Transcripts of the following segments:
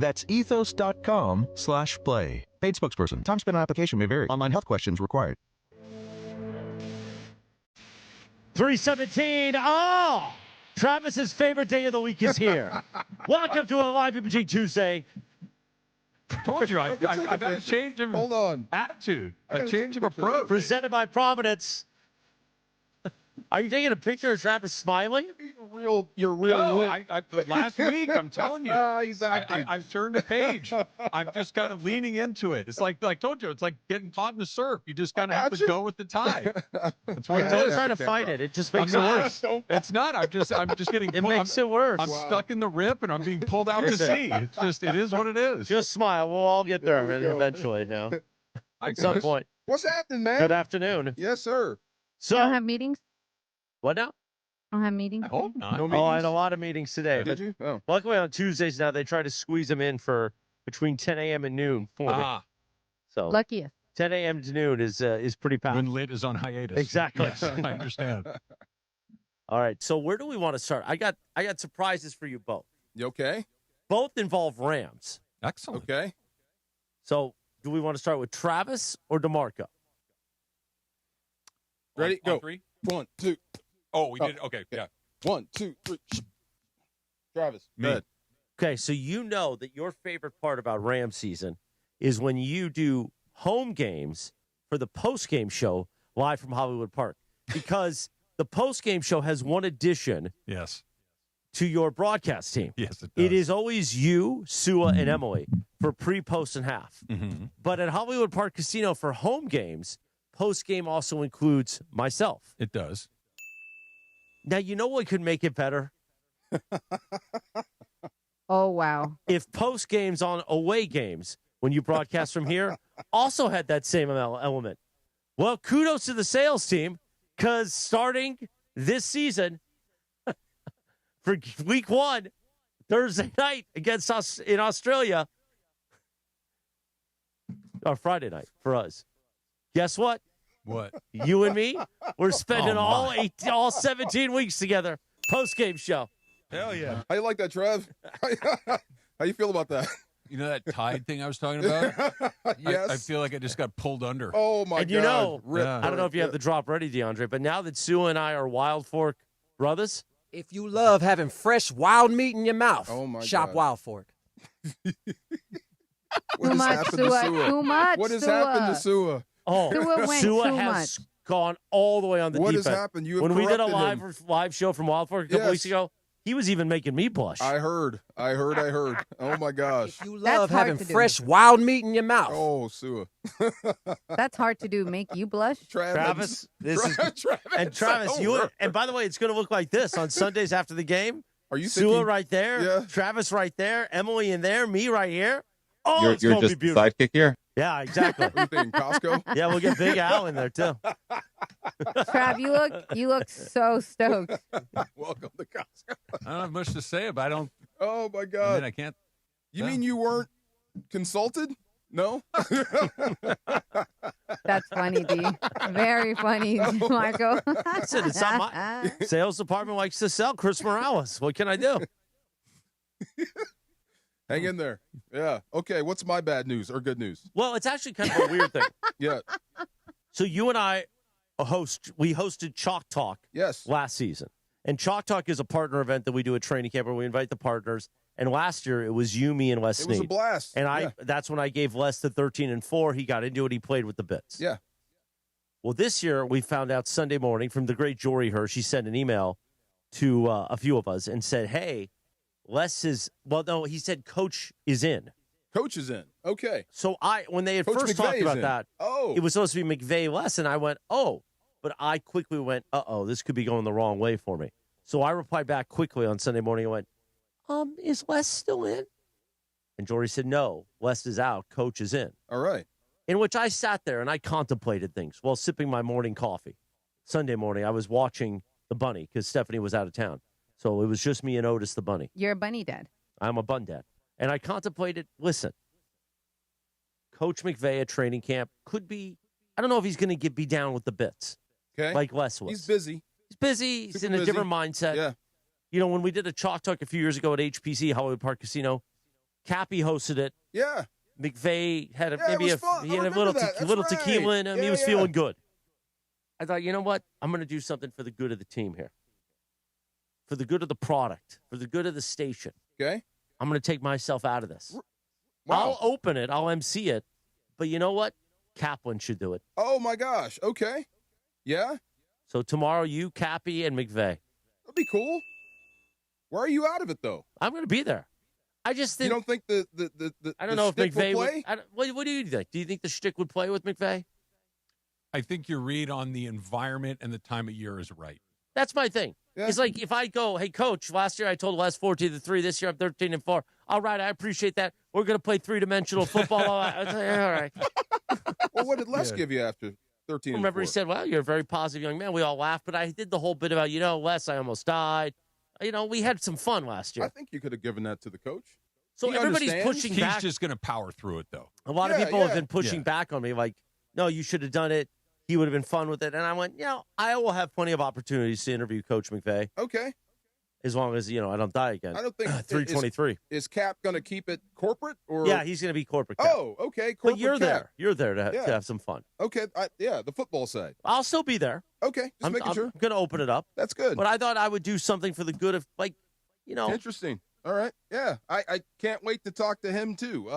That's ethos.com/play. Paid spokesperson. Time spent on application may vary. Online health questions required. 3:17. Oh! Travis's favorite day of the week is here. Welcome to a live Imaging Tuesday. Told you, I got a change of attitude, a change of approach. Presented by Providence. Are you taking a picture of Travis smiling? You're real. No, last week, I'm telling you. Exactly. I've turned the page. I'm just kind of leaning into it. It's like I told you, it's like getting caught in the surf. You just kind of have to go with the tide. That's what Don't try to fight it. It just makes it worse. It's not. I'm just getting. It makes it worse. I'm stuck in the rip and I'm being pulled out to sea. It's just, it is what it is. Just smile. We'll all get there eventually now. At some point. What's happening, man? Good afternoon. Yes, sir. So, you don't have meetings? What now? I don't have meetings. I hope not. No I had a lot of meetings today. Did you? Oh. Luckily on Tuesdays now they try to squeeze them in for between 10 a.m. and noon for me. So Luckiest. 10 a.m. to noon is pretty packed. When Lit is on hiatus. Exactly. Yes, I understand. All right. So where do we want to start? I got surprises for you both. You okay? Both involve Rams. Excellent. Okay. So do we want to start with Travis or DeMarco? Ready? On Go. 3? 1, 2. Oh, we did. Okay. Yeah. 1, 2, 3. Travis. Me. Good. Okay. So you know that your favorite part about Ram season is when you do home games for the post-game show live from Hollywood Park, because the post-game show has one addition Yes. to your broadcast team. Yes, it does. It is always you, Sua, and Emily for pre, post, and half. Mm-hmm. But at Hollywood Park Casino for home games, post-game also includes myself. It does. Now, you know what could make it better? Oh, wow. If post-games on away games, when you broadcast from here, also had that same element. Well, kudos to the sales team, because starting this season, for week 1, Thursday night against us in Australia, or Friday night for us. Guess what? What? You and me, we're spending all 17 weeks together. Post-game show. Hell yeah. How you like that, Trev? How you feel about that? You know that tide thing I was talking about? Yes. I feel like I just got pulled under. Oh, my God. And you know, Rip, Yeah. I don't know if you have the drop ready, DeAndre, but now that Sue and I are Wild Fork brothers, If you love having fresh wild meat in your mouth, Oh, my shop God. Wild Fork. What Too has much, happened to Sua. Sua? Too much, What has Sua. happened to Sua? Sua went Sua too has gone all the way on the What defense. has happened? You have When we did a corrupted him. live show from Wild Fork a couple Yes. weeks ago, he was even making me blush. I heard. Oh, my gosh. If you That's love hard having to do. fresh wild meat in your mouth, Oh, Sua. That's hard to do. Make you blush? Travis, this is, Travis. and Travis, and by the way, it's going to look like this on Sundays after the game. Are you Sua thinking? right there, Yeah. Travis right there, Emily in there, me right here. Oh, You're it's going to be just the beautiful. sidekick here. Yeah, exactly. What do you think, Costco? Yeah, we'll get Big Al in there too. Trav, you look so stoked. Welcome to Costco. I don't have much to say about it. Oh, my I God. mean, I can't. You mean you weren't consulted? No? That's funny, D. Very funny, Marco. Listen, it's not my sales department likes to sell Chris Morales. What can I do? Hang in there. Yeah. Okay, what's my bad news or good news? Well, it's actually kind of a weird thing. Yeah. So you and I we hosted Chalk Talk Yes. last season. And Chalk Talk is a partner event that we do at training camp where we invite the partners. And last year it was you, me, and Les It was a Snead. blast. And that's when I gave Les the 13-4. He got into it. He played with the bits. Yeah. Well, this year we found out Sunday morning from the great Jory Hirsch. She sent an email to a few of us and said, hey, Les is, well, no, he said Coach is in. Coach is in. Okay. So when they had Coach first McVay talked is about in. that, Oh. it was supposed to be McVay Les, and I went, oh. But I quickly went, uh-oh, this could be going the wrong way for me. So I replied back quickly on Sunday morning and went, is Les still in? And Jory said, no, Les is out. Coach is in. All right. In which I sat there and I contemplated things while sipping my morning coffee. Sunday morning, I was watching the bunny because Stephanie was out of town. So it was just me and Otis the bunny. You're a bunny dad. I'm a bun dad. And I contemplated, listen, Coach McVay at training camp could be, I don't know if he's going to be down with the bits Okay. like Les was. He's busy. He's busy. He's Super in a busy. different mindset. Yeah. You know, when we did a Chalk Talk a few years ago at HPC, Hollywood Park Casino, Cappy hosted it. Yeah. McVay had It was fun. he I had a remember that. That's little right. tequila in him. Yeah, He was yeah. feeling good. I thought, you know what? I'm going to do something for the good of the team here, for the good of the product, for the good of the station. Okay. I'm going to take myself out of this. Wow. I'll open it. I'll MC it. But you know what? Kaplan should do it. Oh, my gosh. Okay. Yeah. So tomorrow, you, Cappy, and McVay. That'd be cool. Where are you out of it, though? I'm going to be there. I just think. You don't think the I don't know if McVay will play? what do you think? Do you think the shtick would play with McVay? I think your read on the environment and the time of year is right. That's my thing. Yeah. It's like if I go, hey, coach, last year I told Wes 14-3. This year I'm 13-4. All right, I appreciate that. We're going to play three-dimensional football. All right. Well, what did Les give you after 13 Remember, he said, well, you're a very positive young man. We all laughed, but I did the whole bit about, Les, I almost died. We had some fun last year. I think you could have given that to the coach. So he everybody's understands. pushing He's back. just going to power through it, though. A lot of Yeah, people yeah. have been pushing back on me, like, no, you should have done it. He would have been fun with it. And I went, I will have plenty of opportunities to interview Coach McVay Okay. as long as, I don't die again. I don't think 323. Is Cap going to keep it corporate or? Yeah, he's going to be corporate. Cap. Oh, okay. but you're Cap. there. You're there to Yeah. have some fun. Okay. The football side. I'll still be there. Okay. Just I'm making sure. going to open it up. That's good. But I thought I would do something for the good of, Interesting. All right. Yeah. I can't wait to talk to him too.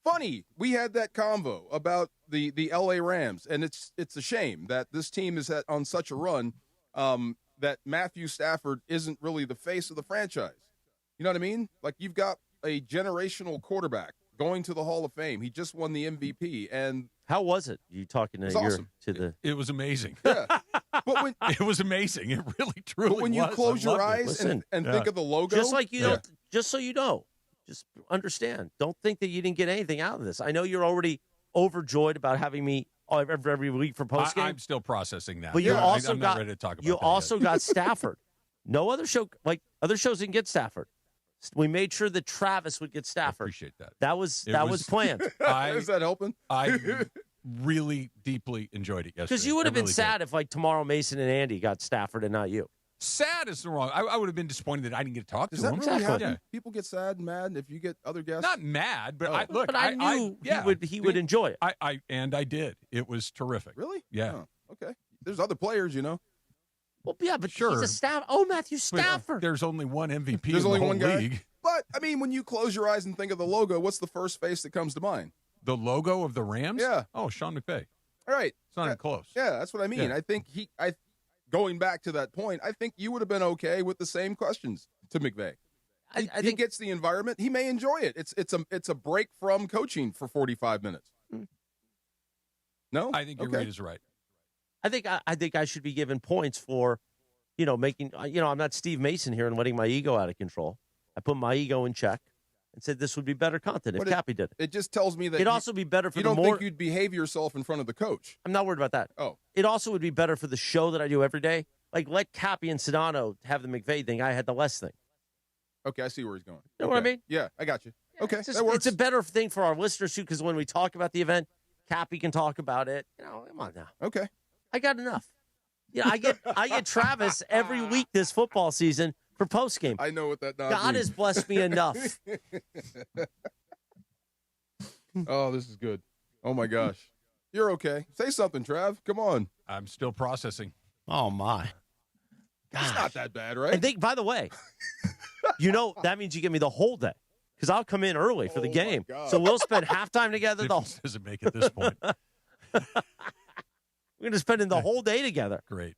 Funny, we had that convo about the LA Rams, and it's a shame that this team is on such a run that Matthew Stafford isn't really the face of the franchise. You know what I mean? Like, you've got a generational quarterback going to the Hall of Fame. He just won the MVP, and how was it? You talking to It's awesome. It was amazing. yeah. But when It was amazing. It really, truly but when you was. close I your loved it. eyes Listen, and think of the logo, just like Yeah. just so you know, just understand. Don't think that you didn't get anything out of this. I know you're already overjoyed about having me every week for postgame. I'm still processing that. But you Yeah, also I'm got not ready to talk about you that also yet. got Stafford. No other show other shows didn't get Stafford. We made sure that Travis would get I Stafford. appreciate that. That was It was was- planned. is that helping? I really deeply enjoyed it yesterday. Because you would have I been really sad did. if tomorrow Mason and Andy got Stafford and not you. Sad is the wrong. I would have been disappointed that I didn't get to talk Does to that him. really Exactly. happen? People get sad and mad if you get other guests? Not mad, but Oh. look. But I knew yeah, he would enjoy it. I did. It was terrific. Really? Yeah. Oh, okay. There's other players, Well, yeah, but Sure. he's a staff. Oh, Matthew But, Stafford. There's only one MVP There's in only the whole one guy? league. But, I mean, when you close your eyes and think of the logo, what's the first face that comes to mind? The logo of the Rams? Yeah. Oh, Sean McVay. All right. It's not even close. Yeah, that's what I mean. Yeah. I think going back to that point, I think you would have been okay with the same questions to McVay. I He think gets the environment. He may enjoy it. It's a break from coaching for 45 minutes. No? I think your Okay. read is right. I think I should be given points for, making. I'm not Steve Mason here and letting my ego out of control. I put my ego in check and said this would be better content if But Cappy did it. It just tells me that It'd also be better for you the don't more. think you'd behave yourself in front of the coach. I'm not worried about that. Oh. It also would be better for the show that I do every day. Like, let Cappy and Sedano have the McVay thing. I had the less thing. Okay, I see where he's going. You know what I Okay. mean? Yeah, I got you. Okay, It's, just- that works. it's a better thing for our listeners, too, because when we talk about the event, Cappy can talk about it. Come on now. Okay. I got enough. Yeah, I get Travis every week this football season for postgame. I know what that nod God means. has blessed me enough. Oh, this is good. Oh, my gosh. You're okay. Say something, Trav. Come on. I'm still processing. Oh, my. It's not that bad, right? And by the way, that means you give me the whole day because I'll come in early for the Oh, my game. God. So we'll spend halftime together. Difference doesn't make at this point. We're going to spend the whole day together. Great.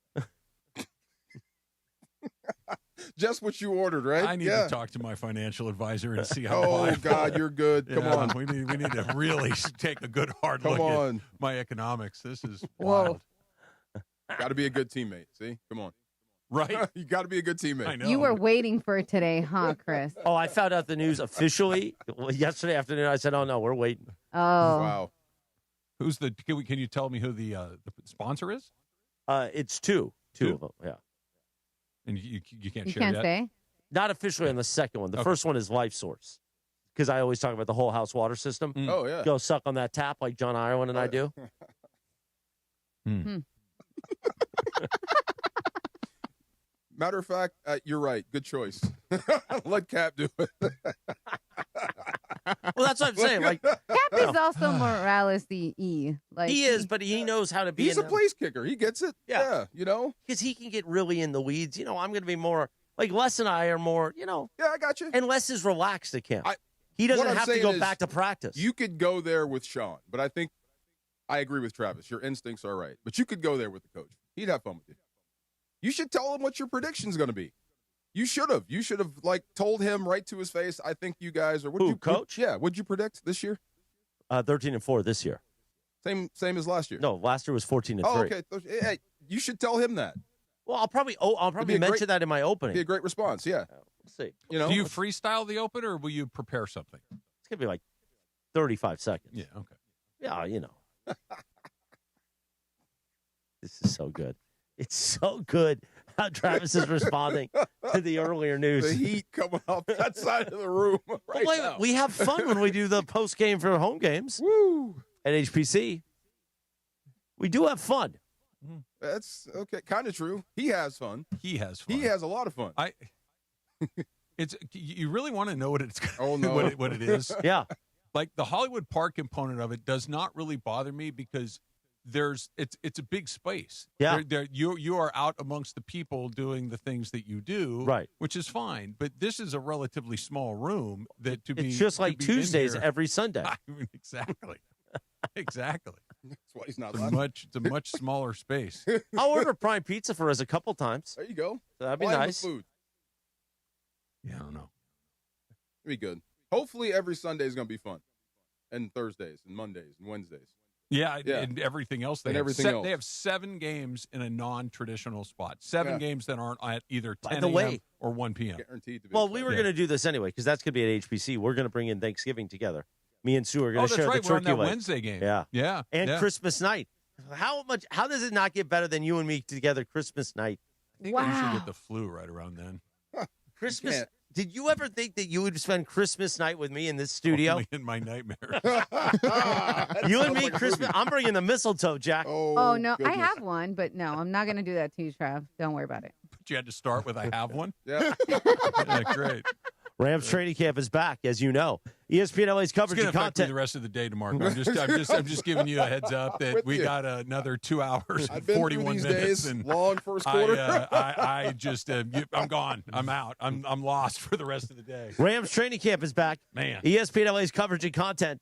Just what you ordered, right? I need yeah. to talk to my financial advisor and see how. Oh, I God, you're good. Come Yeah, on. We need to really take a good hard Come look on. at my economics. This is Whoa. wild. Got to be a good teammate. See? Come on. Right? You got to be a good teammate. I know. You were waiting for it today, huh, Chris? Oh, I found out the news officially yesterday afternoon. I said, oh, no, we're waiting. Oh. Wow. Who's the? Can you tell me who the sponsor is? It's two Two? of them, yeah. And you can't You share can't yet. say? Not officially on the second one. The Okay. first one is Life Source because I always talk about the whole house water system. Mm. Oh, yeah. Go suck on that tap like John Ireland and I do. Matter of fact, you're right. Good choice. Let Cap do it. Well, that's what I'm saying. Like Cap is also Morales-y. Like he is, but he knows how to be. He's a place kicker. He gets it. Yeah. You know? Because he can get really in the weeds. You know, I'm going to be more like Les and I are more. You know. Yeah, I got you. And Les is relaxed at camp. What He doesn't I'm have to saying go is back to practice. You could go there with Sean, but I think I agree with Travis. Your instincts are right. But you could go there with the coach. He'd have fun with you. You should tell him what your prediction's going to be. You should have. You should have like told him right to his face. I think you guys are. Coach? What'd you predict this year? 13-4 this year. Same as last year. No, last year was 14-3. Oh, okay. Hey, you should tell him that. Well, I'll probably mention that in my opening. Be a great response. Yeah. We'll see. You know. Do you freestyle the opener, or will you prepare something? It's gonna be like 35 seconds. Yeah. Okay. Yeah, you know. This is so good. It's so good how Travis is responding to the earlier news. The heat coming off that side of the room right now. We have fun when we do the post game for home games. Woo. At HPC. We do have fun. That's okay. Kind of true. He has fun. He has fun. He has a lot of fun. It's you really want to know what it's Oh, no. what it is. Yeah. Like the Hollywood Park component of it does not really bother me because it's a big space. Yeah. You are out amongst the people doing the things that you do, Right. which is fine. But this is a relatively small room that It's just like Tuesdays every Sunday. I mean, exactly. Exactly. That's why he's not It's a much smaller space. I'll order prime pizza for us a couple times. There you go. That'd be Wine with nice. Food. Yeah, I don't know. It'd be good. Hopefully every Sunday is going to be fun. And Thursdays and Mondays and Wednesdays. Yeah, and everything else. They have 7 games in a non-traditional spot. 7 games that aren't at either 10 a.m. or 1 p.m. Guaranteed to be Well, fun. we were going to do this anyway because that's going to be at HPC. We're going to bring in Thanksgiving together. Me and Sue are going to share the We're on turkey that leg. Wednesday game. Yeah. And yeah. Christmas night. How does it not get better than you and me together Christmas night? I think I usually get the flu right around then. Christmas. can't. Did you ever think that you would spend Christmas night with me in this studio? Only in my nightmare. You and me, Christmas. I'm bringing the mistletoe, Jack. Oh, no. I goodness. have one, but no, I'm not going to do that to you, Trav. Don't worry about it. But you had to start with I have one. Yeah. Yeah, great. Rams training camp is back, as you know. ESPN LA's It's coverage going and to affect me content. the rest of the day, DeMarco. I'm just giving you a heads up that With we you. got another 2 hours I've and been 41 through these minutes, days. and Long first quarter. I'm gone. I'm out. I'm lost for the rest of the day. Rams training camp is back. Man. ESPN LA's coverage and content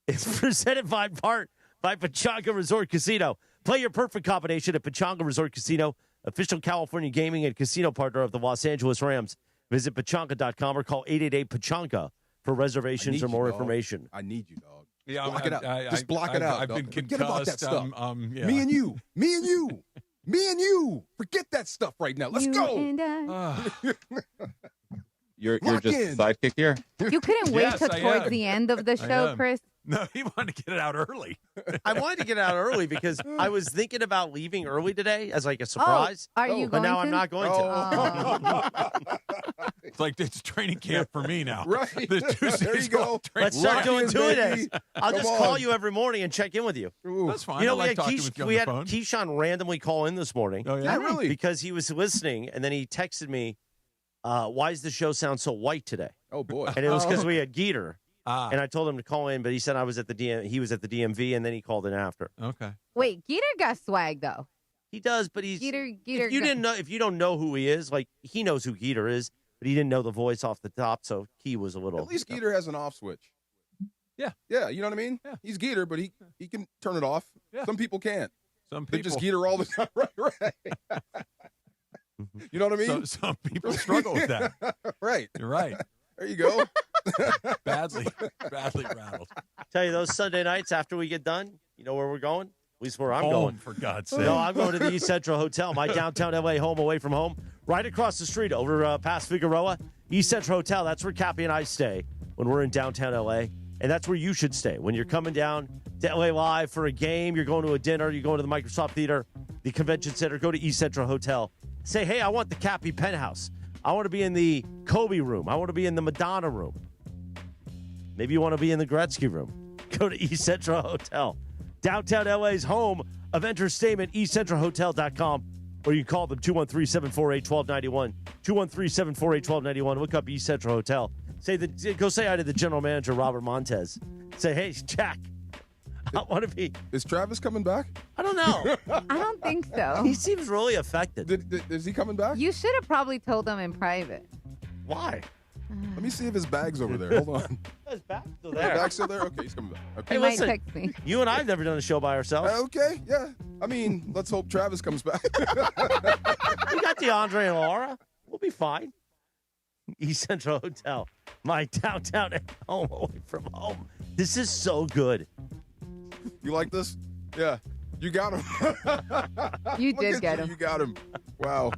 is presented by Pechanga Resort Casino. Play your perfect combination at Pechanga Resort Casino, official California gaming and casino partner of the Los Angeles Rams. Visit Pechanga.com or call 888-PECHANGA for reservations or more information. I need you, dog. Yeah, Block it out. Just block it out. I've dog. been concussed. Forget about that stuff. Yeah. Me and you. Me and you. Me and you. Forget that stuff right now. Let's You go. and I. You're Lock just in. sidekick here. You couldn't wait Yes, till I towards am. the end of the show, am. Chris. No, he wanted to get it out early. I wanted to get out early because I was thinking about leaving early today as like a surprise. Are you But going now to? I'm not going to. It's like it's training camp for me now. Right. The Tuesdays There you go. Let's start Lock doing in, 2 baby. days. I'll Come just on. call you every morning and check in with you. Ooh. That's fine. You know, I like we talking had, with you on we the had phone. Keyshawn randomly call in this morning Oh, Yeah, yeah. really. because he was listening, and then he texted me, why does the show sound so white today? Oh, boy. And it was because we had Geeter. Ah, And I told him to call in, but he said I was at the he was at the DMV, and then he called in after. okay. Wait, Geeter got swag, though. He does, but he's Geeter if you didn't know, if you don't know who he is, like he knows who Geeter is, but he didn't know the voice off the top, so he was a little. At least Geeter has an off switch. Yeah. Yeah, you know what I mean? Yeah. He's Geeter, but he can turn it off. Yeah. Some people can't. Some They're people just Geeter all the time. Right. You know what I mean? some people struggle with that. Right. You're right. There you go. Badly rattled. Tell you those Sunday nights after we get done, you know where we're going? At least where I'm Home, going. for God's sake. No, I'm going to the East Central Hotel, my downtown LA home away from home, right across the street over past Figueroa. East Central Hotel, that's where Cappy and I stay when we're in downtown LA. And that's where you should stay. When you're coming down to LA Live for a game, you're going to a dinner, you're going to the Microsoft Theater, the Convention Center, go to East Central Hotel. Say, hey, I want the Cappy penthouse. I want to be in the Kobe room. I want to be in the Madonna room. Maybe you want to be in the Gretzky room. Go to East Central Hotel. Downtown LA's home of entertainment, eastcentralhotel.com. Or you can call them 213-748-1291. 213-748-1291. Look up East Central Hotel. Go say hi to the general manager, Robert Montez. Say, hey, Jack, I want to be. Is Travis coming back? I don't know. I don't think so. He seems really affected. Is he coming back? You should have probably told him in private. Why? Let me see if his bag's over there. Hold on. His bag's still His there. bag's still there? Okay, he's coming back. Okay. Hey, He might listen, text me. you and I have never done a show by ourselves. Okay, yeah. I mean, let's hope Travis comes back. We got DeAndre and Laura. We'll be fine. East Central Hotel, my downtown home away from home. This is so good. You like this? Yeah. You got him. You Look did at get you. him. You got him. Wow.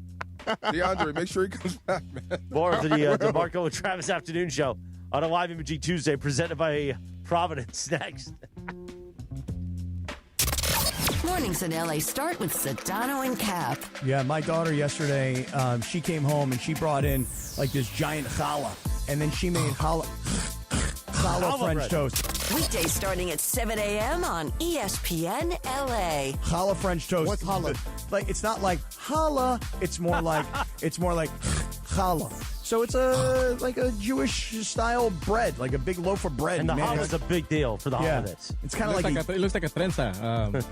DeAndre, make sure he comes back, man. More of the DeMarco and Travis Afternoon Show on a live imaging Tuesday presented by Providence next. Mornings in LA start with Sedano and Cap. Yeah, my daughter yesterday, she came home and she brought in like this giant challah, and then she made challah French bread. toast. Weekdays starting at 7 a.m. on ESPN LA. Challah French toast. What's challah? Like it's not like challah. It's more like challah. So it's like a Jewish style bread, like a big loaf of bread. And the man. challah is a big deal for the holidays. It's kind of like it looks like a trenza.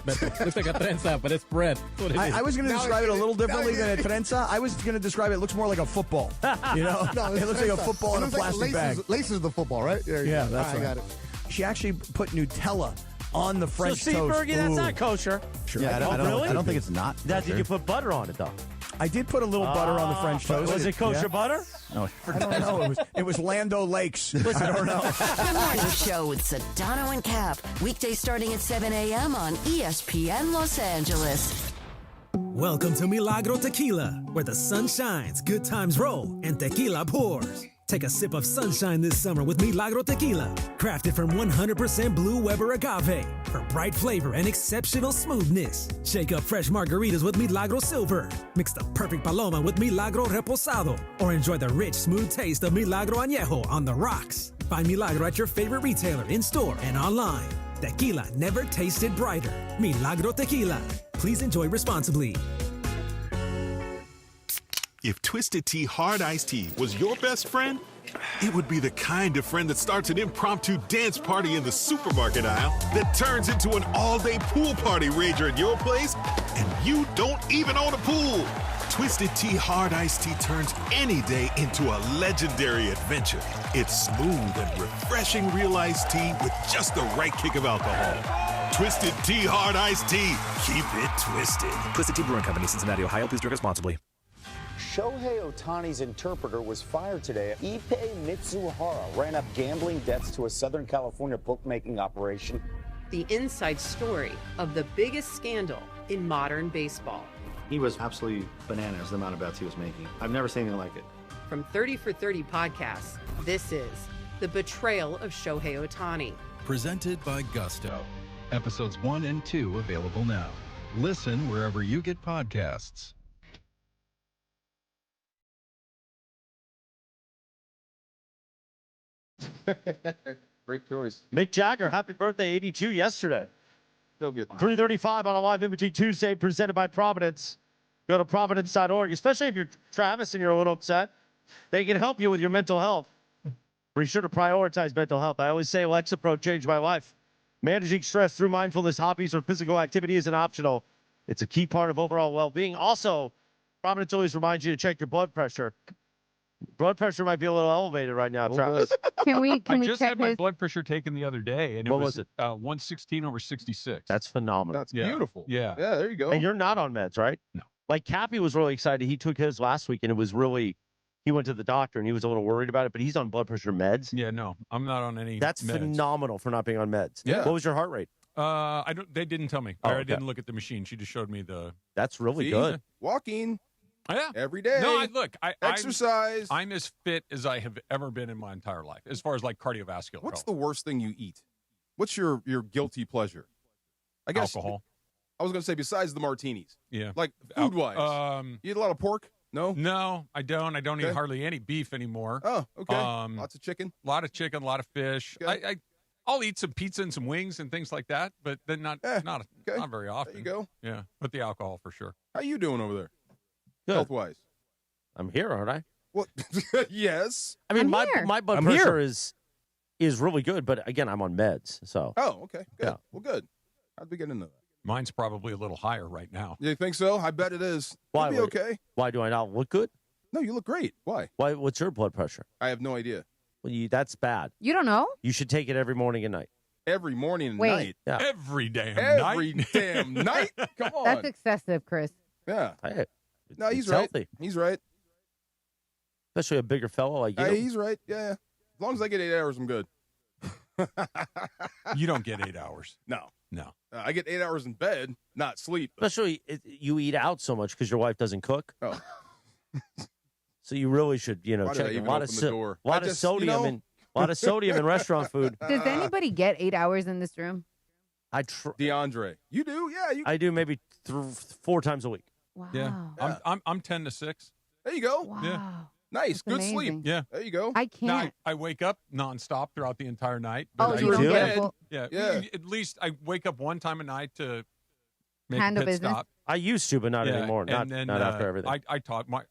Beto. Looks like a trenza, but it's bread. That's what it is. I was going to describe it a little differently than a trenza. I was going to describe it looks more like a football. You know, No, it looks like a football in a plastic bag. Laces the football, right? Yeah, that's I right. got it. She actually put Nutella on the French so, Steve toast. Berge, that's Ooh. not kosher. Sure. Yeah, Oh, really? I don't think it's not. Did kosher. you put butter on it, though? I did put a little butter on the French toast. Was it kosher Yeah. butter? No. I don't know. It was Lando Lakes. I don't know. The Morning Show with Sedano and Cap. Weekdays starting at 7 a.m. on ESPN Los Angeles. Welcome to Milagro Tequila, where the sun shines, good times roll, and tequila pours. Take a sip of sunshine this summer with Milagro Tequila, crafted from 100% Blue Weber agave for bright flavor and exceptional smoothness. Shake up fresh margaritas with Milagro Silver. Mix the perfect paloma with Milagro Reposado, or enjoy the rich, smooth taste of Milagro Añejo on the rocks. Find Milagro at your favorite retailer, in-store, and online. Tequila never tasted brighter. Milagro Tequila. Please enjoy responsibly. If Twisted Tea Hard Iced Tea was your best friend, it would be the kind of friend that starts an impromptu dance party in the supermarket aisle that turns into an all-day pool party rager at your place, and you don't even own a pool. Twisted Tea Hard Iced Tea turns any day into a legendary adventure. It's smooth and refreshing real iced tea with just the right kick of alcohol. Twisted Tea Hard Iced Tea. Keep it twisted. Twisted Tea Brewing Company, Cincinnati, Ohio. Please drink responsibly. Shohei Ohtani's interpreter was fired today. Ippei Mitsuhara ran up gambling debts to a Southern California bookmaking operation. The inside story of the biggest scandal in modern baseball. He was absolutely bananas, the amount of bets he was making. I've never seen anything like it. From 30 for 30 podcasts, this is The Betrayal of Shohei Ohtani. Presented by Gusto. Episodes 1 and 2 available now. Listen wherever you get podcasts. Great choice. Mick Jagger, happy birthday, 82 yesterday. Still good. 3:35 on a live imaging Tuesday presented by Providence. Go to providence.org, especially if you're Travis and you're a little upset. They can help you with your mental health. Be sure to prioritize mental health. I always say Lexapro changed my life. Managing stress through mindfulness, hobbies, or physical activity isn't optional. It's a key part of overall well-being. Also, Providence always reminds you to check your blood pressure. Blood pressure might be a little elevated right now, Travis. Can we I just check had my his? blood pressure taken the other day, and What was it? 116/66. That's phenomenal. That's Yeah. beautiful. Yeah. Yeah, there you go. And you're not on meds, right? No. Like Cappy was really excited. He took his last week, and it was really. He went to the doctor, and he was a little worried about it, but he's on blood pressure meds. Yeah, no, I'm not on any. That's meds. phenomenal for not being on meds. Yeah. What was your heart rate? I don't. They didn't tell me. Oh, I okay. didn't look at the machine. She just showed me the. That's really See? good. Walking Yeah. every day. No, exercise. I'm as fit as I have ever been in my entire life, as far as like cardiovascular. What's health. the worst thing you eat? What's your guilty pleasure? I guess Alcohol. I was going to say besides the martinis. Yeah. Like food wise. You eat a lot of pork? No. No, I don't. I don't Okay. eat hardly any beef anymore. Oh, okay. Lots of chicken. A lot of chicken, a lot of fish. Okay. I'll eat some pizza and some wings and things like that, but then not not very often. There you go. Yeah, but the alcohol for sure. How you doing over there? Good. Health wise. I'm here, aren't I? Well, yes. I mean, I'm here. my blood I'm pressure here. is really good, but again, I'm on meds, so. Oh, okay. Good. Yeah. Well, good. How'd we get into that? Mine's probably a little higher right now. You think so? I bet it is. Why It'll be would- okay. Why do I not look good? No, you look great. Why? Why? What's your blood pressure? I have no idea. Well, that's bad. You don't know? You should take it every morning and night. Every morning and Wait. night. Yeah. Every damn Every night. damn night. Come on. That's excessive, Chris. Yeah. Hey, No, he's it's right. healthy, He's right. especially a bigger fellow like you. He's right. Yeah. As long as I get 8 hours, I'm good. You don't get 8 hours. No. No. I get 8 hours in bed, not sleep. Especially you eat out so much because your wife doesn't cook. Oh. So you really should, Why did check I a even lot of open the door? lot I of just, sodium in restaurant food. Does anybody get 8 hours in this room? DeAndre, you do? Yeah. I do maybe 4 times a week. Wow. Yeah. I'm 10 to 6. There you go. Wow. Yeah. Nice. That's Good sleep. amazing. Yeah. There you go. I Now, can't. I wake up nonstop throughout the entire night. Oh, but you I don't do get it? a full Yeah. At least I wake up one time a night to make Handle a pit business? stop. I used to, but not Yeah, anymore. Not, and then, not after everything.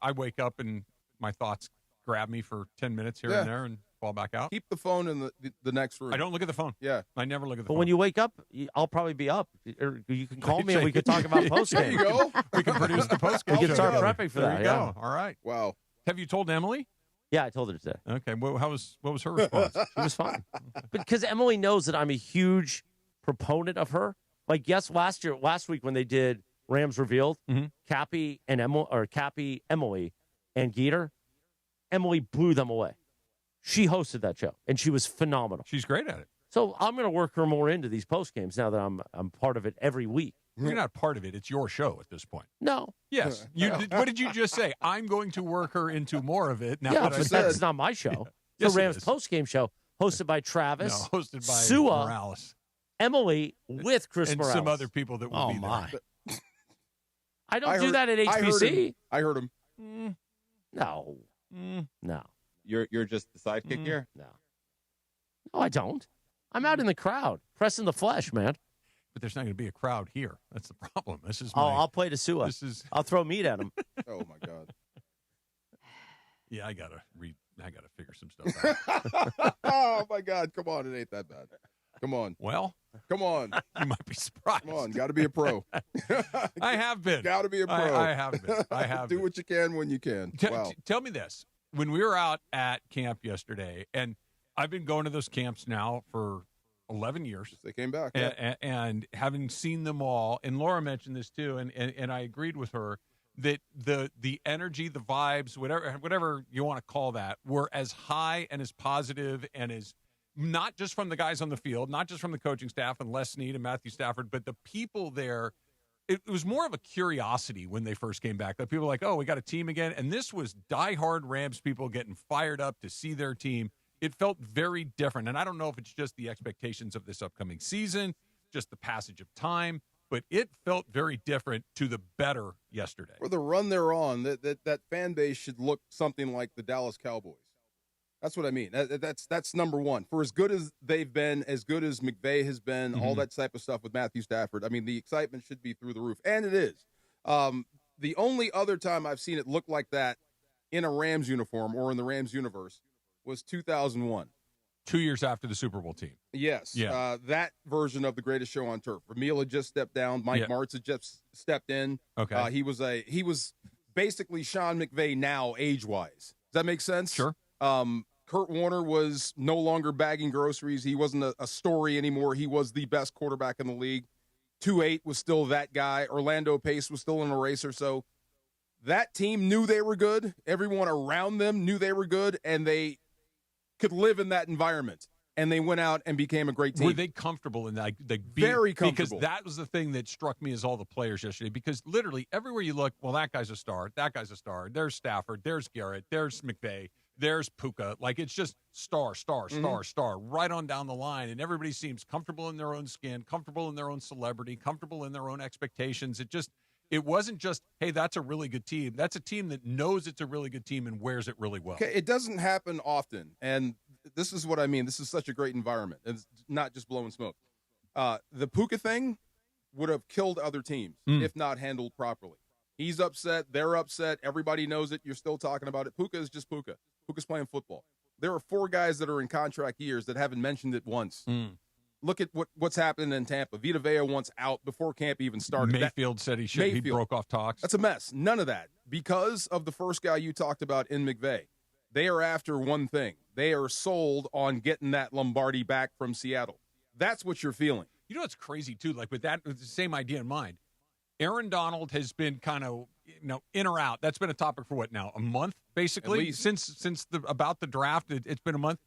I wake up and my thoughts grab me for 10 minutes here Yeah. and there and fall back out. Keep the phone in the next room. I don't look at the phone. Yeah. I never look at the but phone. when you wake up, I'll probably be up. Or you can call me and we could talk about post There you game. go. we can produce the post We game. can start go. prepping for There that. you Yeah. go. All right. Wow. Have you told Emily? Yeah, I told her today. Okay. Well, what was her response? It was fine. Because Emily knows that I'm a huge proponent of her. Like, yes, last week when they did Rams Revealed, Mhm. Cappy, Emily, and Geeter, Emily blew them away. She hosted that show, and she was phenomenal. She's great at it. So I'm going to work her more into these post games now that I'm part of it every week. You're not part of it. It's your show at this point. No. Yes. What did you just say? I'm going to work her into more of it. Now Yeah, that I but said. that's not my show. Yes, the it Rams is. post game show, hosted by Travis, No, hosted by Sua, Morales. Emily, with Chris and Morales. some other people that will be my. there. I don't do that at HBC. I heard him. No. No. You're just the sidekick here? No. No, I don't. I'm out in the crowd, pressing the flesh, man. But there's not going to be a crowd here. That's the problem. This is I'll play to Sua. I'll throw meat at him. Oh my God. Yeah, I gotta figure some stuff out. Oh my God. Come on. It ain't that bad. Come on. Well, come on. You might be surprised. Come on. Got to be a pro. I have been. Got to be a pro. I have been. I have Do been. what you can when you can. Wow. Tell me this. When we were out at camp yesterday, and I've been going to those camps now for 11 years. They came back. And having seen them all, and Laura mentioned this too, and I agreed with her that the energy, the vibes, whatever you want to call that, were as high and as positive and as not just from the guys on the field, not just from the coaching staff and Les Snead and Matthew Stafford, but the people there. It was more of a curiosity when they first came back. That people were like, oh, we got a team again. And this was diehard Rams people getting fired up to see their team. It felt very different. And I don't know if it's just the expectations of this upcoming season, just the passage of time, but it felt very different to the better yesterday. For the run they're on, that fan base should look something like the Dallas Cowboys. That's what I mean. That's number one. For as good as they've been, as good as McVay has been, all that type of stuff with Matthew Stafford, I mean, the excitement should be through the roof. And it is. The only other time I've seen it look like that in a Rams uniform or in the Rams universe was 2001. 2 years after the Super Bowl team. Yes. Yeah. That version of the greatest show on turf. Ramil had just stepped down. Mike Martz had just stepped in. Okay. He was basically Sean McVay now age-wise. Does that make sense? Sure. Kurt Warner was no longer bagging groceries. He wasn't a story anymore. He was the best quarterback in the league. 2-8 was still that guy. Orlando Pace was still an eraser. So that team knew they were good. Everyone around them knew they were good, and they could live in that environment. And they went out and became a great team. Were they comfortable in that? Very comfortable. Because that was the thing that struck me as all the players yesterday. Because literally everywhere you look, well, that guy's a star. That guy's a star. There's Stafford. There's Garrett. There's McVay. There's Puka. Like, it's just star, right on down the line. And everybody seems comfortable in their own skin, comfortable in their own celebrity, comfortable in their own expectations. It wasn't just, hey, that's a really good team. That's a team that knows it's a really good team and wears it really well. Okay, it doesn't happen often. And this is what I mean. This is such a great environment. It's not just blowing smoke. The Puka thing would have killed other teams if not handled properly. He's upset. They're upset. Everybody knows it. You're still talking about it. Puka is just Puka. Puka's playing football. There are 4 guys that are in contract years that haven't mentioned it once. Look at what's happening in Tampa. Vita Vea wants out before camp even started. Mayfield said he should. He broke off talks. That's a mess. None of that. Because of the first guy you talked about in McVay. They are after one thing. They are sold on getting that Lombardi back from Seattle. That's what you're feeling. You know what's crazy, too? Like, with the same idea in mind, Aaron Donald has been kind of, in or out. That's been a topic for what now? A month, basically? Since about the draft, it's been a month.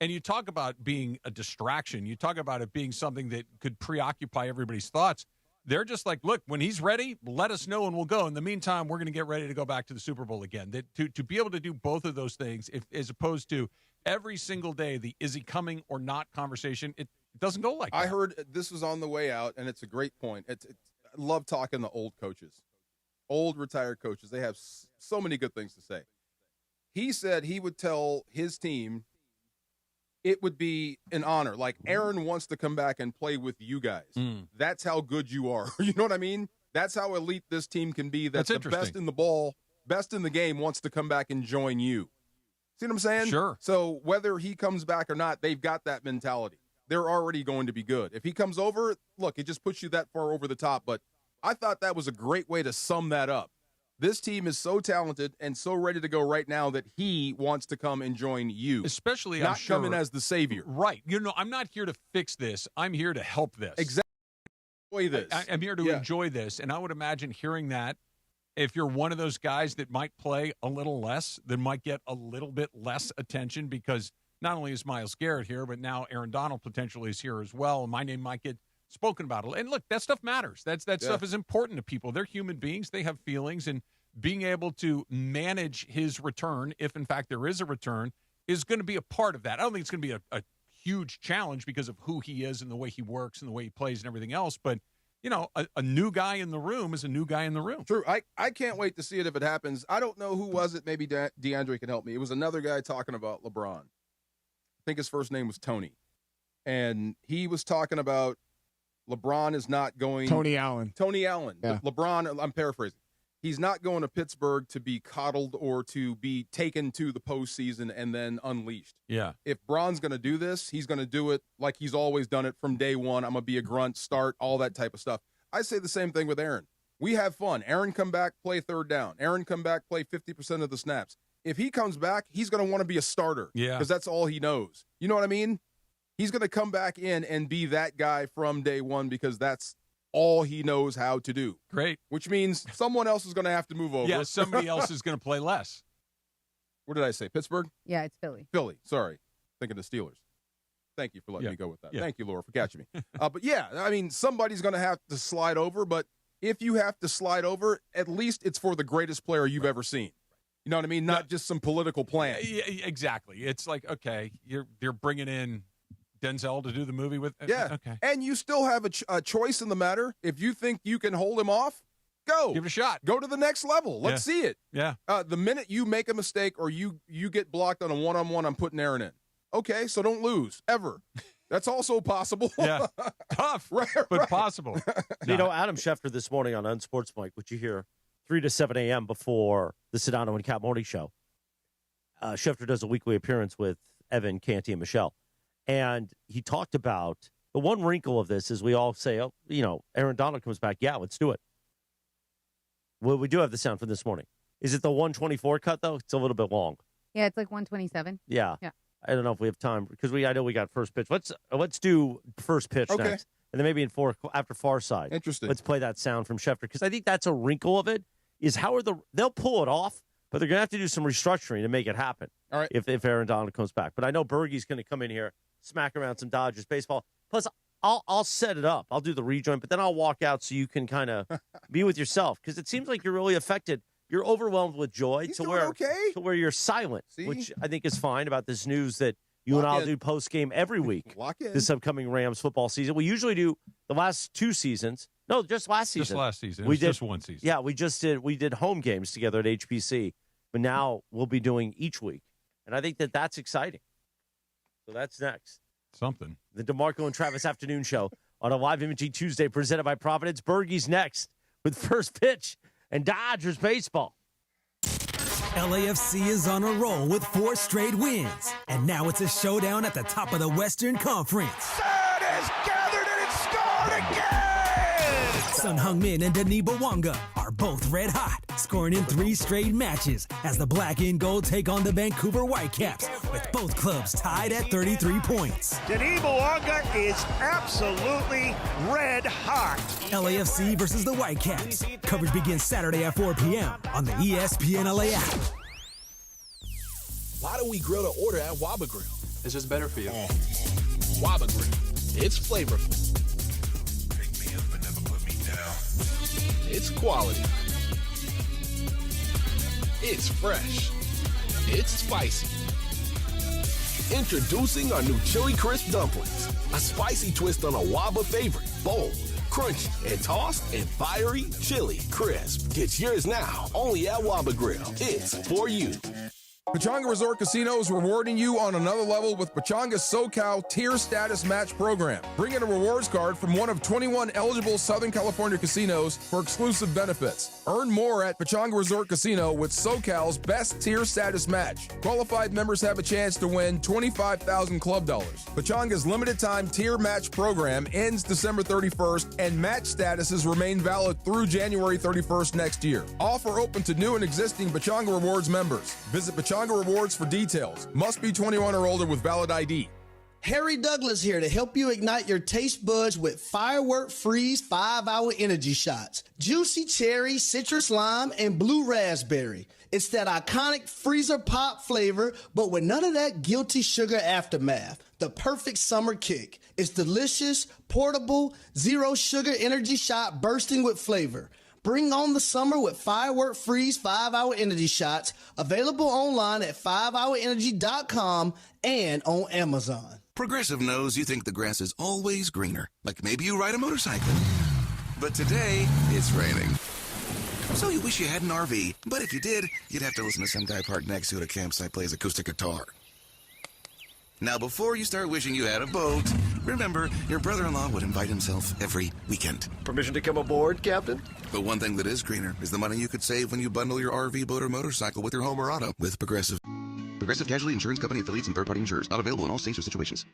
And you talk about being a distraction. You talk about it being something that could preoccupy everybody's thoughts. They're just like, look, when he's ready, let us know and we'll go. In the meantime, we're going to get ready to go back to the Super Bowl again. To be able to do both of those things, as opposed to every single day, the is he coming or not conversation, it doesn't go like that. I heard this was on the way out, and it's a great point. I love talking to old coaches, old retired coaches. They have so many good things to say. He said he would tell his team it would be an honor. Like, Aaron wants to come back and play with you guys. That's how good you are. You know what I mean? That's how elite this team can be. That's the best in the ball, best in the game wants to come back and join you. See what I'm saying? Sure. So whether he comes back or not, they've got that mentality. They're already going to be good. If he comes over, look, it just puts you that far over the top. But I thought that was a great way to sum that up. This team is so talented and so ready to go right now that he wants to come and join you. Especially, not I'm sure, coming as the savior. Right. I'm not here to fix this. I'm here to help this. Exactly. Enjoy this. I'm here to enjoy this. And I would imagine hearing that, if you're one of those guys that might play a little less, that might get a little bit less attention, because not only is Myles Garrett here, but now Aaron Donald potentially is here as well, and my name might get spoken about. And look, that stuff matters. That stuff is important to people. They're human beings. They have feelings, and being able to manage his return, if in fact there is a return, is going to be a part of that. I don't think it's going to be a huge challenge because of who he is and the way he works and the way he plays and everything else. But, a new guy in the room is a new guy in the room. True. I can't wait to see it if it happens. I don't know who was it. Maybe DeAndre can help me. It was another guy talking about LeBron. I think his first name was Tony. And he was talking about LeBron is not going. Tony Allen. Yeah. LeBron, I'm paraphrasing. He's not going to Pittsburgh to be coddled or to be taken to the postseason and then unleashed. Yeah. If Bron's going to do this, he's going to do it like he's always done it from day one. I'm going to be a grunt, start, all that type of stuff. I say the same thing with Aaron. We have fun. Aaron come back, play third down. Aaron come back, play 50% of the snaps. If he comes back, he's going to want to be a starter. Yeah. Because that's all he knows. You know what I mean? He's going to come back in and be that guy from day one because that's all he knows how to do. Great. Which means someone else is going to have to move over. Yeah, somebody else is going to play less. What did I say? Pittsburgh? Yeah, it's Philly. Philly. Sorry. Thinking the Steelers. Thank you for letting me go with that. Yeah. Thank you, Laura, for catching me. But yeah, I mean, somebody's going to have to slide over, but if you have to slide over, at least it's for the greatest player you've ever seen. You know what I mean? Not just some political plan. Yeah, exactly. It's like, okay, you're bringing in Denzel to do the movie with. Yeah. Okay. And you still have a choice in the matter. If you think you can hold him off, go. Give it a shot. Go to the next level. Let's see it. Yeah. The minute you make a mistake or you get blocked on a one-on-one, I'm putting Aaron in. Okay, so don't lose ever. That's also possible. Yeah. Tough, but possible. Adam Schefter this morning on Unsportsmanlike, which you hear 3 to 7 a.m. before the Sedano and Cap Morning Show. Schefter does a weekly appearance with Evan, Canty, and Michelle. And he talked about the one wrinkle of this is we all say, Aaron Donald comes back. Yeah, let's do it. Well, we do have the sound from this morning. Is it the 124 cut, though? It's a little bit long. Yeah, it's like 127. Yeah. Yeah. I don't know if we have time because I know we got first pitch. Let's do first pitch next. And then maybe after Far Side. Interesting. Let's play that sound from Schefter because I think that's a wrinkle of it is they'll pull it off, but they're going to have to do some restructuring to make it happen. All right. If Aaron Donald comes back. But I know Bergie's going to come in here, smack around some Dodgers baseball. Plus, I'll set it up. I'll do the rejoin, but then I'll walk out so you can kind of be with yourself because it seems like you're really affected. You're overwhelmed with joy to where you're silent, which I think is fine about this news that you and I'll do post-game every week this upcoming Rams football season. We usually do the last 2 seasons. No, just last season. Just last season. It was just one season. Yeah, we did home games together at HPC, but now we'll be doing each week. And I think that's exciting. So that's next. Something. The DeMarco and Travis Afternoon Show on a live imaging Tuesday presented by Providence. Bergie's next with first pitch and Dodgers baseball. LAFC is on a roll with 4 straight wins, and now it's a showdown at the top of the Western Conference. Sun has gathered and it's scored again! Sun Heung-min and Denis Bouanga are both red hot, scoring in 3 straight matches as the Black and Gold take on the Vancouver Whitecaps, with both clubs tied at 33 points. Denis Bouanga is absolutely red hot. LAFC versus the Whitecaps. Coverage begins Saturday at 4 p.m. on the ESPN LA app. Why do we grill to order at Waba Grill? It's just better for you. Waba Grill. It's flavorful. Pick me up and never put me down. It's quality. It's fresh. It's spicy. Introducing our new Chili Crisp Dumplings. A spicy twist on a Waba favorite. Bold, crunchy, and tossed in fiery chili crisp. Get yours now, only at Waba Grill. It's for you. Pechanga Resort Casino is rewarding you on another level with Pechanga's SoCal Tier Status Match Program. Bring in a rewards card from one of 21 eligible Southern California casinos for exclusive benefits. Earn more at Pechanga Resort Casino with SoCal's Best Tier Status Match. Qualified members have a chance to win $25,000 club dollars. Pechanga's limited-time tier match program ends December 31st, and match statuses remain valid through January 31st next year. Offer open to new and existing Pechanga Rewards members. Visit Pechanga Rewards for details. Must be 21 or older with valid ID. Harry Douglas here to help you ignite your taste buds with Firework Freeze 5-Hour Energy Shots. Juicy cherry, citrus lime, and blue raspberry. It's that iconic freezer pop flavor, but with none of that guilty sugar aftermath. The perfect summer kick. It's delicious, portable, zero sugar energy shot bursting with flavor. Bring on the summer with Firework Freeze 5-Hour Energy Shots, available online at 5hourenergy.com and on Amazon. Progressive knows you think the grass is always greener, like maybe you ride a motorcycle. But today, it's raining. So you wish you had an RV, but if you did, you'd have to listen to some guy parked next to at a campsite plays acoustic guitar. Now, before you start wishing you had a boat, remember, your brother-in-law would invite himself every weekend. Permission to come aboard, Captain? But one thing that is greener is the money you could save when you bundle your RV, boat, or motorcycle with your home or auto with Progressive. Progressive Casualty Insurance Company affiliates and third-party insurers. Not available in all states or situations.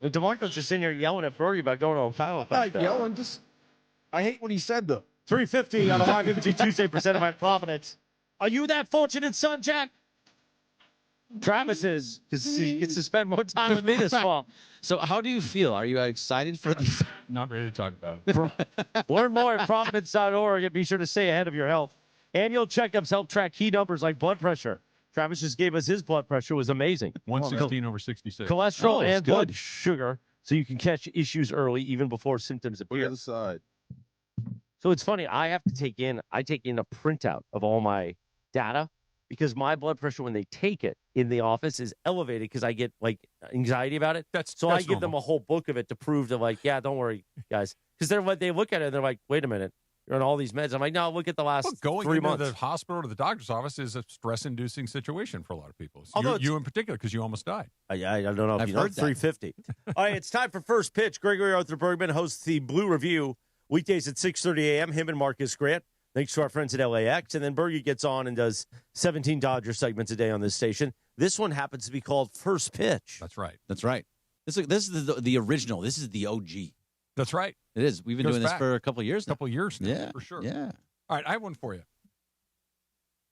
DeMarco's just in here yelling at Bergie about going to a foul. Not yelling, just I hate what he said though. 350 on a live imaging Tuesday presented by Providence. Are you that fortunate, son, Jack? Travis is, because he gets to spend more time with me this fall. So how do you feel? Are you excited for the... Not ready to talk about it. Learn more at providence.org and be sure to stay ahead of your health. Annual checkups help track key numbers like blood pressure. Travis just gave us his blood pressure. It was amazing. 116 over 66. Cholesterol and good. blood sugar, so you can catch issues early, even before symptoms appear. Look at the side. So it's funny. I take in a printout of all my data because my blood pressure, when they take it in the office, is elevated because I get like anxiety about it. So I give them a whole book of it to prove to like, yeah, don't worry, guys. Because they look at it and they're like, wait a minute, you're on all these meds. I'm like, no, look at the last 3 months. Going into the hospital or the doctor's office is a stress-inducing situation for a lot of people. So you in particular, because you almost died. I don't know if you know 350. All right, it's time for First Pitch. Gregory Arthur Bergman hosts the Blue Review weekdays at 6:30 a.m. Him and Marcus Grant. Thanks to our friends at LAX. And then Bergie gets on and does 17 Dodger segments a day on this station. This one happens to be called First Pitch. That's right. That's right. This is the original. This is the OG. That's right. It is. We've been doing this for a couple of years now. A couple of years now, yeah, for sure. Yeah. All right, I have one for you.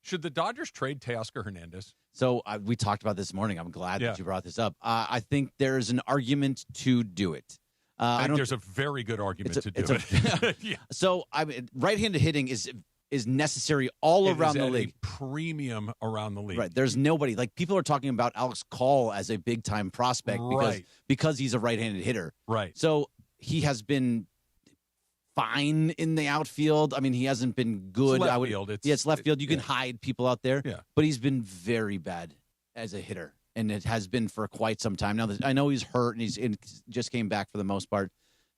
Should the Dodgers trade Teoscar Hernandez? So we talked about this morning. I'm glad that you brought this up. I think there's an argument to do it. I think there's a very good argument to do it. Yeah. So I mean, right-handed hitting is necessary all around the league. A premium around the league. Right. There's nobody. Like, people are talking about Alex Call as a big-time prospect because he's a right-handed hitter. Right. So he has been fine in the outfield. I mean, he hasn't been good. It's left field. It's left field. You can hide people out there. Yeah. But he's been very bad as a hitter, and it has been for quite some time now. I know he's hurt, and he just came back for the most part.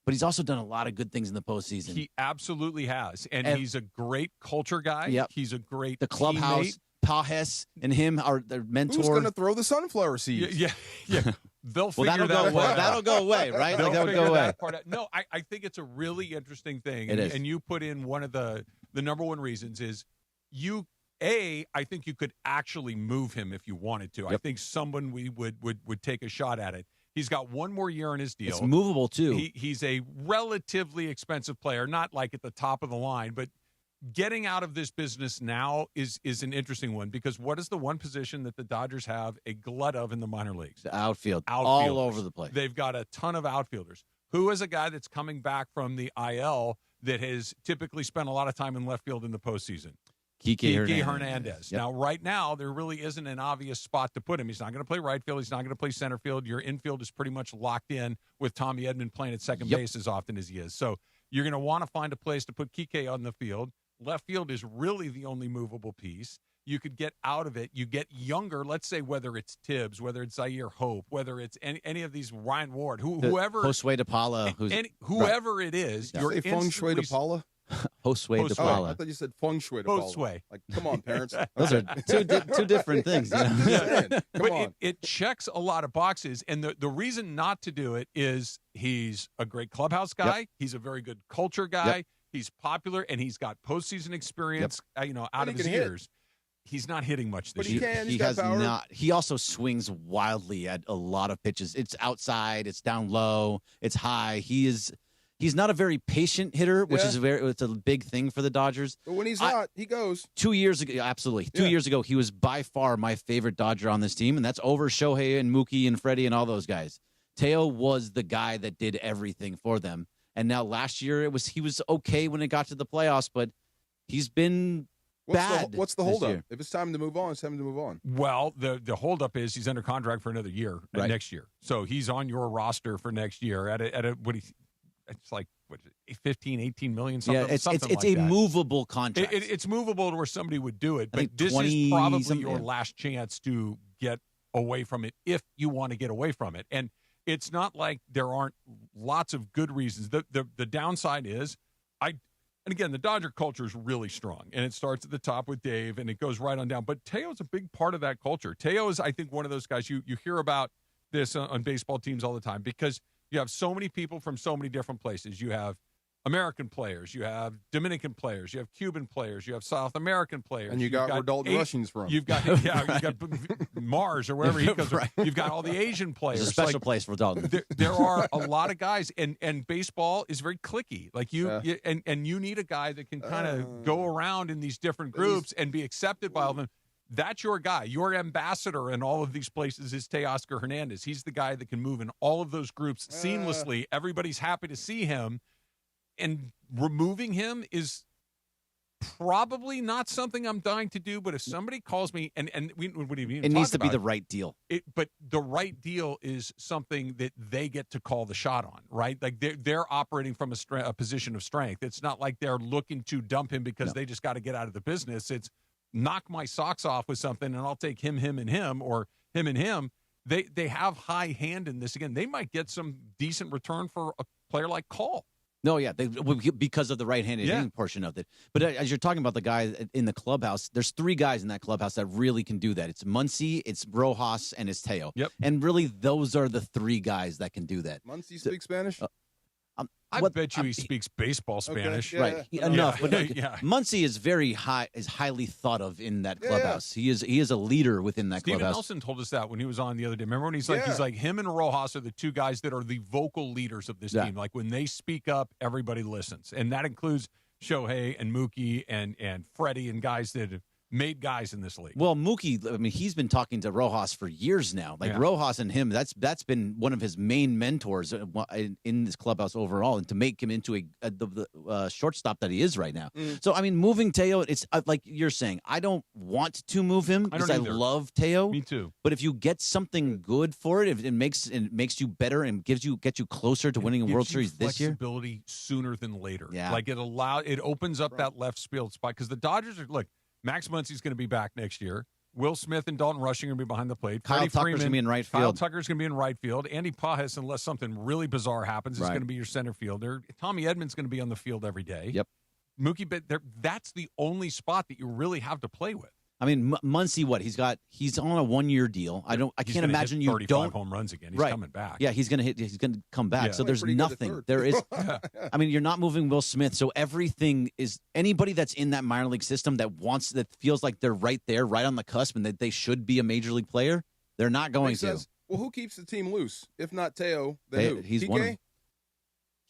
But he's also done a lot of good things in the postseason. He absolutely has. And he's a great culture guy. Yep. He's a great The clubhouse, teammate. Pajes and him are their mentor. Who's going to throw the sunflower seeds? Yeah. They'll figure that'll go away, right? They'll that would figure go away. that part out. No, I think it's a really interesting thing. It is. And you put in one of the number one reasons is I think you could actually move him if you wanted to. Yep. I think someone we would take a shot at it. He's got one more year in his deal. It's movable, too. He's a relatively expensive player, not like at the top of the line, but getting out of this business now is an interesting one because what is the one position that the Dodgers have a glut of in the minor leagues? The outfield. All over the place. They've got a ton of outfielders. Who is a guy that's coming back from the IL that has typically spent a lot of time in left field in the postseason? Kike Hernandez. Yep. Now, right now, there really isn't an obvious spot to put him. He's not going to play right field. He's not going to play center field. Your infield is pretty much locked in with Tommy Edman playing at second base as often as he is. So you're going to want to find a place to put Kike on the field. Left field is really the only movable piece. You could get out of it. You get younger. Let's say whether it's Tibbs, whether it's Zaire Hope, whether it's any of these Ryan Ward, whoever. Josue de Paula. Whoever it is. Did you say Feng Shui de Paula? Josue de Paula. I thought you said Feng Shui de Paula. Like, come on, parents. Those are two different things. You know? Yeah. But it checks a lot of boxes. And the reason not to do it is he's a great clubhouse guy. Yep. He's a very good culture guy. Yep. He's popular, and he's got postseason experience, out of his years. He's not hitting much this year. He has not. He also swings wildly at a lot of pitches. It's outside, it's down low, it's high. He's not a very patient hitter, which is it's a big thing for the Dodgers. But when he's hot, he goes. 2 years ago, absolutely. 2 years ago, he was by far my favorite Dodger on this team, and that's over Shohei and Mookie and Freddie and all those guys. Teo was the guy that did everything for them. And now last year he was okay when it got to the playoffs, but he's been bad. What's the holdup? If it's time to move on, it's time to move on. Well, the holdup is he's under contract for another year next year, so he's on your roster for next year at a it's like what is it, 15, 18 million. Something, it's like a that. Movable contract. It's movable to where somebody would do it, but this is probably your last chance to get away from it if you want to get away from it. And it's not like there aren't lots of good reasons. The downside is, and again, the Dodger culture is really strong, and it starts at the top with Dave, and it goes right on down. But Teo's a big part of that culture. Teo is, I think, one of those guys you hear about this on baseball teams all the time because you have so many people from so many different places. You have American players, you have Dominican players, you have Cuban players, you have South American players, and you got where Dalton Rushing's from. You've got you got Mars or wherever he comes from. You've got all the Asian players. There's a special place for Dalton. There are a lot of guys, and baseball is very cliquey. Like you need a guy that can kind of go around in these different groups and be accepted by all of them. That's your guy. Your ambassador in all of these places is Teoscar Hernandez. He's the guy that can move in all of those groups seamlessly. Everybody's happy to see him. And removing him is probably not something I'm dying to do. But if somebody calls me, and we wouldn't even it needs to be the right deal. But the right deal is something that they get to call the shot on, right? Like they're operating from a position of strength. It's not like they're looking to dump him because they just got to get out of the business. It's knock my socks off with something, and I'll take him, and him, or him and him. They have high hand in this. Again, they might get some decent return for a player like Call. No, because of the right-handed hitting portion of it. But as you're talking about the guy in the clubhouse, there's three guys in that clubhouse that really can do that. It's Muncy, it's Rojas, and it's Teo. Yep. And really, those are the three guys that can do that. Muncy speaks Spanish? I bet you he speaks baseball Spanish. Okay. Right. Enough. But Muncy is highly thought of in that clubhouse. He is a leader within that Steven clubhouse. Nelson told us that when he was on the other day. Remember when he's like him and Rojas are the two guys that are the vocal leaders of this team. Like when they speak up, everybody listens. And that includes Shohei and Mookie and Freddie and guys that have made guys in this league. Well, Mookie, I mean, he's been talking to Rojas for years now. Like Rojas and him, that's been one of his main mentors in this clubhouse overall, and to make him into the shortstop that he is right now. So, I mean, moving Teo, it's like you're saying, I don't want to move him because I love Teo. Me too. But if you get something good for it, if it makes you better and gets you closer to winning a World Series this year, flexibility sooner than later. Yeah. Like it opens up that left field spot because the Dodgers are Max Muncy's going to be back next year. Will Smith and Dalton Rushing are going to be behind the plate. Kyle Tucker's going to be in right field. Kyle Tucker's going to be in right field. Andy Pajes, unless something really bizarre happens, is going to be your center fielder. Tommy Edman's going to be on the field every day. Yep. Mookie, but that's the only spot that you really have to play with. I mean, Muncy, what he's on a 1-year deal. I can't imagine you 35 don't home runs again. He's right. coming back. Yeah, he's gonna come back. Yeah. So there's nothing. There is. I mean, you're not moving Will Smith. So everything is anybody that's in that minor league system that feels like they're right there, right on the cusp, and that they should be a major league player. They're not going to. Well, who keeps the team loose? If not Teo, then who? He's Kike? one of them.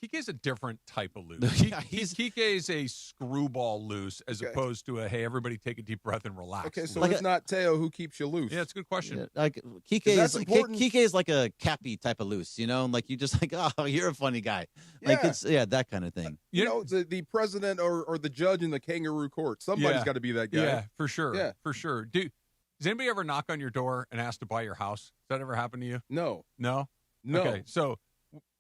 Kike's a different type of loose. Kike is a screwball loose as opposed to hey, everybody take a deep breath and relax. Okay, so it's not Teo who keeps you loose. Yeah, it's a good question. Yeah, like Kike is like a Cappy type of loose, like you just like, oh, you're a funny guy. Like it's that kind of thing. You know, the president or the judge in the kangaroo court. Somebody's got to be that guy. Yeah, for sure. Yeah, for sure. Does anybody ever knock on your door and ask to buy your house? Has that ever happened to you? No. Okay, so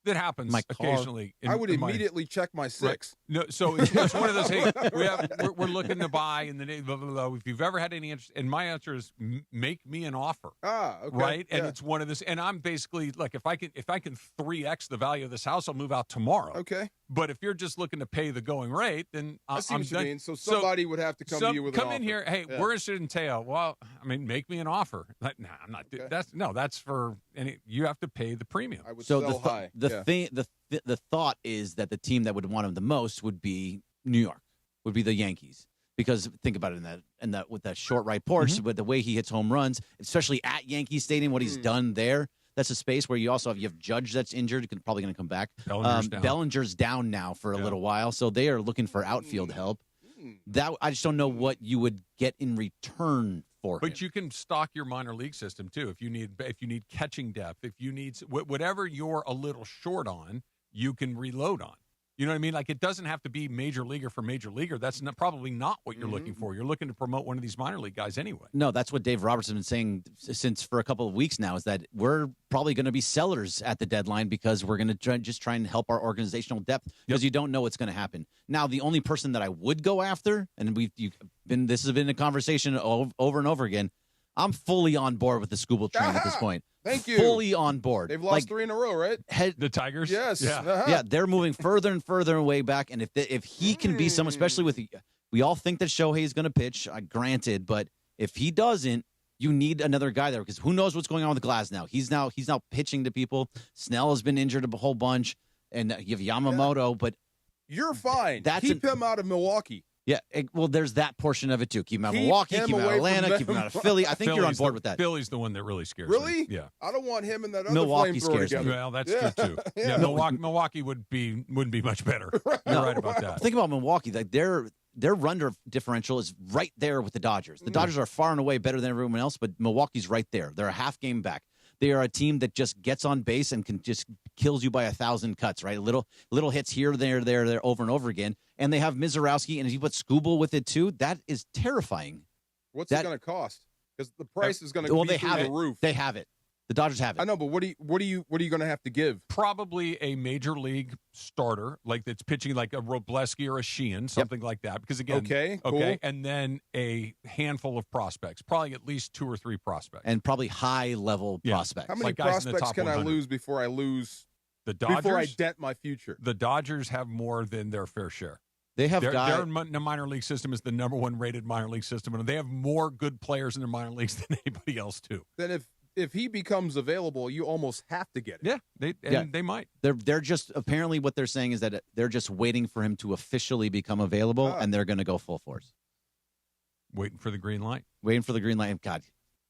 that happens occasionally. I would immediately check my 6. Right. No, so it's one of those. Hey, we're looking to buy in the name. Blah, blah, blah. If you've ever had any interest, and my answer is make me an offer. Okay. Right, and it's one of this. And I'm basically like, if I can 3x the value of this house, I'll move out tomorrow. Okay. But if you're just looking to pay the going rate, then I see I'm what you done. mean. So somebody would have to come to you with an offer. Come in here. Hey, we're interested in Teo. Well, I mean, make me an offer. Like, nah, I'm not. Okay. That's for any. You have to pay the premium. I would sell high. The thought is that the team that would want him the most would be New York, would be the Yankees. Because think about it in that with that short right porch, with the way he hits home runs, especially at Yankee Stadium, what he's done there. That's a space where you have Judge that's injured, probably going to come back. Bellinger's down now for a little while, so they are looking for outfield help. That I just don't know what you would get in return for him. But you can stock your minor league system too if you need catching depth, if you need whatever you're a little short on, you can reload on. You know what I mean? Like, it doesn't have to be major leaguer for major leaguer. That's probably not what you're looking for. You're looking to promote one of these minor league guys anyway. No, that's what Dave Roberts has been saying since for a couple of weeks now, is that we're probably going to be sellers at the deadline because we're going to try and help our organizational depth because you don't know what's going to happen. Now, the only person that I would go after, and this has been a conversation over and over again, I'm fully on board with the Skubal train at this point. Thank you. Fully on board. They've lost 3 in a row, right? The Tigers? Yes. Yeah. Yeah, they're moving further and further away back. And if he can be someone, especially with we all think that Shohei is going to pitch, granted, but if he doesn't, you need another guy there because who knows what's going on with Glass now. He's now pitching to people. Snell has been injured a whole bunch, and you have Yamamoto, but you're fine. Keep him out of Milwaukee. Yeah, well, there's that portion of it, too. Keep him out of Milwaukee, keep him out of Atlanta, keep him out of Philly. I think you're on board with that. Philly's the one that really scares me. Yeah. I don't want him and that other Milwaukee flamethrower scares me. Well, that's true, too. Yeah, Milwaukee wouldn't be much better. You're right about that. Think about Milwaukee. Like their run differential is right there with the Dodgers. The Dodgers are far and away better than everyone else, but Milwaukee's right there. They're a half game back. They are a team that just gets on base and can just kills you by 1,000 cuts, right? Little hits here, there, over and over again. And they have Mizorowski, and if you put Skubal with it too, that is terrifying. What's it going to cost? Because the price is going to be through the roof. They have it. The Dodgers have it. I know, but what are you going to have to give? Probably a major league starter, like that's pitching like a Robleski or a Sheehan, something like that. Because again, okay, cool. And then a handful of prospects, probably at least 2 or 3 prospects, and probably high level prospects. How many prospects can 100. I lose before I lose? The Dodgers, before I dent my future. The Dodgers have more than their fair share. They have their minor league system is the number 1 rated minor league system, and they have more good players in their minor leagues than anybody else too. Then if he becomes available, you almost have to get it. Yeah, they might. They're just apparently what they're saying is that they're just waiting for him to officially become available, and they're going to go full force. Waiting for the green light. Waiting for the green light. God,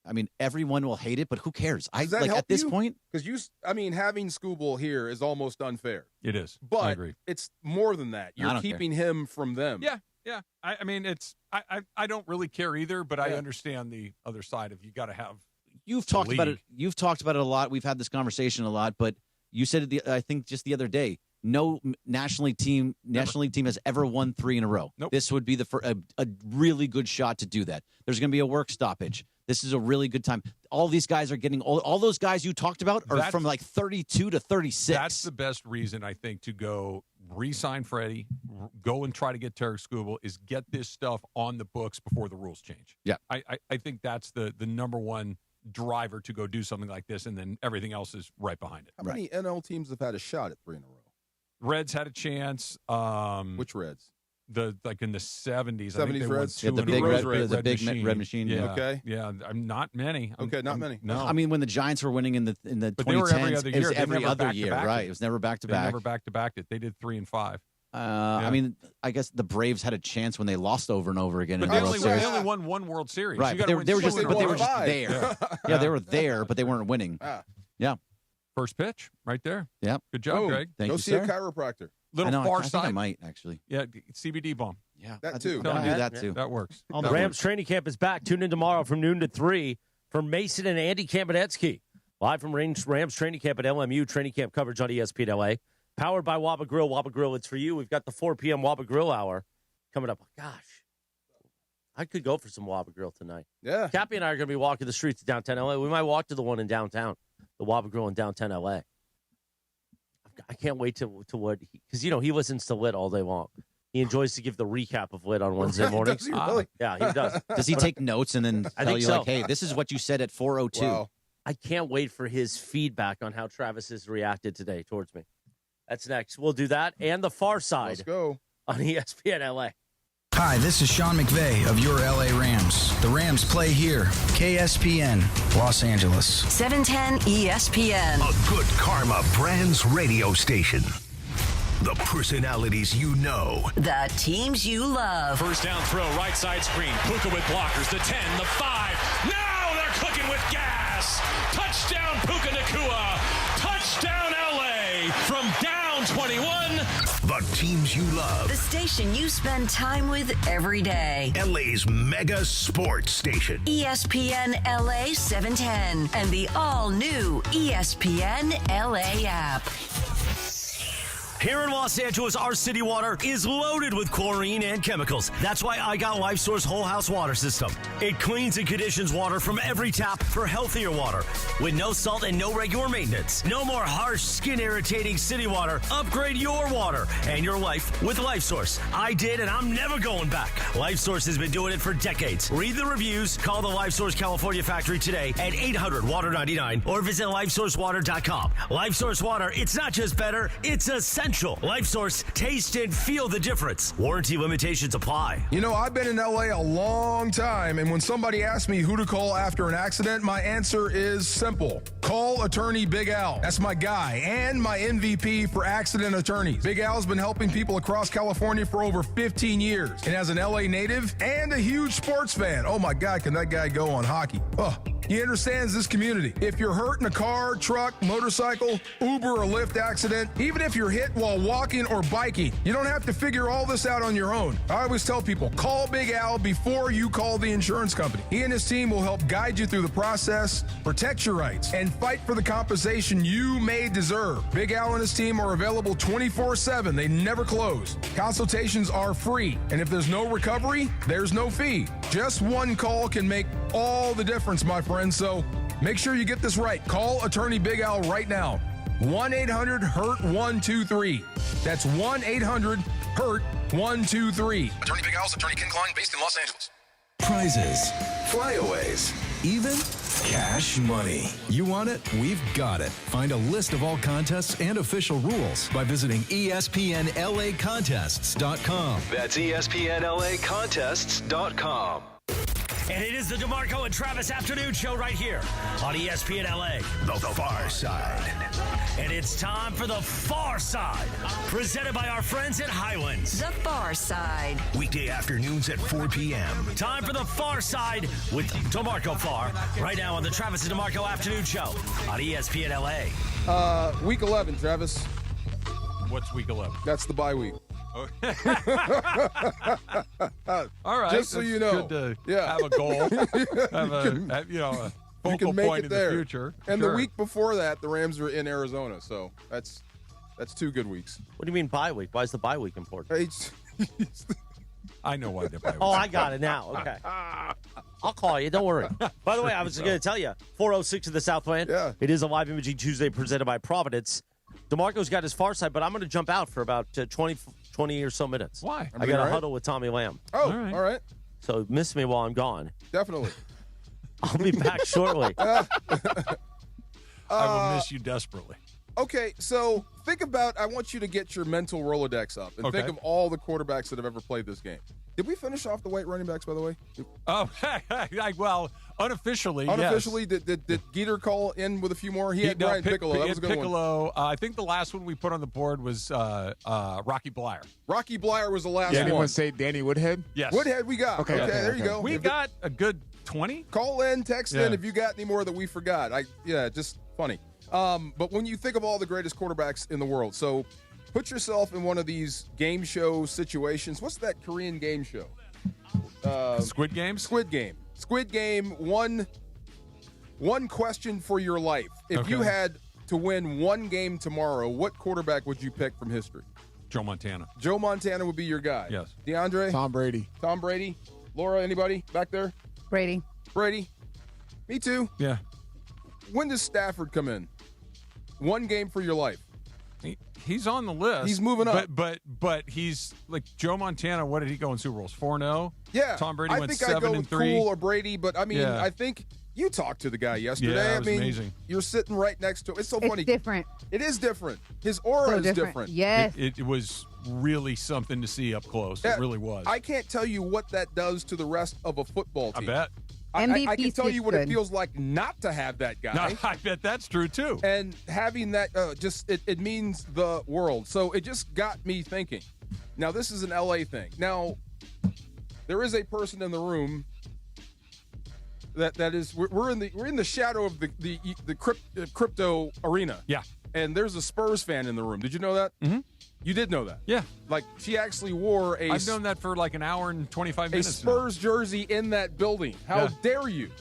I mean, everyone will hate it, but who cares? Does that help at this you? point, because having Skubal here is almost unfair. It is, but I agree. It's more than that. You're keeping him from them. Yeah. I mean, it's I don't really care either, but I understand the other side of you got to have. You've talked about it. You've talked about it a lot. We've had this conversation a lot, but you said it. I think just the other day, no National League team has ever won 3 in a row. Nope. This would be a really good shot to do that. There's going to be a work stoppage. This is a really good time. All these guys are getting old. All those guys you talked about are from like 32 to 36. That's the best reason, I think, to go re-sign Freddie, go and try to get Tarek Skubal, is get this stuff on the books before the rules change. Yeah. I think that's the number 1 driver to go do something like this, and then everything else is right behind it. How many NL teams have had a shot at 3 in a row? Reds had a chance. Which Reds? like in the 70s. 70s I think they won Reds? two Yeah, the in a big row. red machine. Yeah. Okay. Yeah, not many. Okay, not many. No. I mean, when the Giants were winning in the But they were every 2010s, other it year. was They every never other back-to-backed year, it. right? It was never back to They back. never back-to-backed it. They did 3 and 5. I mean, I guess the Braves had a chance when they lost over and over again But in they the World only, Series. they only won one World Series. Right, You but gotta they were win just two in a row. there. Yeah, they were there, but they weren't winning. Yeah. First pitch, right there. Yep. Good job, Boom. Greg. Thank Go you, see sir. a chiropractor. Little I far think side. I might, actually. Yeah, CBD bomb. Yeah. That too. I'm going to do that, too. That works. The Rams training camp is back. Tune in tomorrow from noon to 3 for Mason and Andy Kamenetsky. Live from Rams training camp at LMU. Training camp coverage on ESPN LA. Powered by Waba Grill. Waba Grill, it's for you. We've got the 4 p.m. Waba Grill hour coming up. Gosh, I could go for some Waba Grill tonight. Yeah. Cappy and I are going to be walking the streets of downtown LA. We might walk to the one in downtown, the Waba Grill in downtown LA. I can't wait to what, because, he listens to Lit all day long. He enjoys to give the recap of Lit on Wednesday mornings. Does he really? Yeah, he does. Does he take notes and then I tell think you, so. like, hey, this is what you said at 4:02? Wow. I can't wait for his feedback on how Travis has reacted today towards me. That's next. We'll do that and the Far Side Let's go. on ESPN LA. Hi, this is Sean McVay of your LA Rams. The Rams play here. KSPN, Los Angeles. 710 ESPN. A good karma brands radio station. The personalities you know. The teams you love. First down throw, right side screen. Puka with blockers. The 10, the 5. Now they're cooking with gas. Touchdown Puka Nacua. Touchdown LA from down 21. The teams you love. The station you spend time with every day. LA's mega sports station. ESPN LA 710 and the all-new ESPN LA app. Here in Los Angeles, our city water is loaded with chlorine and chemicals. That's why I got LifeSource Whole House Water System. It cleans and conditions water from every tap for healthier water with no salt and no regular maintenance. No more harsh, skin-irritating city water. Upgrade your water and your life with LifeSource. I did, and I'm never going back. LifeSource has been doing it for decades. Read the reviews. Call the LifeSource California factory today at 800-WATER-99 or visit LifeSourceWater.com. LifeSource Water, it's not just better, it's essential. LifeSource, taste and feel the difference. Warranty limitations apply. I've been in LA a long time, and when somebody asks me who to call after an accident, my answer is simple. Call attorney Big Al. That's my guy and my MVP for accident attorneys. Big Al's been helping people across California for over 15 years. And as an LA native and a huge sports fan, oh my God, can that guy go on hockey? Oh, he understands this community. If you're hurt in a car, truck, motorcycle, Uber, or Lyft accident, even if you're hit while walking or biking, you don't have to figure all this out on your own. I always tell people, call Big Al before you call the insurance company. He and his team will help guide you through the process, protect your rights, and fight for the compensation you may deserve. Big Al and his team are available 24/7. They never close. Consultations are free, and if there's no recovery, there's no fee. Just one call can make all the difference, my friend. So make sure you get this right. Call attorney Big Al right now. 1-800-HURT-123. That's 1-800-HURT-123. Attorney Big Al's attorney Ken Klein, based in Los Angeles. Prizes, flyaways, even cash money. You want it? We've got it. Find a list of all contests and official rules by visiting ESPNLAcontests.com. That's ESPNLAcontests.com. And it is the DeMarco and Travis Afternoon Show right here on ESPN LA. The Far Side. And it's time for the Far Side, presented by our friends at Highlands. The Far Side. Weekday afternoons at 4 p.m. Time for the Far Side with DeMarco Farr, right now on the Travis and DeMarco Afternoon Show on ESPN LA. Week 11, Travis. What's week 11? That's the bye week. All right. Just so you know. Good to have a goal. Have a focal point in the future. And the week before that, the Rams are in Arizona. So that's 2 good weeks. What do you mean bye week? Why is the bye week important? I know why they're bye week. Oh, I got it now. Okay. I'll call you. Don't worry. By the way, I was going to tell you, 406 of the Southland. Yeah. It is a live imaging Tuesday presented by Providence. DeMarco's got his Far Side, but I'm going to jump out for about 20 or so minutes. Why? I got a huddle with Tommy Lamb. Oh, all right. So miss me while I'm gone. Definitely. I'll be back shortly. I will miss you desperately. Okay, so think about, I want you to get your mental Rolodex up and think of all the quarterbacks that have ever played this game. Did we finish off the white running backs, by the way? Oh, well, unofficially, Unofficially, yes. did Geeter call in with a few more? He had Brian Piccolo. That was a good one. I think the last one we put on the board was Rocky Blyer. Rocky Blyer was the last one. Anyone say Danny Woodhead? Yes. Woodhead we got. Okay, there you go. We got a good 20. Call in, text in if you got any more that we forgot. Just funny. But when you think of all the greatest quarterbacks in the world, so put yourself in one of these game show situations. What's that Korean game show? Squid Games? Squid Game. Squid Game, one question for your life. If you had to win one game tomorrow, what quarterback would you pick from history? Joe Montana. Joe Montana would be your guy. Yes. DeAndre? Tom Brady. Tom Brady. Laura, anybody back there? Brady. Brady. Me too. Yeah. When does Stafford come in? One game for your life. He's on the list. He's moving up. But he's like Joe Montana. What did he go in Super Bowls? 4-0? Yeah. Tom Brady went 7-3. I think I'd go with Cool or Brady, but I mean, I think you talked to the guy yesterday. Yeah, it was amazing. You're sitting right next to him. It's so funny. It's different. It is different. His aura is different. Yes. It was really something to see up close. Yeah, it really was. I can't tell you what that does to the rest of a football team. I bet. I can tell you what it feels like not to have that guy. No, I bet that's true, too. And having that, it means the world. So it just got me thinking. Now, this is an LA thing. Now, there is a person in the room that is, we're in the shadow of the crypto arena. Yeah. And there's a Spurs fan in the room. Did you know that? Mm-hmm. You did know that? Yeah. Like, she actually wore I've known that for like an hour and 25 minutes. A Spurs jersey in that building. How dare you?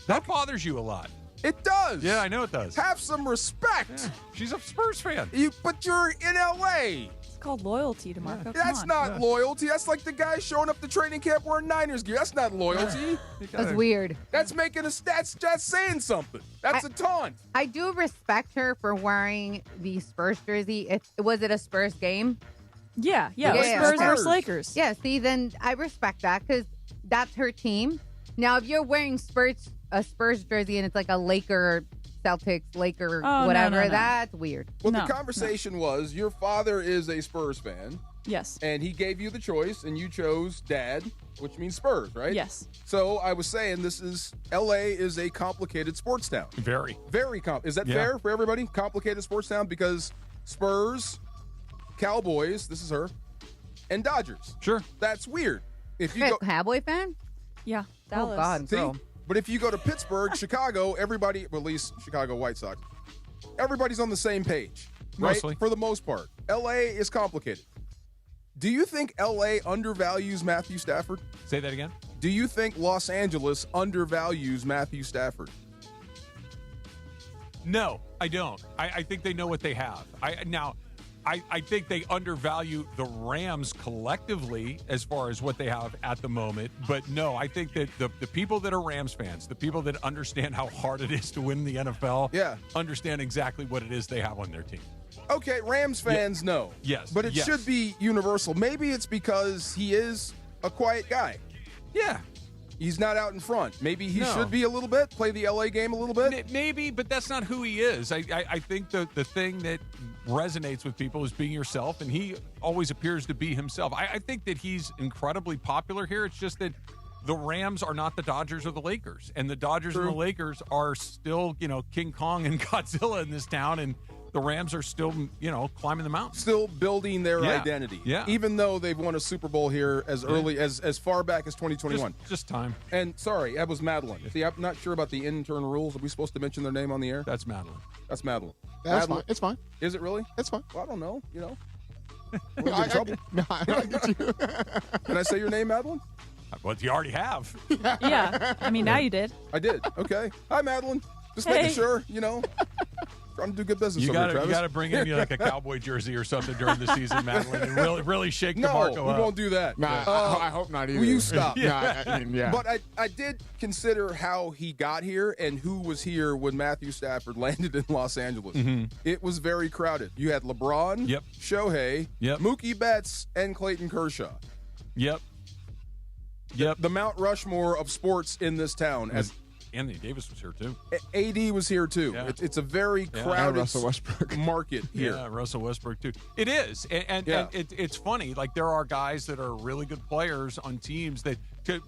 That bothers you a lot. It does. Yeah, I know it does. Have some respect. Yeah. She's a Spurs fan. But you're in LA. It's called loyalty, DeMarco. Come That's on. not loyalty. That's like the guy showing up to training camp wearing Niners gear. That's not loyalty. That's weird. That's making that's saying something. That's a taunt. I do respect her for wearing the Spurs jersey. Was it a Spurs game? Yeah. Spurs versus Lakers. Yeah, see, then I respect that because that's her team. Now, if you're wearing a Spurs jersey and it's like a Laker, Celtics, Laker, whatever, no. that's weird. Well, the conversation was your father is a Spurs fan. Yes. And he gave you the choice, and you chose Dad, which means Spurs, right? Yes. So I was saying L.A. is a complicated sports town. Very. Very complicated. Is that fair for everybody? Complicated sports town because Spurs, Cowboys, this is her, and Dodgers. Sure. That's weird. If you go Cowboy fan? Yeah. Oh, God. See? But if you go to Pittsburgh, Chicago, everybody, well, at least Chicago White Sox, everybody's on the same page. Right? Mostly. For the most part. L.A. is complicated. Do you think L.A. undervalues Matthew Stafford? Say that again? Do you think Los Angeles undervalues Matthew Stafford? No, I don't. I think they know what they have. I think they undervalue the Rams collectively as far as what they have at the moment. But no, I think that the people that are Rams fans, the people that understand how hard it is to win the NFL, understand exactly what it is they have on their team. Okay, Rams fans know. Yes. But it should be universal. Maybe it's because he is a quiet guy. Yeah. He's not out in front. Maybe he should be a little bit, play the LA game a little bit. Maybe, but that's not who he is. I think the thing that resonates with people is being yourself, and he always appears to be himself. I think that he's incredibly popular here. It's just that the Rams are not the Dodgers or the Lakers, and the Dodgers and the Lakers are still, King Kong and Godzilla in this town, and the Rams are still, climbing the mountain. Still building their identity. Yeah. Even though they've won a Super Bowl here as early as far back as 2021. Just time. And sorry, that was Madeline. See, I'm not sure about the intern rules. Are we supposed to mention their name on the air? That's Madeline. That's Madeline. That's fine. It's fine. Is it really? It's fine. Well, I don't know. We're gonna get in trouble. I get you. Can I say your name, Madeline? Well, you already have. Yeah. I mean, now you did. I did. Okay. Hi, Madeline. Just making sure, trying to do good business. You got to bring in like a cowboy jersey or something during the season, Madeline, and really shake DeMarco up. No, we won't do that. Nah, I hope not either. Will you stop? Yeah. But I did consider how he got here and who was here when Matthew Stafford landed in Los Angeles. Mm-hmm. It was very crowded. You had LeBron, Shohei, Mookie Betts, and Clayton Kershaw. Yep. The Mount Rushmore of sports in this town. Anthony Davis was here too. AD was here too. Yeah. It's a very crowded Russell Westbrook. market here. Yeah, Russell Westbrook too. It is, and it's funny. Like there are guys that are really good players on teams that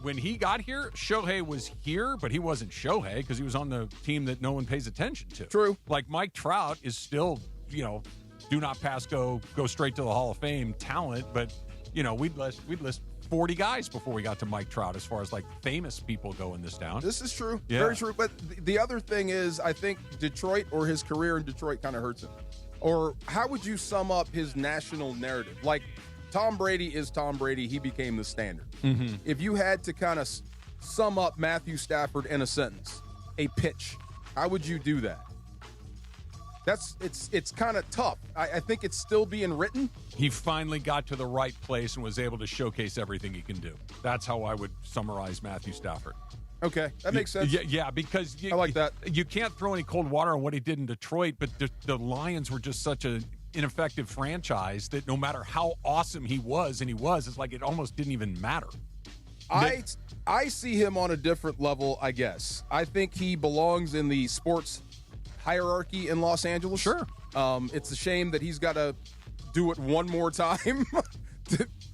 when he got here, Shohei was here, but he wasn't Shohei because he was on the team that no one pays attention to. True. Like Mike Trout is still, do not pass go straight to the Hall of Fame talent, but we'd list 40 guys before we got to Mike Trout as far as like famous people go in this town. This is true. Yeah. Very true. But the other thing is, I think Detroit or his career in Detroit kind of hurts him. Or how would you sum up his national narrative? Like Tom Brady is Tom Brady. He became the standard. Mm-hmm. If you had to kind of sum up Matthew Stafford in a sentence, a pitch, how would you do that? It's kind of tough. I think it's still being written. He finally got to the right place and was able to showcase everything he can do. That's how I would summarize Matthew Stafford. Okay, that makes sense. Yeah, because I like that. You can't throw any cold water on what he did in Detroit, but the Lions were just such an ineffective franchise that no matter how awesome he was, it's like it almost didn't even matter. I see him on a different level, I guess. I think he belongs in the sports hierarchy in Los Angeles. Sure. It's a shame that he's got to do it one more time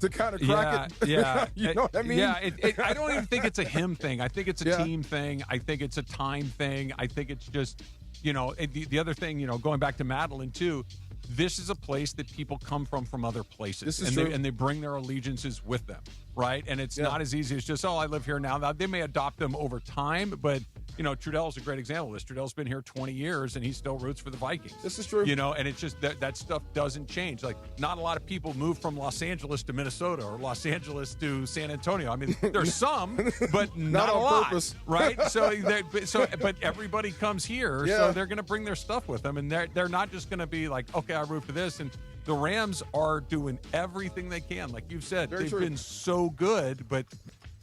to kind of crack it. Yeah. You know what I mean? Yeah, I don't even think it's a him thing. I think it's a team thing. I think it's a time thing. I think it's just, the other thing, going back to Madeline too, this is a place that people come from other places. This is true. And they bring their allegiances with them, right? And it's not as easy as just, I live here now. Now, they may adopt them over time, but, Trudell's a great example of this. Trudell's been here 20 years, and he still roots for the Vikings. This is true. And it's just that stuff doesn't change. Like, not a lot of people move from Los Angeles to Minnesota or Los Angeles to San Antonio. I mean, there's some, but not a on lot, purpose. right? But everybody comes here, so they're going to bring their stuff with them, and they're not just going to be like, okay, I root for this. And the Rams are doing everything they can. Like you've said, they've been so good, but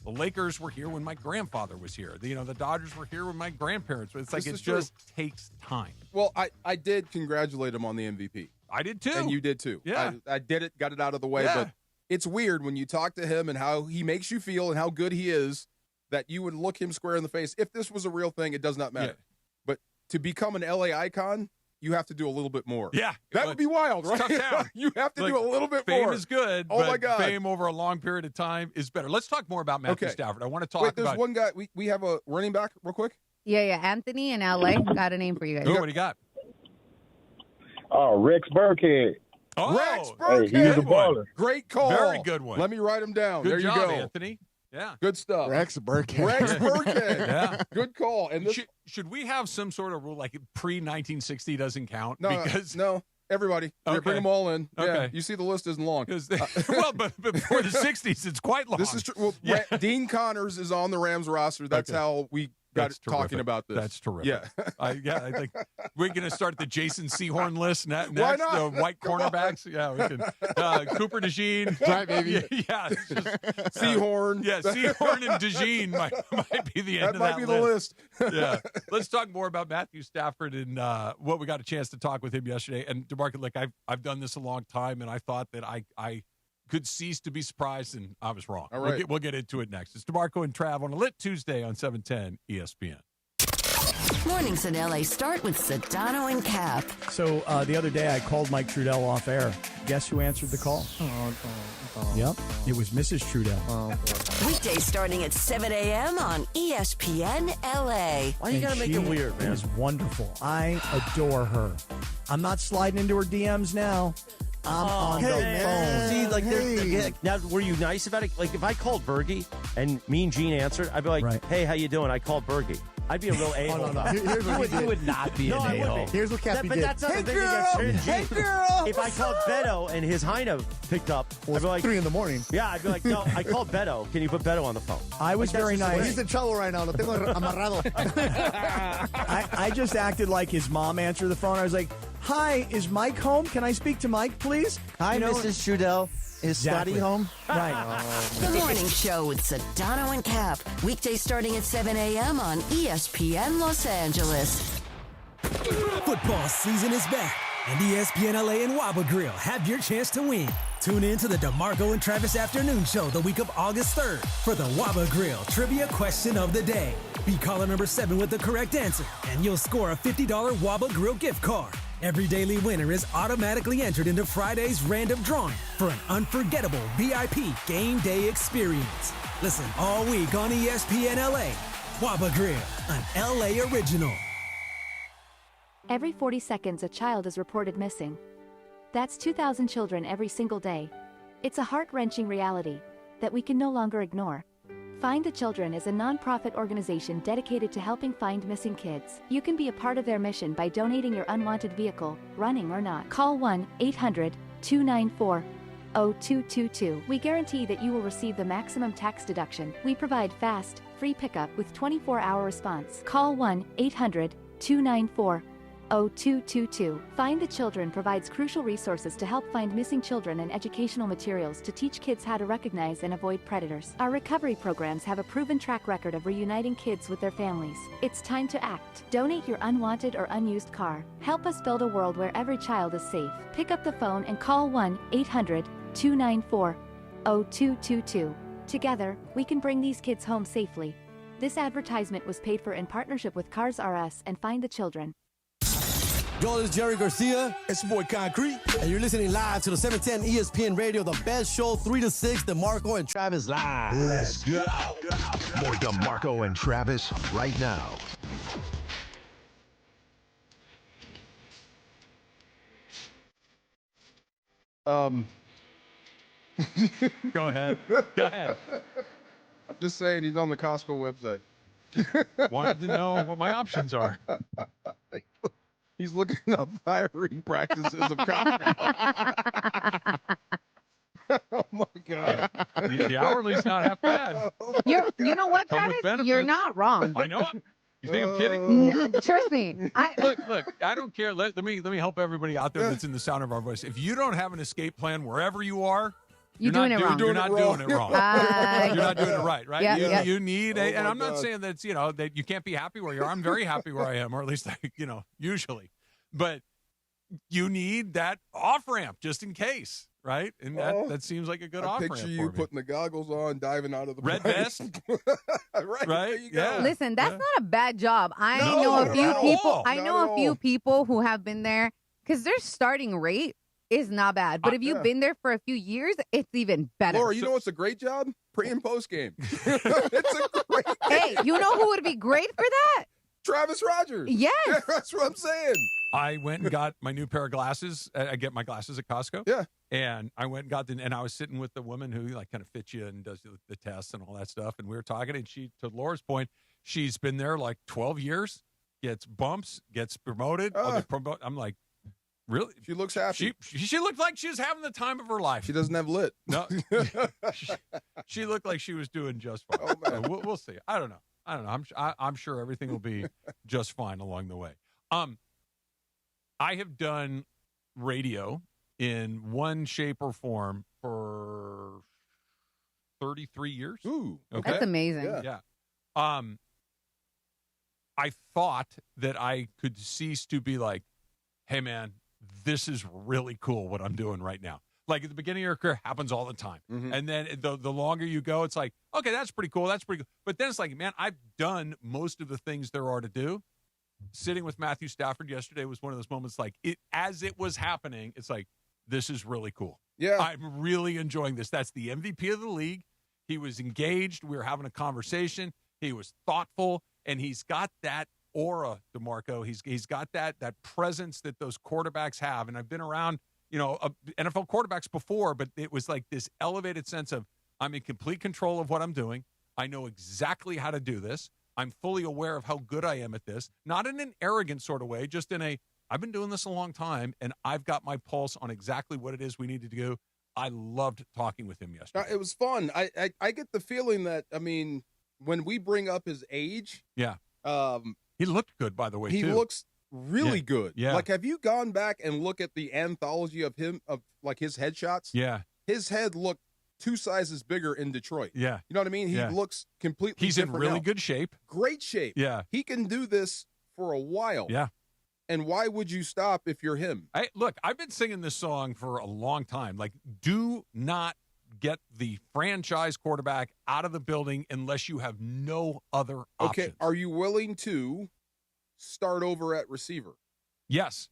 the Lakers were here when my grandfather was here. The Dodgers were here when my grandparents were. It's like it just takes time. Well, I did congratulate him on the MVP. I did too. And you did too. Yeah. I did it, got it out of the way. Yeah. But it's weird when you talk to him and how he makes you feel and how good he is that you would look him square in the face. If this was a real thing, it does not matter. Yeah. But to become an LA icon, you have to do a little bit more. Yeah. That would be wild, right? Tough town. You have to do a little bit fame more. Fame is good, oh but my God. fame over a long period of time is better. Let's talk more about Matthew Stafford. I want to talk Wait, there's about one guy. We have a running back real quick. Yeah. Anthony in LA. Got a name for you guys. What do you got? Oh, Rex Burkhead. Oh, Rex Burkhead. Hey, he's a baller. Great call. Very good one. Let me write him down. Good there job, you go. Anthony. Yeah. Good stuff. Rex Burkhead. Rex Burkhead. Yeah. Good call. And this, should we have some sort of rule like pre-1960 doesn't count? No. Everybody. Okay. Bring them all in. Okay. Yeah. You see the list isn't long. Well, but before the 60s, it's quite long. This is true. Well, Dean Connors is on the Rams roster. That's how we got talking about this. That's terrific. Yeah. I think we're going to start the Jason Sehorn list next. Why not? The white cornerbacks. Yeah, we can. Cooper DeJean. Right, baby. Yeah. Sehorn. Yeah, Sehorn and DeJean might be the end of that might be the list. Yeah. Let's talk more about Matthew Stafford and what we got a chance to talk with him yesterday. And DeMarco, look, I've done this a long time, and I thought that I could cease to be surprised, and I was wrong. All right. We'll get into it next. It's DeMarco and Trav on a lit Tuesday on 710 ESPN. Mornings in LA start with Sedano and Cap. So the other day I called Mike Trudell off air. Guess who answered the call? Yep, it was Mrs. Trudell. Weekdays starting at 7 a.m. on ESPN LA. Why you gotta make it weird, man? Is wonderful. I adore her. I'm not sliding into her DMs now. I'm on the phone. See, like, now, were you nice about it? Like, if I called Bergie and Mean Gene answered, I'd be like, hey, how you doing? I called Bergie. I'd be a real a-hole. No. Here's what You would not be an a-hole. Here's what Cappy But did. that's not the thing against Mean Gene. If I called Beto and his Heino picked up, I'd be like, 3 in the morning. yeah, I'd be like, no, I called Beto. Can you put Beto on the phone? I was very nice. He's in trouble right now. Lo tengo amarrado. I just acted like his mom answered the phone. I was like, hi, is Mike home? Can I speak to Mike, please? Hi, Mrs. Trudell. Is Scotty home? Right. The morning show with Sedano and Cap. Weekdays starting at 7 a.m. on ESPN Los Angeles. Football season is back, And ESPN LA and Waba Grill have your chance to win. Tune in to the DeMarco and Travis Afternoon Show the week of August 3rd for the Waba Grill Trivia Question of the Day. Be caller number 7 with the correct answer, and you'll score a $50 Waba Grill gift card. Every daily winner is automatically entered into Friday's random drawing for an unforgettable VIP game day experience. Listen all week on ESPN LA. Waba Grill, an LA original. Every 40 seconds, a child is reported missing. That's 2,000 children every single day. It's a heart-wrenching reality that we can no longer ignore. Find the Children is a non-profit organization dedicated to helping find missing kids. You can be a part of their mission by donating your unwanted vehicle, running or not. Call 1-800-294-0222. We guarantee that you will receive the maximum tax deduction. We provide fast, free pickup with 24-hour response. Call 1-800-294-0222. Find the Children provides crucial resources to help find missing children and educational materials to teach kids how to recognize and avoid predators. Our recovery programs have a proven track record of reuniting kids with their families. It's time to act. Donate your unwanted or unused car. Help us build a world where every child is safe. Pick up the phone and call 1-800-294-0222. Together, we can bring these kids home safely. This advertisement was paid for in partnership with Cars R Us and Find the Children. Yo, this is Jerry Garcia. It's your boy Concrete. And you're listening live to the 710 ESPN Radio, the best show, 3 to 6, DeMarco and Travis live. Let's go. More DeMarco and Travis right now. Go ahead. Go ahead. I'm just saying he's on the Costco website. Wanted to know what my options are. He's looking up hiring practices of Costco. Oh my God. The hourly's not half bad. You know what, Come with Travis? benefits. You're not wrong. I know. You think I'm kidding? Trust me. Look. I don't care. Let me help everybody out there that's in the sound of our voice. If you don't have an escape plan wherever you are, You're doing it wrong. You're not doing it wrong. You're not doing it right, right? Yeah, you need a, and I'm not saying that it's, that you can't be happy where you are. I'm very happy where I am, or at least usually. But you need that off ramp just in case, right? And that seems like a good off ramp. Picture you putting the goggles on, diving out of the red plane. vest, right? There you go. Yeah. Listen, that's not a bad job. I No, know a not few at people. all. I Not know at a few all. people who have been there because their starting rate is not bad. But if you've been there for a few years, it's even better. Laura, you know what's a great job? Pre and post game. It's a great Hey, you know who would be great for that? Travis Rogers. Yes. Yeah, that's what I'm saying. I went and got my new pair of glasses. I get my glasses at Costco. Yeah. And I went and got them, and I was sitting with the woman who kind of fits you and does the tests and all that stuff. And we were talking, and she, to Laura's point, she's been there like 12 years, gets bumps, gets promoted. I'm like, really? She looks happy. She looked like she was having the time of her life. She doesn't have lit. No. she looked like she was doing just fine. Oh, man. So we'll see. I don't know. I'm sure everything will be just fine along the way. I have done radio in one shape or form for 33 years. Ooh, okay. That's amazing. Yeah. I thought that I could cease to be like, hey, man, this is really cool what I'm doing right now. Like at the beginning of your career, happens all the time. Mm-hmm. And then the longer you go, it's like, okay, that's pretty cool. That's pretty cool. But then it's like, man, I've done most of the things there are to do. Sitting with Matthew Stafford yesterday was one of those moments like as it was happening, it's like, this is really cool. Yeah. I'm really enjoying this. That's the MVP of the league. He was engaged. We were having a conversation. He was thoughtful, and he's got that aura, DeMarco. He's got that presence that those quarterbacks have. And I've been around, NFL quarterbacks before, but it was like this elevated sense of I'm in complete control of what I'm doing. I know exactly how to do this. I'm fully aware of how good I am at this, not in an arrogant sort of way, just in I've been doing this a long time, and I've got my pulse on exactly what it is we need to do. I loved talking with him yesterday. It was fun. I get the feeling that, when we bring up his age. Yeah. He looked good, by the way, He too. looks really good. Yeah. Like, have you gone back and look at the anthology of him, of like his headshots? Yeah. His head looked 2 sizes bigger in Detroit. Yeah. You know what I mean? He looks completely He's in different really now. good shape. Great shape. Yeah. He can do this for a while. Yeah. And why would you stop if you're him? Look, I've been singing this song for a long time. Like, do not get the franchise quarterback out of the building unless you have no other options. Okay, are you willing to start over at receiver? Yes.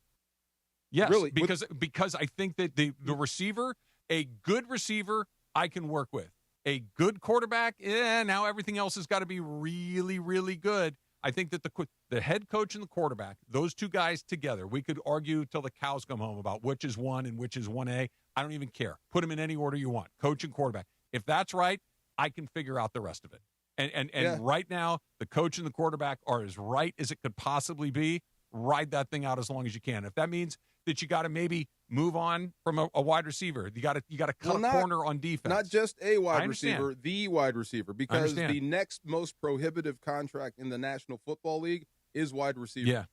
Yes, really? Because I think that the receiver, a good receiver, I can work with. A good quarterback, now everything else has got to be really, really good. I think that the head coach and the quarterback, those two guys together, we could argue till the cows come home about which is 1 and which is 1A. I don't even care. Put them in any order you want, coach and quarterback. If that's right, I can figure out the rest of it. And right now, the coach and the quarterback are as right as it could possibly be. Ride that thing out as long as you can. If that means that you got to maybe move on from a wide receiver, you got to cut a corner on defense. Not just a wide receiver, the wide receiver, because the next most prohibitive contract in the National Football League is wide receiver. Yeah.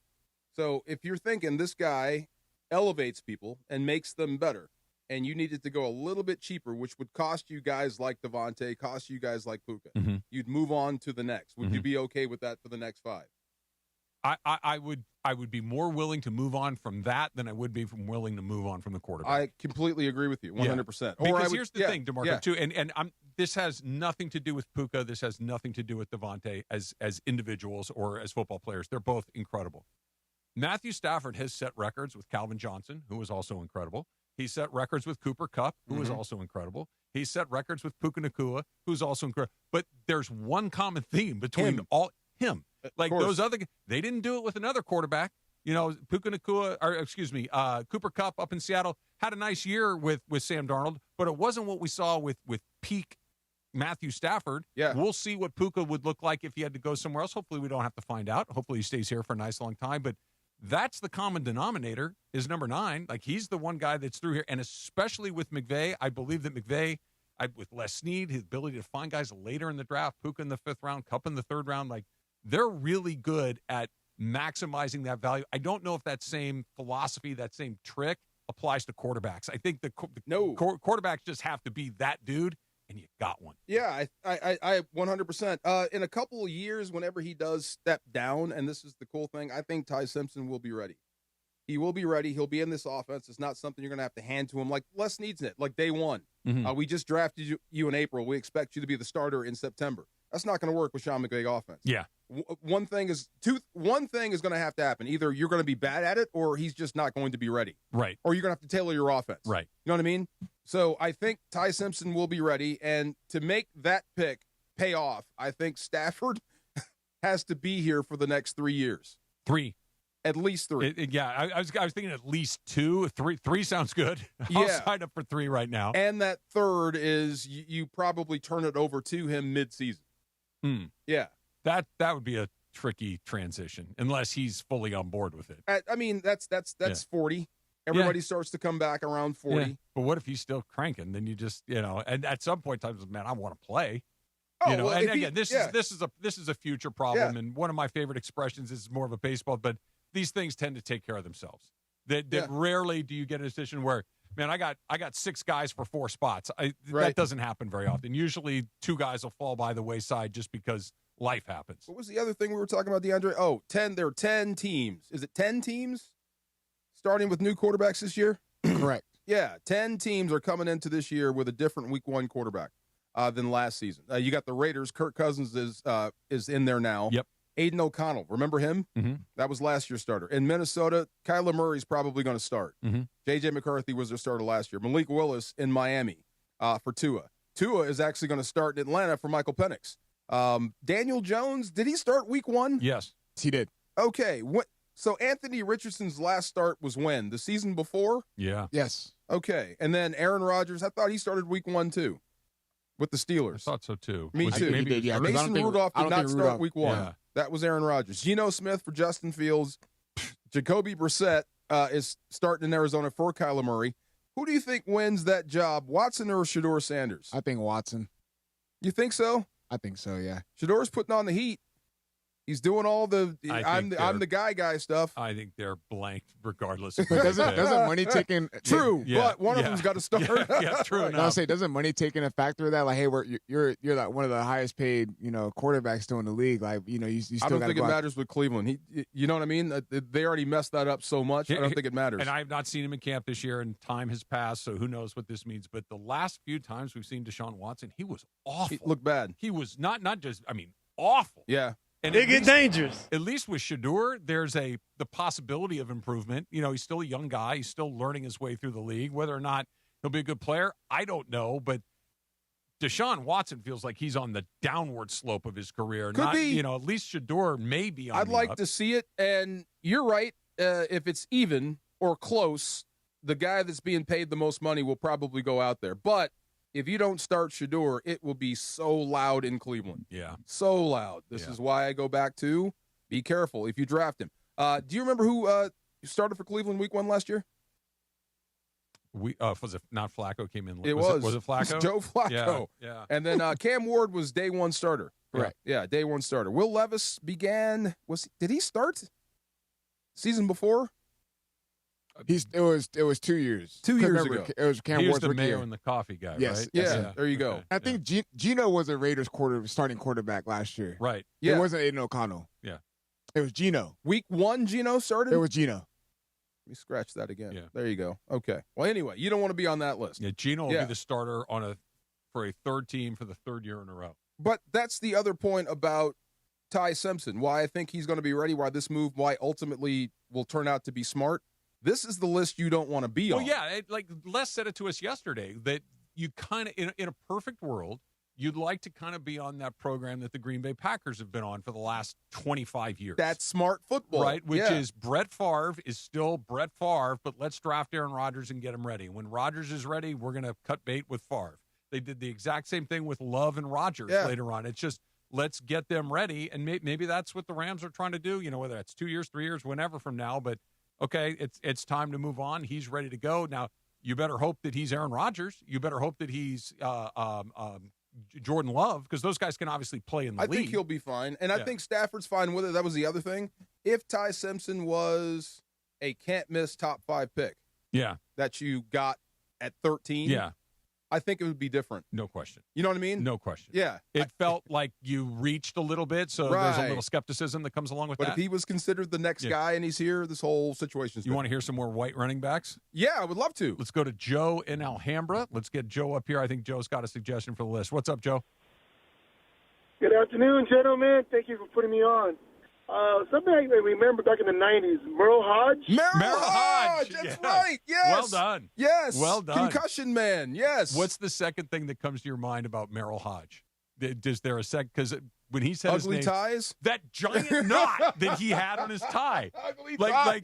So if you're thinking this guy elevates people and makes them better, and you needed to go a little bit cheaper, which would cost you guys like Devontae, cost you guys like Puka, you'd move on to the next. Would you be okay with that for the next 5? I would be more willing to move on from that than I would be willing to move on from the quarterback. I completely agree with you, 100%. Yeah. Because here's the thing, DeMarco, too, and this has nothing to do with Puka. This has nothing to do with Devontae as individuals or as football players. They're both incredible. Matthew Stafford has set records with Calvin Johnson, who was also incredible. He set records with Cooper Kupp, who was also incredible. He set records with Puka Nacua, who's also incredible. But there's one common theme between him. Like those other, they didn't do it with another quarterback. You know, Puka Nacua, Cooper Kupp up in Seattle had a nice year with Sam Darnold, but it wasn't what we saw with peak Matthew Stafford. Yeah. We'll see what Puka would look like if he had to go somewhere else. Hopefully we don't have to find out. Hopefully he stays here for a nice long time. But that's the common denominator is number 9. Like, he's the one guy that's through here. And especially with McVay, I believe that McVay, with Les Snead, his ability to find guys later in the draft, Puka in the 5th round, Kupp in the 3rd round, like, they're really good at maximizing that value. I don't know if that same philosophy, that same trick applies to quarterbacks. I think the quarterbacks just have to be that dude, and you got one. Yeah, I 100%. In a couple of years, whenever he does step down, and this is the cool thing, I think Ty Simpson will be ready. He will be ready. He'll be in this offense. It's not something you're going to have to hand to him like Les needs it, like day one. We just drafted you in April. We expect you to be the starter in September. That's not going to work with Sean McVay offense. Yeah. One thing is going to have to happen. Either you're going to be bad at it, or he's just not going to be ready. Right. Or you're going to have to tailor your offense. Right. You know what I mean? So I think Ty Simpson will be ready, and to make that pick pay off, I think Stafford has to be here for the next 3 years. 3. At least 3. I was thinking at least 2. 3 sounds good. I'll sign up for 3 right now. And that third is you probably turn it over to him mid-season. Yeah. That would be a tricky transition unless he's fully on board with it. I mean, that's 40. Everybody starts to come back around 40. Yeah. But what if he's still cranking? Then you just, and at some point in time, man, I want to play. This is a future problem. Yeah. And one of my favorite expressions is more of a baseball, but these things tend to take care of themselves. That rarely do you get a decision where, man, I got 6 guys for 4 spots. That doesn't happen very often. Usually 2 guys will fall by the wayside just because life happens. What was the other thing we were talking about, DeAndre? Oh, 10. There are 10 teams. Is it 10 teams starting with new quarterbacks this year? Correct. Yeah, 10 teams are coming into this year with a different week 1 quarterback than last season. You got the Raiders. Kirk Cousins is in there now. Yep. Aiden O'Connell, remember him? Mm-hmm. That was last year's starter. In Minnesota, Kyler Murray's probably going to start. Mm-hmm. J.J. McCarthy was their starter last year. Malik Willis in Miami for Tua. Tua is actually going to start in Atlanta for Michael Penix. Daniel Jones, did he start week 1? Yes. He did. Okay. So Anthony Richardson's last start was when? The season before? Yeah. Yes. Okay. And then Aaron Rodgers, I thought he started week 1 too with the Steelers. I thought so too. Me too. He did, yeah. Mason Rudolph did not start week 1. Yeah. That was Aaron Rodgers. Geno Smith for Justin Fields. Jacoby Brissett is starting in Arizona for Kyler Murray. Who do you think wins that job, Watson or Shedeur Sanders? I think Watson. You think so? I think so, yeah. Shedeur's putting on the heat. He's doing all the I'm the guy stuff. I think they're blank regardless. But doesn't money taking true? But one of them's got to start. Yeah, true. No, I'll say doesn't money taking a factor of that? Like, hey, you're like one of the highest paid quarterbacks still in the league. Like, you still. I don't think it matters with Cleveland. You know what I mean? They already messed that up so much. I don't think it matters. And I have not seen him in camp this year, and time has passed, so who knows what this means. But the last few times we've seen Deshaun Watson, he was awful. He looked bad. He was not just. I mean, awful. Yeah. And they get dangerous. At least with Shedeur, there's the possibility of improvement. He's still a young guy. He's still learning his way through the league. Whether or not he'll be a good player, I don't know. But Deshaun Watson feels like he's on the downward slope of his career. Could be. At least Shedeur may be on I'd the like up. to see it. And you're right. If it's even or close, the guy that's being paid the most money will probably go out there. But if you don't start Shedeur, it will be so loud in Cleveland. Yeah. So loud. This is why I go back to be careful if you draft him. Do you remember who started for Cleveland week 1 last year? Was it not Flacco came in? It was. Was it Flacco? Joe Flacco. Yeah. And then Cam Ward was day 1 starter. Correct. Yeah, day 1 starter. Will Levis did he start season before? It was 2 years. 2 years ago. It was Cam He was Ward's the rookie mayo year. and the coffee guy, Yes. right? Yeah, there you go. Okay. I think Gino was a Raiders starting quarterback last year. Right. Yeah. It wasn't Aiden O'Connell. Yeah. It was Gino. Week 1, Gino started? It was Gino. Let me scratch that again. Yeah. There you go. Okay. Well, anyway, you don't want to be on that list. Yeah, Gino will be the starter for a third team for the third year in a row. But that's the other point about Ty Simpson, why I think he's going to be ready, why this move, why ultimately will turn out to be smart. This is the list you don't want to be on. Well, yeah, like Les said it to us yesterday, that you kind of, in a perfect world, you'd like to kind of be on that program that the Green Bay Packers have been on for the last 25 years. That's smart football. Right, which is Brett Favre is still Brett Favre, but let's draft Aaron Rodgers and get him ready. When Rodgers is ready, we're going to cut bait with Favre. They did the exact same thing with Love and Rodgers later on. It's just, let's get them ready, and maybe that's what the Rams are trying to do, whether that's 2 years, 3 years, whenever from now, but okay, it's time to move on. He's ready to go. Now, you better hope that he's Aaron Rodgers. You better hope that he's Jordan Love, because those guys can obviously play in the league. I think he'll be fine, and I think Stafford's fine with it. That was the other thing. If Ty Simpson was a can't-miss top 5 pick that you got at 13, I think it would be different. No question. You know what I mean? No question. Yeah. It felt like you reached a little bit, so there's a little skepticism that comes along with that. But if he was considered the next guy and he's here, this whole situation's You want to hear some more white running backs? Yeah, I would love to. Let's go to Joe in Alhambra. Let's get Joe up here. I think Joe's got a suggestion for the list. What's up, Joe? Good afternoon, gentlemen. Thank you for putting me on. Something I remember back in the 90s, Merle Hodge. Merle Hodge, that's right. Yes. Well done. Yes. Well done. Concussion man. Yes. What's the second thing that comes to your mind about Merle Hodge? Is there a second? Because when he said ugly his name, ties, that giant knot that he had on his tie,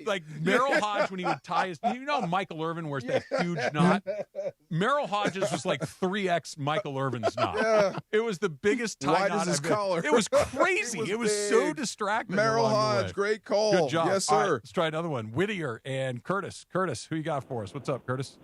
like Merle Hodge when he would tie his. Michael Irvin wears that huge knot. Merle Hodge's was like 3x Michael Irvin's knot. Yeah. It was the biggest tie Wide knot as his I've ever- collar. It was crazy. It it was was so big. distracting. Merle along the Hodge, way. great call. Good job. Yes, All right, sir. let's try another one. Whittier and Curtis. Curtis, who you got for us? What's up, Curtis?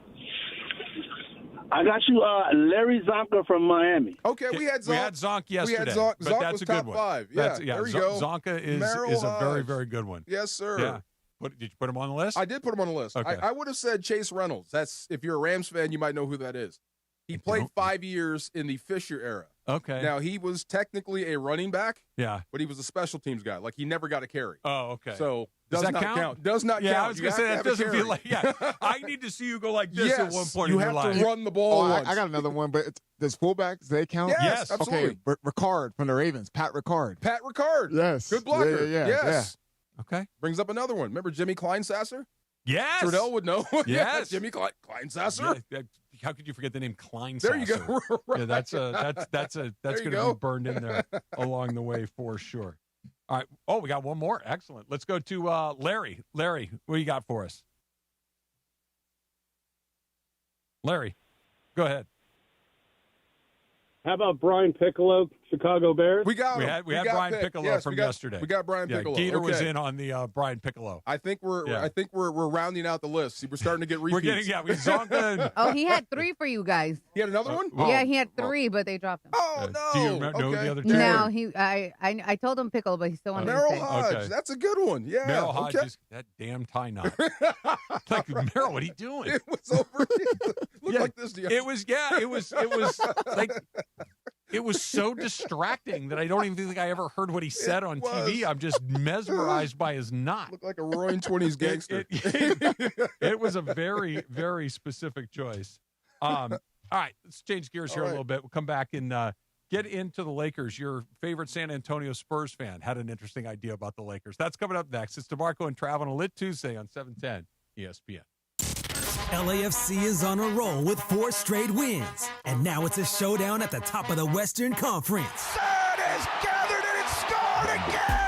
I got you, Larry Zonka from Miami. Okay, we had Zonk. We had Zonk yesterday. We had Zonk. but Zonk that's was a good top one. 5. That's, there you go. Zonka is Merle a very, Hodge. very good one. Yes, sir. Yeah. Did you put him on the list? I did put him on the list. Okay. I would have said Chase Reynolds. That's if you're a Rams fan, you might know who that is. He played 5 years in the Fisher era. Okay. Now, he was technically a running back, Yeah. but he was a special teams guy. Like, he never got a carry. Oh, okay. So, Does does that not count? Does not Yeah, count. I was You going to have say, have that a doesn't feel carry. like, I need to see you go like this Yes, at one point you in your have life. to run the ball once. I got another one, but does fullbacks, they count? Yes, absolutely. Okay, Ricard from the Ravens, Pat Ricard. Pat Ricard. Yes. Good blocker. Yeah. Yes. Okay. Brings up another one. Remember Jimmy Kleinsasser? Yes. Trudell would know. Yes. Jimmy Kleinsasser. Yeah, how could you forget the name Klein? There you go. Right. Yeah, that's There going you to go. be burned in there along the way for sure. All right. Oh, we got one more. Excellent. Let's go to Larry. Larry, what do you got for us? Larry, go ahead. How about Brian Piccolo, Chicago Bears? We got him. We had Brian Piccolo from yesterday. We got Brian Piccolo. Gator was in on the Brian Piccolo. I think we're rounding out the list. We're starting to get repeats. We Zonka. Oh, he had 3 for you guys. He had another one? Yeah, he had 3, but they dropped him. Oh, no. Do you know the other two? No, I told him Pickle, but he still wanted to Merrill stay. Hodge. Okay. That's a good one. Yeah. Merrill Hodge is that damn tie knot. Like, Merrill, what are you doing? It was over. Looked like this. It was like, it was so distracting that I don't even think I ever heard what he said on TV. I'm just mesmerized by his knot. Looked like a roaring 20s gangster. It was a very, very specific choice. All right, let's change gears here a little bit. We'll come back and get into the Lakers. Your favorite San Antonio Spurs fan had an interesting idea about the Lakers. That's coming up next. It's DeMarco and Trav on a lit Tuesday on 710 ESPN. LAFC is on a roll with 4 straight wins. And now it's a showdown at the top of the Western Conference. Third is gathered and it's scored again!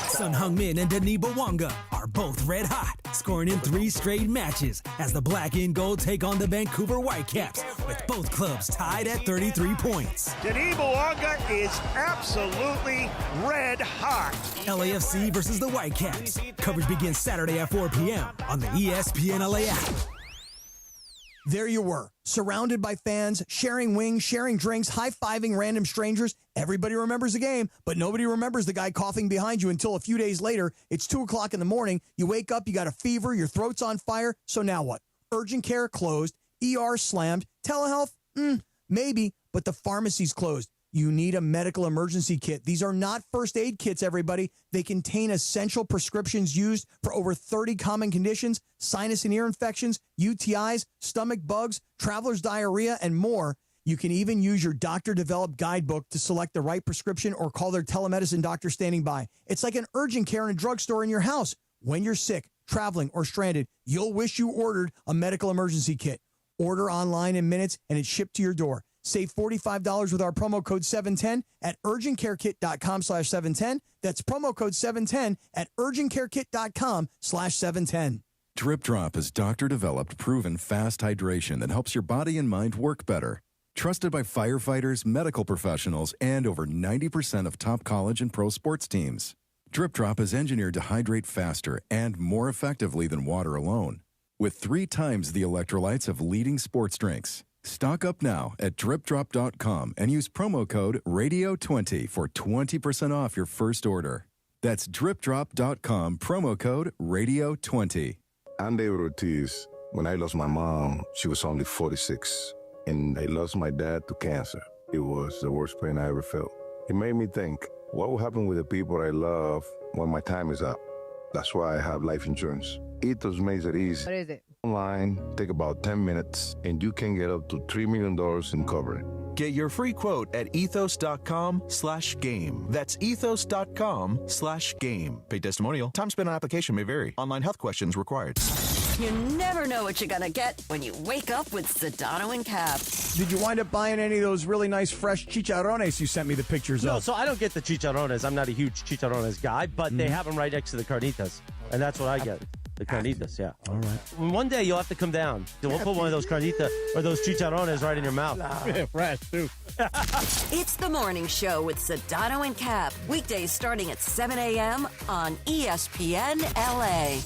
Son Heung-min and Denis Bouanga are both red hot, scoring in 3 straight matches as the black and gold take on the Vancouver Whitecaps, with both clubs tied at 33 points. Denis Bouanga is absolutely red hot. LAFC versus the Whitecaps. Coverage begins Saturday at 4 p.m. on the ESPN LA app. There you were, surrounded by fans, sharing wings, sharing drinks, high-fiving random strangers. Everybody remembers the game, but nobody remembers the guy coughing behind you until a few days later. It's 2 o'clock in the morning. You wake up, you got a fever, your throat's on fire. So now what? Urgent care closed, ER slammed, telehealth? Maybe, but the pharmacy's closed. You need a medical emergency kit. These are not first aid kits, everybody. They contain essential prescriptions used for over 30 common conditions, sinus and ear infections, UTIs, stomach bugs, traveler's diarrhea, and more. You can even use your doctor-developed guidebook to select the right prescription or call their telemedicine doctor standing by. It's like an urgent care in a drugstore in your house. When you're sick, traveling, or stranded, you'll wish you ordered a medical emergency kit. Order online in minutes, and it's shipped to your door. Save $45 with our promo code 710 at urgentcarekit.com/710. That's promo code 710 at urgentcarekit.com/710. Drip Drop is doctor-developed, proven fast hydration that helps your body and mind work better. Trusted by firefighters, medical professionals, and over 90% of top college and pro sports teams. Drip Drop is engineered to hydrate faster and more effectively than water alone, with 3 times the electrolytes of leading sports drinks. Stock up now at dripdrop.com and use promo code RADIO20 for 20% off your first order. That's dripdrop.com, promo code RADIO20. I'm David Ortiz. When I lost my mom, she was only 46, and I lost my dad to cancer. It was the worst pain I ever felt. It made me think, what will happen with the people I love when my time is up? That's why I have life insurance. Ethos makes it easy. What is it? Online, take about 10 minutes, and you can get up to $3 million in coverage. Get your free quote at ethos.com/game. That's ethos.com/game. Paid testimonial. Time spent on application may vary. Online health questions required. You never know what you're going to get when you wake up with Sedano and Cap. Did you wind up buying any of those really nice fresh chicharrones you sent me the pictures No, of? so I don't get the chicharrones. I'm not a huge chicharrones guy, but they have them right next to the carnitas, and that's what I get. The carnitas, yeah. All right. One day you'll have to come down. We'll put one of those carnitas or those chicharrones right in your mouth. Fresh, too. It's the morning show with Sedano and Cap. Weekdays starting at 7 a.m. on ESPN LA.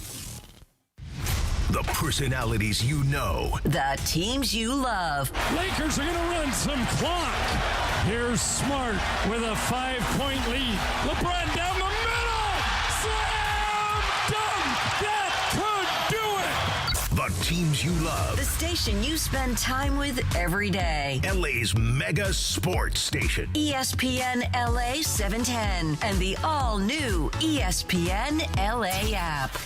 The personalities you know. The teams you love. Lakers are going to run some clock. Here's Smart with a 5-point lead. LeBron down the middle. Slam dunk. That could do it. The teams you love. The station you spend time with every day. LA's mega sports station. ESPN LA 710 and the all-new ESPN LA app.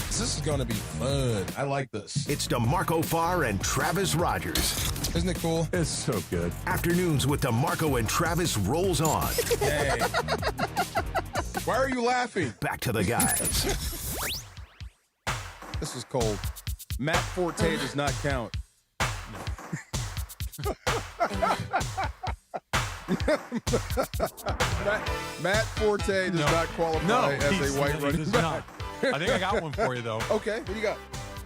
This is going to be fun. I like this. It's DeMarco Farr and Travis Rogers. Isn't it cool? It's so good. Afternoons with DeMarco and Travis rolls on. Hey. Why are you laughing? Back to the guys. This is cold. Matt Forte does not count. Matt Forte does not qualify as a white running back. I think I got one for you, though. Okay, what do you got?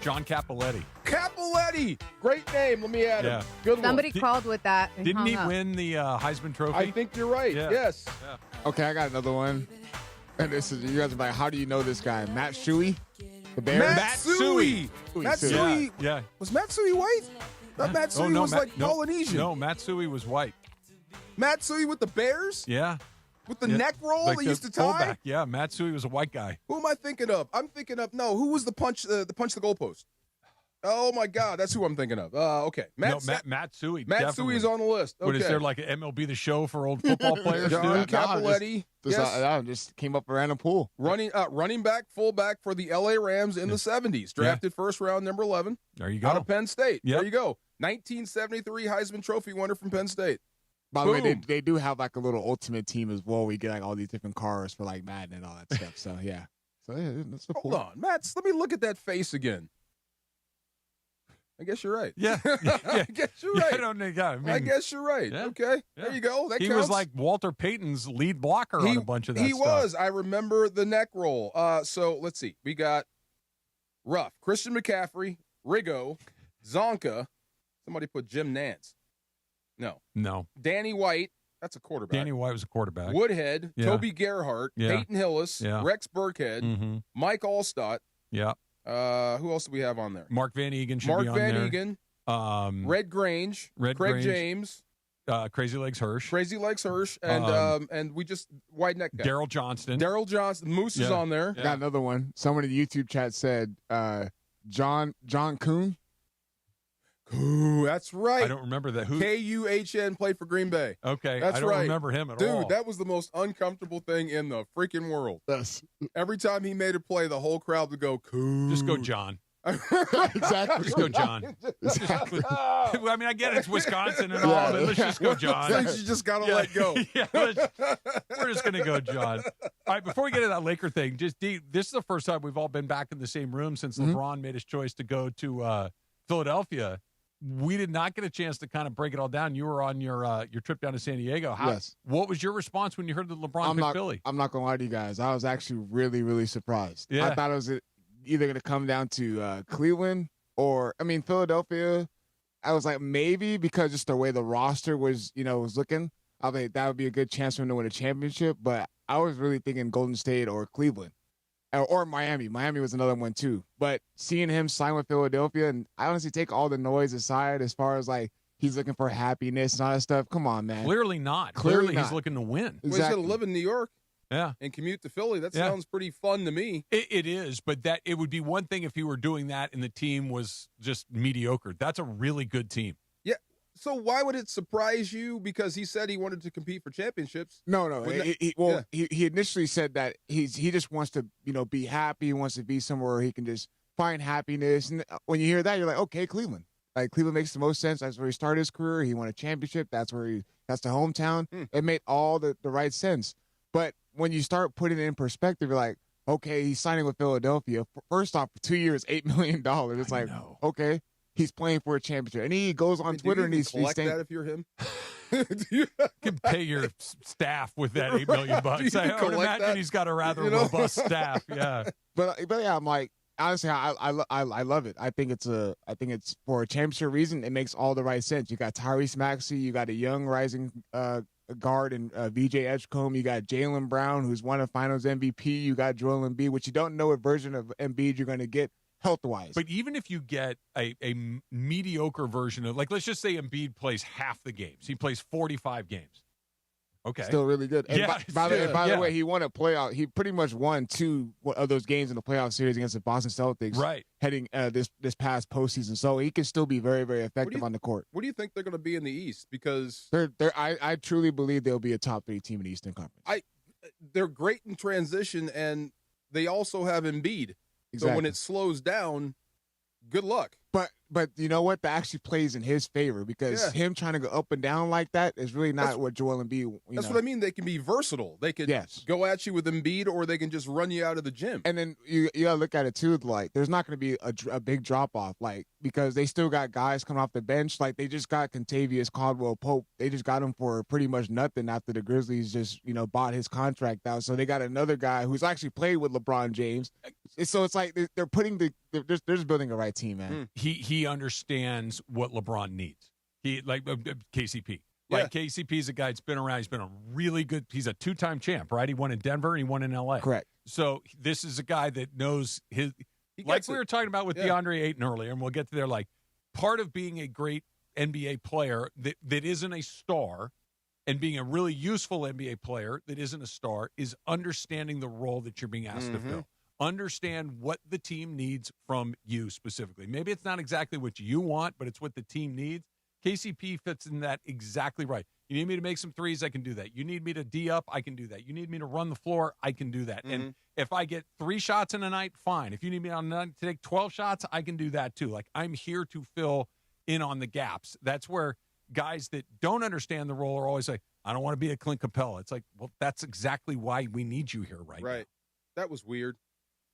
John Cappelletti. Cappelletti, great name. Let me add him. Good one. Somebody called with that. And Didn't hung he up. win the Heisman Trophy? I think you're right. Yeah. Yes. Yeah. Okay, I got another one. And this is, you guys are like, how do you know this guy? Matt Shuey? The Bears? Matt Suey. Matt Suey. Yeah. Was Matt Suey white? That Matt Suey was like Polynesian. No, Matt Suey was white. Matt Suey with the Bears? Yeah. With the neck roll like they the used to tie? fullback. Yeah, Matt Suey was a white guy. Who am I thinking of? I'm thinking of, who was the punch the goalpost? Oh, my God. That's who I'm thinking of. Okay. Matt Suey. Matt definitely. Suey's on the list. Okay. What, is there like an MLB The Show for old football players? John Cappelletti. Just came up around a pool. Running back, fullback for the L.A. Rams in the 70s. Drafted first round, number 11. There you go. Out of Penn State. Yep. There you go. 1973 Heisman Trophy winner from Penn State. By the way, they do have like a little ultimate team as well. We get like all these different cars for like Madden and all that stuff. So, yeah. That's so cool. Hold on. Matt, let me look at that face again. I guess you're right. Yeah. I guess you're right. I guess you're right. Yeah. Okay. Yeah. There you go. That he counts. was like Walter Payton's lead blocker on a bunch of that He stuff. was. I remember the neck roll. So let's see. We got Ruff, Christian McCaffrey, Riggo, Zonka. Somebody put Jim Nance. No. Danny White. That's a quarterback. Danny White was a quarterback. Woodhead, Yeah. Toby Gerhart, Yeah. Peyton Hillis, Yeah. Rex Burkhead, Mike Allstott. Yeah. Who else do we have on there? Mark Van Egan should Mark be on Van there. Egan. Red Grange, Craig Grange, James, Crazy Legs Hirsch, and we just wide neck guy. Daryl Johnston. Moose is on there. Got another one. Someone in the YouTube chat said John Kuhn. Ooh, that's right. I don't remember that. Who? Kuhn played for Green Bay. Okay, that's I don't right. remember him at all. Dude, that was the most uncomfortable thing in the freaking world. Yes. Every time he made a play, the whole crowd would go, "Cool." Just go, John. Exactly. Just go, John. Exactly. I mean, I get it's Wisconsin and all, but let's just go, John. Things you just gotta let go. Yeah, we're just gonna go, John. All right, before we get to that Laker thing, this is the first time we've all been back in the same room since LeBron made his choice to go to Philadelphia. We did not get a chance to kind of break it all down. You were on your trip down to San Diego. Yes. What was your response when you heard that LeBron picked Philly? I'm not gonna lie to you guys. I was actually really, really surprised. Yeah. I thought it was either gonna come down to Cleveland or Philadelphia. I was like maybe because just the way the roster was looking. I think that would be a good chance for him to win a championship. But I was really thinking Golden State or Cleveland. Or Miami. Miami was another one, too. But seeing him sign with Philadelphia, and I honestly take all the noise aside as far as, like, he's looking for happiness and all that stuff. Come on, man. Clearly not. Clearly he's looking to win. Well, he's going to live in New York. Yeah. And commute to Philly. That sounds pretty fun to me. It is, but that it would be one thing if he were doing that and the team was just mediocre. That's a really good team. Yeah. So why would it surprise you? Because he said he wanted to compete for championships. No. He initially said that he just wants to, be happy. He wants to be somewhere where he can just find happiness. And when you hear that, you're like, okay, Cleveland. Like Cleveland makes the most sense. That's where he started his career. He won a championship. That's the hometown. It made all the right sense. But when you start putting it in perspective, you're like, okay, he's signing with Philadelphia. First off, for 2 years, $8 million. It's like, okay. He's playing for a championship, and he goes on Twitter and he's collect saying, that if you're him. You can pay your staff with that $8 million. I would imagine he's got a rather robust staff. Yeah, but yeah, I'm like, honestly, I love it. I think it's for a championship reason. It makes all the right sense. You got Tyrese Maxey, you got a young rising guard and VJ Edgecombe. You got Jaylen Brown, who's won a Finals MVP. You got Joel Embiid, which you don't know what version of Embiid you're going to get health-wise. But even if you get a mediocre version of, like, let's just say Embiid plays half the games. He plays 45 games. Okay. Still really good. And yeah, by the way, he won a playoff. He pretty much won 2 of those games in the playoff series against the Boston Celtics. Right. Heading this past postseason, so he can still be very, very effective on the court. What do you think they're going to be in the East? Because I truly believe they'll be a top 3 team in the Eastern Conference. They're great in transition, and they also have Embiid. Exactly. So when it slows down, good luck. But you know what? That actually plays in his favor because him trying to go up and down like that is really not what Joel Embiid. That's what I mean. They can be versatile. They could go at you with Embiid, or they can just run you out of the gym. And then you gotta look at it too. Like, there's not going to be a big drop off, like, because they still got guys coming off the bench. Like, they just got Kentavious Caldwell-Pope. They just got him for pretty much nothing after the Grizzlies just bought his contract out. So they got another guy who's actually played with LeBron James. So it's like they're putting they're just building the right team, man. He understands what LeBron needs. He KCP. Like KCP is a guy that's been around. He's been a really good. He's a 2-time champ, right? He won in Denver and he won in LA. Correct. So this is a guy that knows his. Like we were talking about with DeAndre Ayton earlier, and we'll get to there. Like, part of being a great NBA player that isn't a star, and being a really useful NBA player that isn't a star, is understanding the role that you're being asked to fill. Understand what the team needs from you specifically. Maybe it's not exactly what you want, but it's what the team needs. KCP fits in that exactly right. You need me to make some threes, I can do that. You need me to D up, I can do that. You need me to run the floor, I can do that. And if I get 3 shots in a night, fine. If you need me on a night to take 12 shots, I can do that too. Like, I'm here to fill in on the gaps. That's where guys that don't understand the role are always like, I don't want to be a Clint Capella. It's like, well, that's exactly why we need you here right now. That was weird.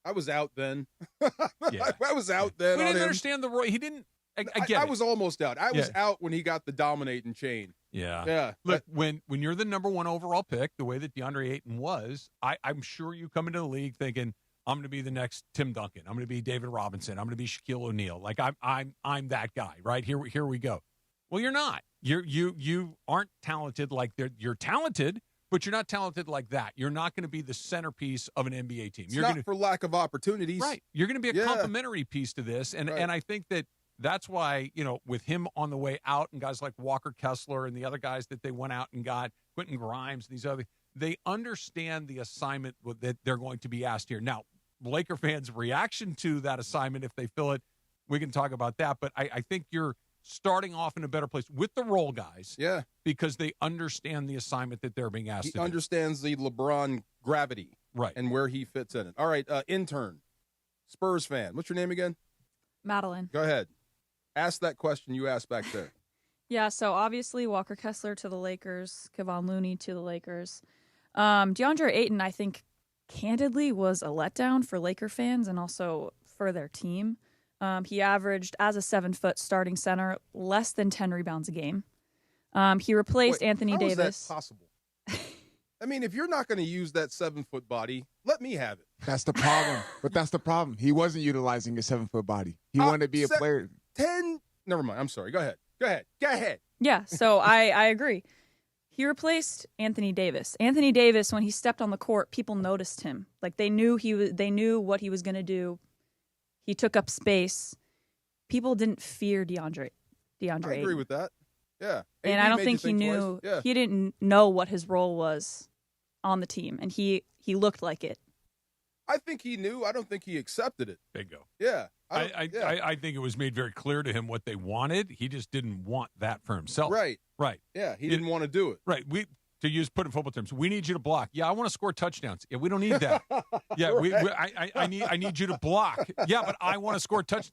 I was out then. I was out then. We didn't understand the role. He didn't. I was almost out. I was out when he got the dominating chain. Yeah. Look, when you're the number 1 overall pick, the way that DeAndre Ayton was, I'm sure you come into the league thinking, I'm going to be the next Tim Duncan. I'm going to be David Robinson. I'm going to be Shaquille O'Neal. Like, I'm that guy, right? Here we go. Well, you're not. You aren't talented like you're talented, but you're not talented like that. You're not going to be the centerpiece of an NBA team. You're not for lack of opportunities. Right. You're going to be a complementary piece to this. And I think that's why, with him on the way out and guys like Walker Kessler and the other guys that they went out and got, Quentin Grimes and these other, they understand the assignment that they're going to be asked here. Now, Laker fans' reaction to that assignment, if they feel it, we can talk about that. But I think you're starting off in a better place with the role guys. Yeah. Because they understand the assignment that they're being asked to do. He understands the LeBron gravity. Right. And where he fits in it. All right, intern, Spurs fan. What's your name again? Madeline. Go ahead. Ask that question you asked back there. Yeah, so obviously Walker Kessler to the Lakers, Kevon Looney to the Lakers. DeAndre Ayton, I think, candidly, was a letdown for Laker fans and also for their team. He averaged, as a 7-foot starting center, less than 10 rebounds a game. He replaced Anthony Davis. How is that possible? I mean, if you're not going to use that 7-foot body, let me have it. That's the problem. But that's the problem. He wasn't utilizing his 7-foot body. He wanted to be a player. 10. Never mind. I'm sorry. Go ahead. Yeah, so I agree. He replaced Anthony Davis. Anthony Davis, when he stepped on the court, people noticed him. Like, they knew they knew what he was going to do. He took up space. People didn't fear DeAndre Ayton. I agree with that. Yeah. And I don't think he knew. Yeah. He didn't know what his role was on the team, and he looked like it. I think he knew. I don't think he accepted it. Bingo. Yeah. I think it was made very clear to him what they wanted. He just didn't want that for himself. Right. Yeah. He didn't want to do it. Right. Put in football terms, we need you to block. Yeah, I want to score touchdowns. Yeah, we don't need that. Yeah, I need you to block. Yeah, but I want to score touchdowns.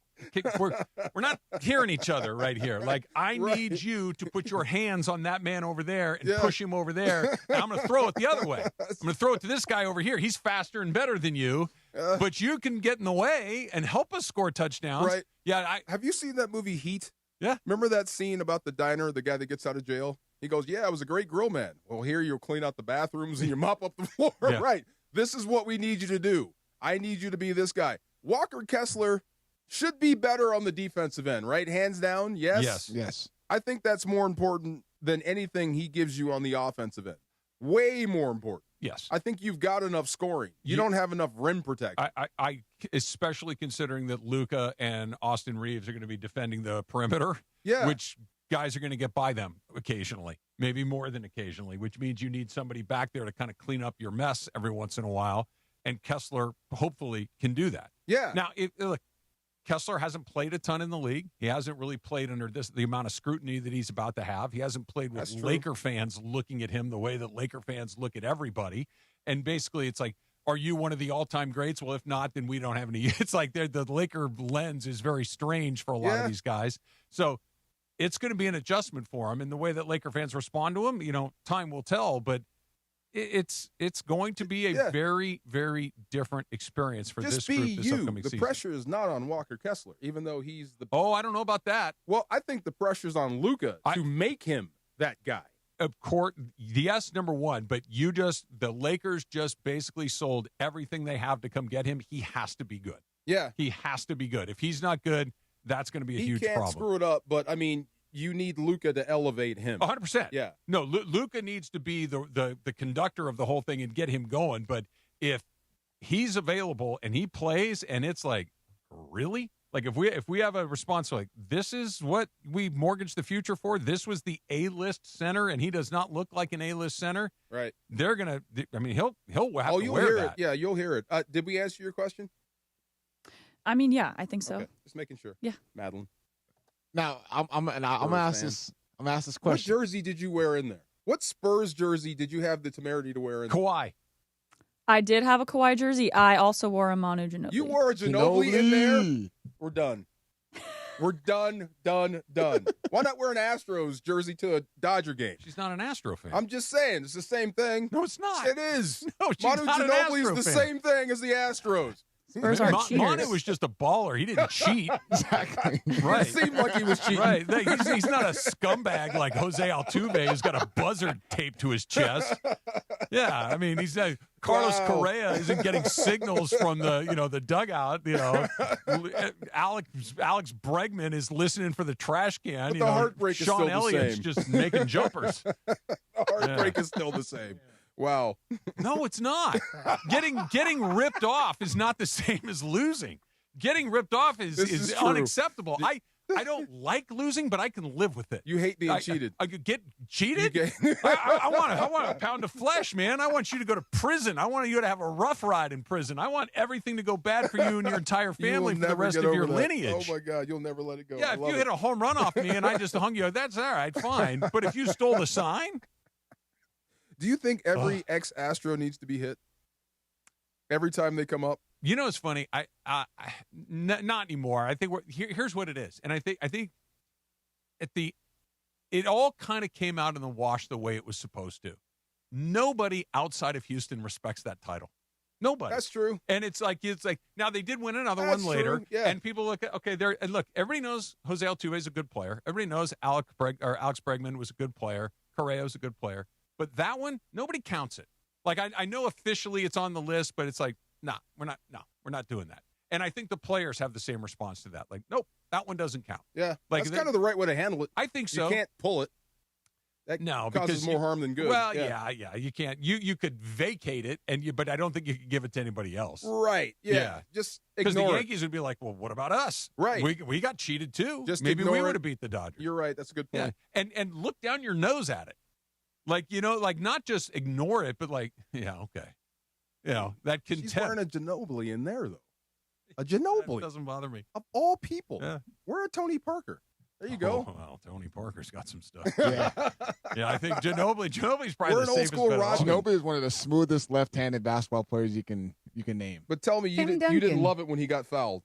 We're not hearing each other right here. Like, I need you to put your hands on that man over there and push him over there. And I'm going to throw it the other way. I'm going to throw it to this guy over here. He's faster and better than you, but you can get in the way and help us score touchdowns. Right. Yeah. Have you seen that movie Heat? Yeah. Remember that scene about the diner, the guy that gets out of jail? He goes, yeah, I was a great grill man. Well, here you'll clean out the bathrooms and you mop up the floor. Yeah. Right. This is what we need you to do. I need you to be this guy. Walker Kessler should be better on the defensive end, right? Hands down, yes? Yes. I think that's more important than anything he gives you on the offensive end. Way more important. Yes. I think you've got enough scoring. You don't have enough rim protection. I especially considering that Luka and Austin Reeves are going to be defending the perimeter. Yeah. Which guys are going to get by them occasionally, maybe more than occasionally, which means you need somebody back there to kind of clean up your mess every once in a while. And Kessler hopefully can do that. Yeah. Now, look, Kessler hasn't played a ton in the league. He hasn't really played under the amount of scrutiny that he's about to have. He hasn't played with Laker fans looking at him the way that Laker fans look at everybody. And basically, it's like, are you one of the all-time greats? Well, if not, then we don't have any. It's like the Laker lens is very strange for a lot of these guys. So it's going to be an adjustment for him. And the way that Laker fans respond to him, time will tell. But it's going to be a very, very different experience for this group this upcoming season. The pressure is not on Walker Kessler, even though he's the. Oh, I don't know about that. Well, I think the pressure's on Luka to make him that guy. Of course, yes, number one. But the Lakers just basically sold everything they have to come get him. He has to be good. Yeah, he has to be good. If he's not good, that's going to be a huge problem. He can't screw it up. But I mean, you need Luka to elevate him. 100%. Yeah. No, Luka needs to be the conductor of the whole thing and get him going. But if he's available and he plays, and it's like, really? Like if we have a response like, this is what we mortgaged the future for, this was the A-list center, and he does not look like an A-list center. Right. They're gonna. I mean, he'll have to wear hear that. it. Yeah, you'll hear it. Did we answer your question? I mean, yeah, I think so. Okay. Just making sure. Yeah. Madeline. Now I'm gonna ask this. I'm gonna ask this question. What jersey did you wear in there? What Spurs jersey did you have the temerity to wear in there? Kawhi. I did have a Kawhi jersey. I also wore a Manu Ginobili. You wore a Ginobili in there? We're done. We're done. Why not wear an Astros jersey to a Dodger game? She's not an Astro fan. I'm just saying. It's the same thing. No, it's not. It is. No, she's Manu not Ginobili an Astro is the fan. same thing as the Astros. Spurs aren't cheaters. Manu was just a baller. He didn't cheat. Exactly. Right. It seemed like he was cheating. Right. He's not a scumbag like Jose Altuve who's got a buzzer taped to his chest. Yeah. I mean, he's Carlos Correa isn't getting signals from the dugout. Alex Bregman is listening for the trash can. But the heartbreak is Sean still the Elliott's same. just making jumpers. The heartbreak is still the same. Wow. No, it's not. Getting ripped off is not the same as losing. Getting ripped off is unacceptable. I don't like losing, but I can live with it. You hate being cheated. I could get cheated? I want a pound of flesh, man. I want you to go to prison. I want you to have a rough ride in prison. I want everything to go bad for you and your entire family for the rest of your lineage. Oh, my God. You'll never let it go. Yeah, if you hit a home run off me and I just hung you, that's all right, fine. But if you stole the sign... Do you think every ex-Astro needs to be hit every time they come up? You know, it's funny. Not anymore. I think here's what it is, and I think it all kind of came out in the wash the way it was supposed to. Nobody outside of Houston respects that title. Nobody. That's true. And it's like now they did win another one later, and people look at look. Everybody knows Jose Altuve is a good player. Everybody knows Alex Bregman was a good player. Correa was a good player. But that one, nobody counts it. Like I know officially it's on the list, but it's like, we're not doing that. And I think the players have the same response to that. Like, nope, that one doesn't count. Yeah, that's kind of the right way to handle it. I think so. You can't pull it. That causes more harm than good. Well, yeah, you can't. You could vacate it, but I don't think you could give it to anybody else. Right? Yeah. Just ignore it. Because the Yankees would be like, well, what about us? Right. We got cheated too. Just maybe we ignore would it. have beat the Dodgers. You're right. That's a good point. Yeah. And look down your nose at it. Like, not just ignore it, but like, yeah, okay. That contempt. She's wearing a Ginobili in there, though. A Ginobili. That doesn't bother me. Of all people. Yeah. We're a Tony Parker. There you go. Oh, well, Tony Parker's got some stuff. Yeah. I think Ginobili's probably We're the an old safest school bet. Ginobili is one of the smoothest left-handed basketball players you can name. But tell me, you didn't love it when he got fouled.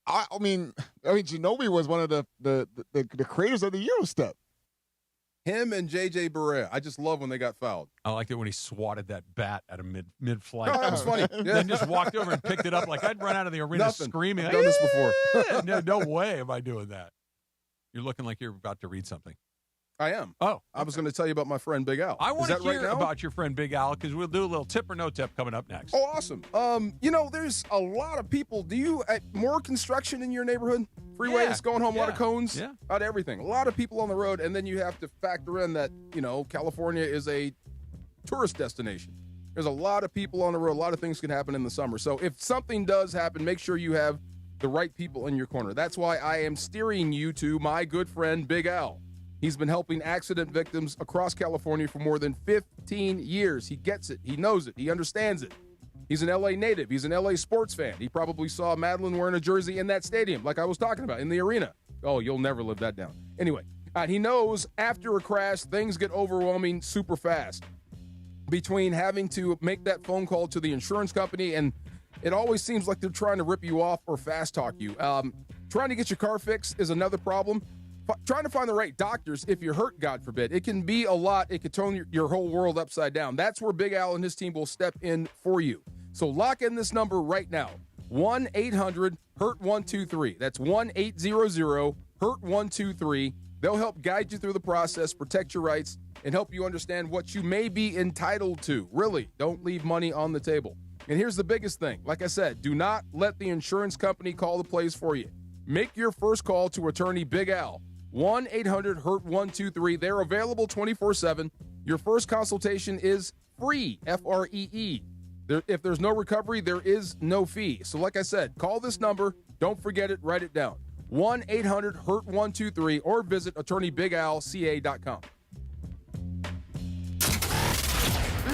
I mean, Ginobili was one of the creators of the Euro step. Him and J.J. Barea. I just love when they got fouled. I liked it when he swatted that bat at a mid-flight. Oh, that was funny. Yeah. Then just walked over and picked it up like I'd run out of the arena screaming. I've done this before. No way am I doing that. You're looking like you're about to read something. I am. Oh. I was going to tell you about my friend Big Al. I want to hear right about your friend Big Al because we'll do a little tip or no tip coming up next. Oh, awesome. There's a lot of people. Do you more construction in your neighborhood? Freeways, going home, a lot of cones, a lot of everything. A lot of people on the road, and then you have to factor in that, California is a tourist destination. There's a lot of people on the road. A lot of things can happen in the summer. So if something does happen, make sure you have the right people in your corner. That's why I am steering you to my good friend Big Al. He's been helping accident victims across California for more than 15 years. He gets it. He knows it. He understands it. He's an L.A. native. He's an L.A. sports fan. He probably saw Madeline wearing a jersey in that stadium, like I was talking about, in the arena. Oh, you'll never live that down. Anyway, he knows after a crash, things get overwhelming super fast. between having to make that phone call to the insurance company, and it always seems like they're trying to rip you off or fast talk you. Trying to get your car fixed is another problem. Trying to find the right doctors if you're hurt, God forbid. It can be a lot. It could turn your whole world upside down. That's where Big Al and his team will step in for you. So lock in this number right now. 1-800-HURT-123. That's 1-800-HURT-123. They'll help guide you through the process, protect your rights, and help you understand what you may be entitled to. Really, don't leave money on the table. And here's the biggest thing. Like I said, do not let the insurance company call the plays for you. Make your first call to attorney Big Al. 1-800-HURT-123. They're available 24/7. Your first consultation is free, F-R-E-E. If there's no recovery, there is no fee. So like I said, call this number. Don't forget it. Write it down. 1-800-HURT-123 or visit attorneybigalca.com.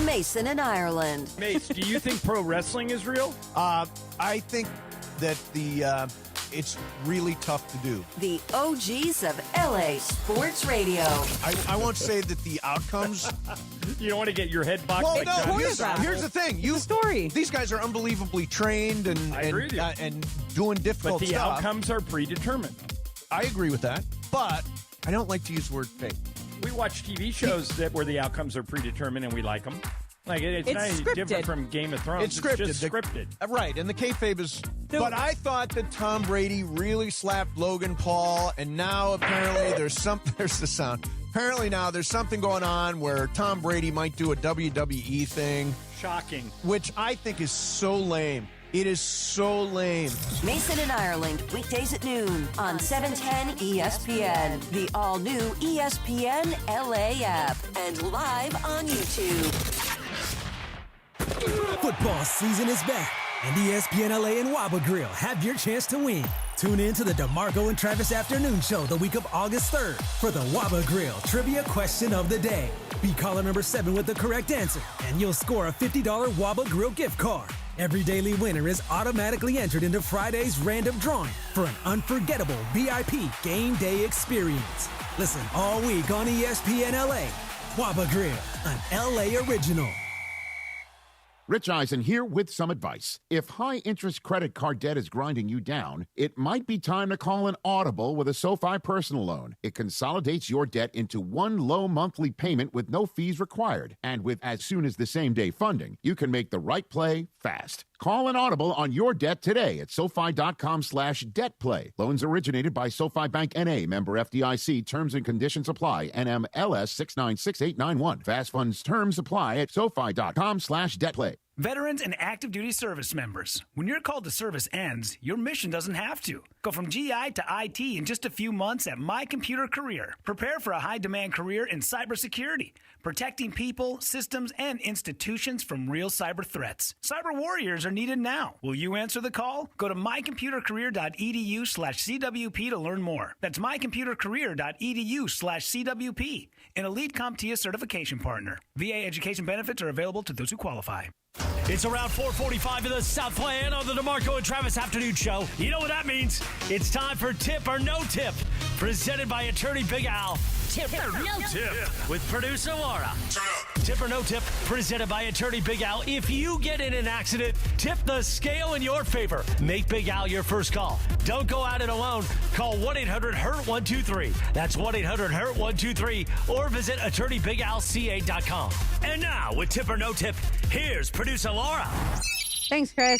Mason in Ireland. Mace, do you think pro wrestling is real? I think that it's really tough to do. The OGs of LA Sports Radio. I won't say that the outcomes. You don't want to get your head boxed. Well, like no. John Here's the thing. These guys are unbelievably trained and doing difficult but the stuff. outcomes are predetermined. I agree with that, but I don't like to use the word fake. We watch TV shows where the outcomes are predetermined and we like them. Like it's not any different from Game of Thrones. It's scripted. Just scripted. Right, and the kayfabe is. But I thought that Tom Brady really slapped Logan Paul, and now apparently there's the sound. Apparently now there's something going on where Tom Brady might do a WWE thing. Shocking. Which I think is so lame. It is so lame. Mason in Ireland, weekdays at noon on 710 ESPN, the all-new ESPN LA app, and live on YouTube. Football season is back, and ESPN LA and Waba Grill have your chance to win. Tune in to the DeMarco and Travis Afternoon Show the week of August 3rd for the Waba Grill Trivia Question of the Day. Be caller number 7 with the correct answer, and you'll score a $50 Waba Grill gift card. Every daily winner is automatically entered into Friday's random drawing for an unforgettable VIP game day experience. Listen all week on ESPN LA. Waba Grill, an LA original. Rich Eisen here with some advice. If high-interest credit card debt is grinding you down, it might be time to call an Audible with a SoFi personal loan. It consolidates your debt into one low monthly payment with no fees required. And with as soon as the same-day funding, you can make the right play fast. Call an Audible on your debt today at SoFi.com/debtplay. Loans originated by SoFi Bank N.A., member FDIC. Terms and conditions apply. NMLS 696891. Fast funds terms apply at SoFi.com/debtplay. Veterans and active duty service members, when your call to service ends, your mission doesn't have to. Go from GI to IT in just a few months at My Computer Career. Prepare for a high-demand career in cybersecurity, protecting people, systems, and institutions from real cyber threats. Cyber warriors are needed now. Will you answer the call? Go to mycomputercareer.edu/CWP to learn more. That's mycomputercareer.edu/CWP, an elite CompTIA certification partner. VA education benefits are available to those who qualify. It's around 4:45 in the Southland on the DeMarco and Travis Afternoon Show. You know what that means? It's time for Tip or No Tip, presented by attorney Big Al. Tip or No Tip with producer Laura. Tip or No Tip, presented by attorney Big Al. If you get in an accident, tip the scale in your favor. Make Big Al your first call. Don't go at it alone. Call 1-800-HURT-123. That's 1-800-HURT-123. Or visit attorneybigalca.com. And now, with Tip or No Tip, here's producer Laura. Thanks, Chris.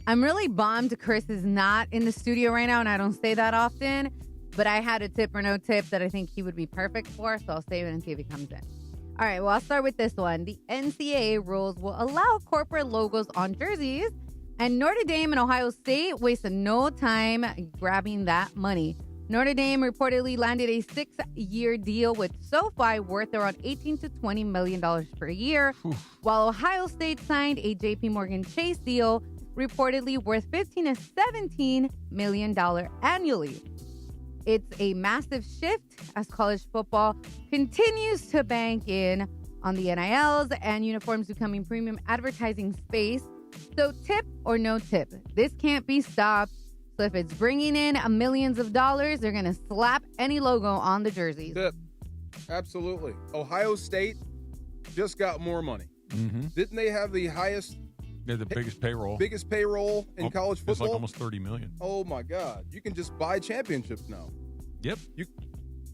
I'm really bummed Chris is not in the studio right now, and I don't say that often, but I had a tip or no tip that I think he would be perfect for, so I'll save it and see if he comes in. All right, well, I'll start with this one. The NCAA rules will allow corporate logos on jerseys, and Notre Dame and Ohio State wasted no time grabbing that money. Notre Dame reportedly landed a 6-year deal with SoFi worth around $18 to $20 million per year, while Ohio State signed a JP Morgan Chase deal reportedly worth $15 to $17 million annually. It's a massive shift as college football continues to bank in on the NILs and uniforms becoming premium advertising space. So tip or no tip, this can't be stopped. So if it's bringing in millions of dollars, they're going to slap any logo on the jerseys. Tip. Absolutely. Ohio State just got more money. Mm-hmm. Didn't they have the highest? They're the biggest payroll. Biggest payroll in college football. It's like almost $30 million. Oh my God! You can just buy championships now. Yep.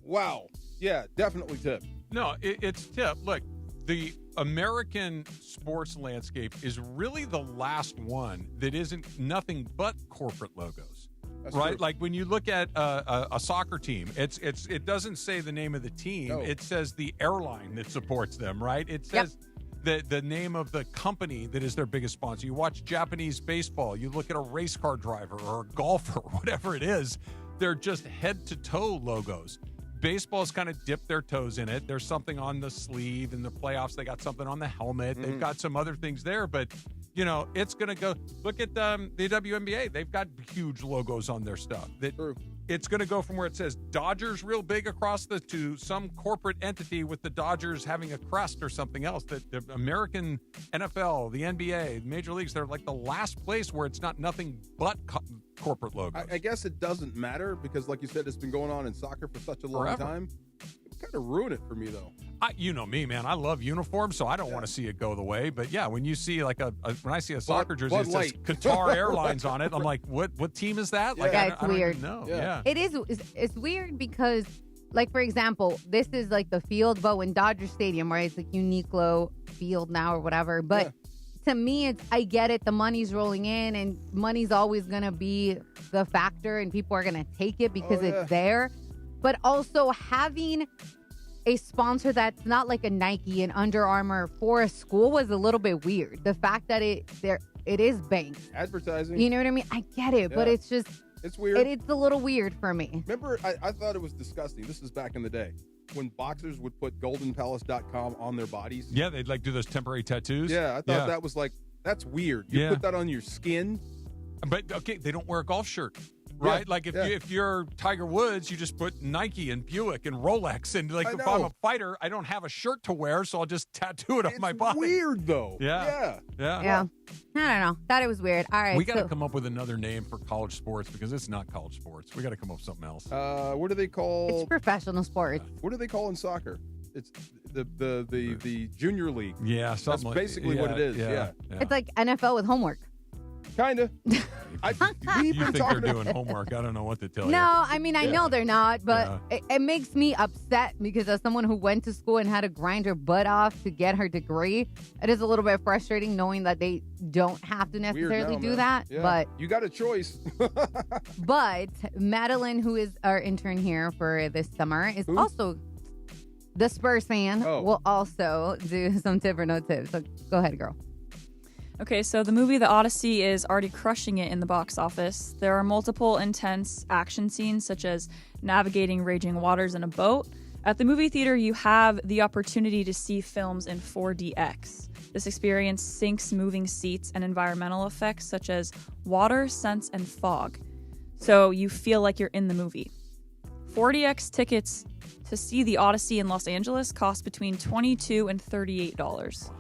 Wow. Yeah, definitely tip. No, it's tip. Look, the American sports landscape is really the last one that isn't nothing but corporate logos. That's right? true. Like when you look at a soccer team, it doesn't say the name of the team. No. It says the airline that supports them, right? It says the name of the company that is their biggest sponsor. You watch Japanese baseball, you look at a race car driver or a golfer, whatever it is, they're just head to toe logos. Baseball's kind of dipped their toes in it. There's something on the sleeve. In the playoffs, they got something on the helmet. They've got some other things there, but you know, it's going to go. Look at the WNBA. They've got huge logos on their stuff. It's going to go from where it says Dodgers real big across to some corporate entity with the Dodgers having a crest or something else. The American NFL, the NBA, Major Leagues, they're like the last place where it's not nothing but corporate logos. I guess it doesn't matter because, like you said, it's been going on in soccer for such a long Forever. time. It kind of ruined it for me, though. You know me, man. I love uniforms, so I don't want to see it go the way. But yeah, when you see like when I see a soccer jersey that says Qatar Airlines on it, I'm like, what team is that? Like, Yeah, I don't weird. even know. Yeah. It is. It's weird because, like, for example, this is like the field, but when Dodger Stadium, right? It's like Uniqlo Field now or whatever. But to me, I get it. The money's rolling in, and money's always gonna be the factor, and people are gonna take it because it's there. But also having a sponsor that's not like a Nike and Under Armour for a school was a little bit weird. The fact that it is banks. Advertising. You know what I mean? I get it, but it's just... It's weird. It's a little weird for me. Remember, I thought it was disgusting. This is back in the day when boxers would put goldenpalace.com on their bodies. Yeah, they'd like do those temporary tattoos. Yeah, I thought that was like, that's weird. You put that on your skin. But okay, they don't wear a golf shirt. Right, Yeah, like if you're Tiger Woods, you just put Nike and Buick and Rolex, and like if I'm a fighter, I don't have a shirt to wear, so I'll just tattoo it on my body. Weird though. Yeah. I don't know. Thought it was weird. All right, We got to come up with another name for college sports because it's not college sports. We got to come up with something else. What do they call? It's professional sports. What do they call in soccer? It's the junior league. Yeah, that's something like basically what it is. Yeah. It's like NFL with homework. Kind of. You think they're doing homework? I don't know what to tell you. No, I mean, I know they're not, but it makes me upset because as someone who went to school and had to grind her butt off to get her degree, it is a little bit frustrating knowing that they don't have to necessarily do that. Yeah. But you got a choice. But Madeline, who is our intern here for this summer, is also the Spurs fan. Will also do some tip or no tip. So go ahead, girl. Okay, so the movie The Odyssey is already crushing it in the box office. There are multiple intense action scenes, such as navigating raging waters in a boat. At the movie theater, you have the opportunity to see films in 4DX. This experience syncs moving seats and environmental effects, such as water, scents, and fog. So you feel like you're in the movie. 4DX tickets to see The Odyssey in Los Angeles cost between $22 and $38.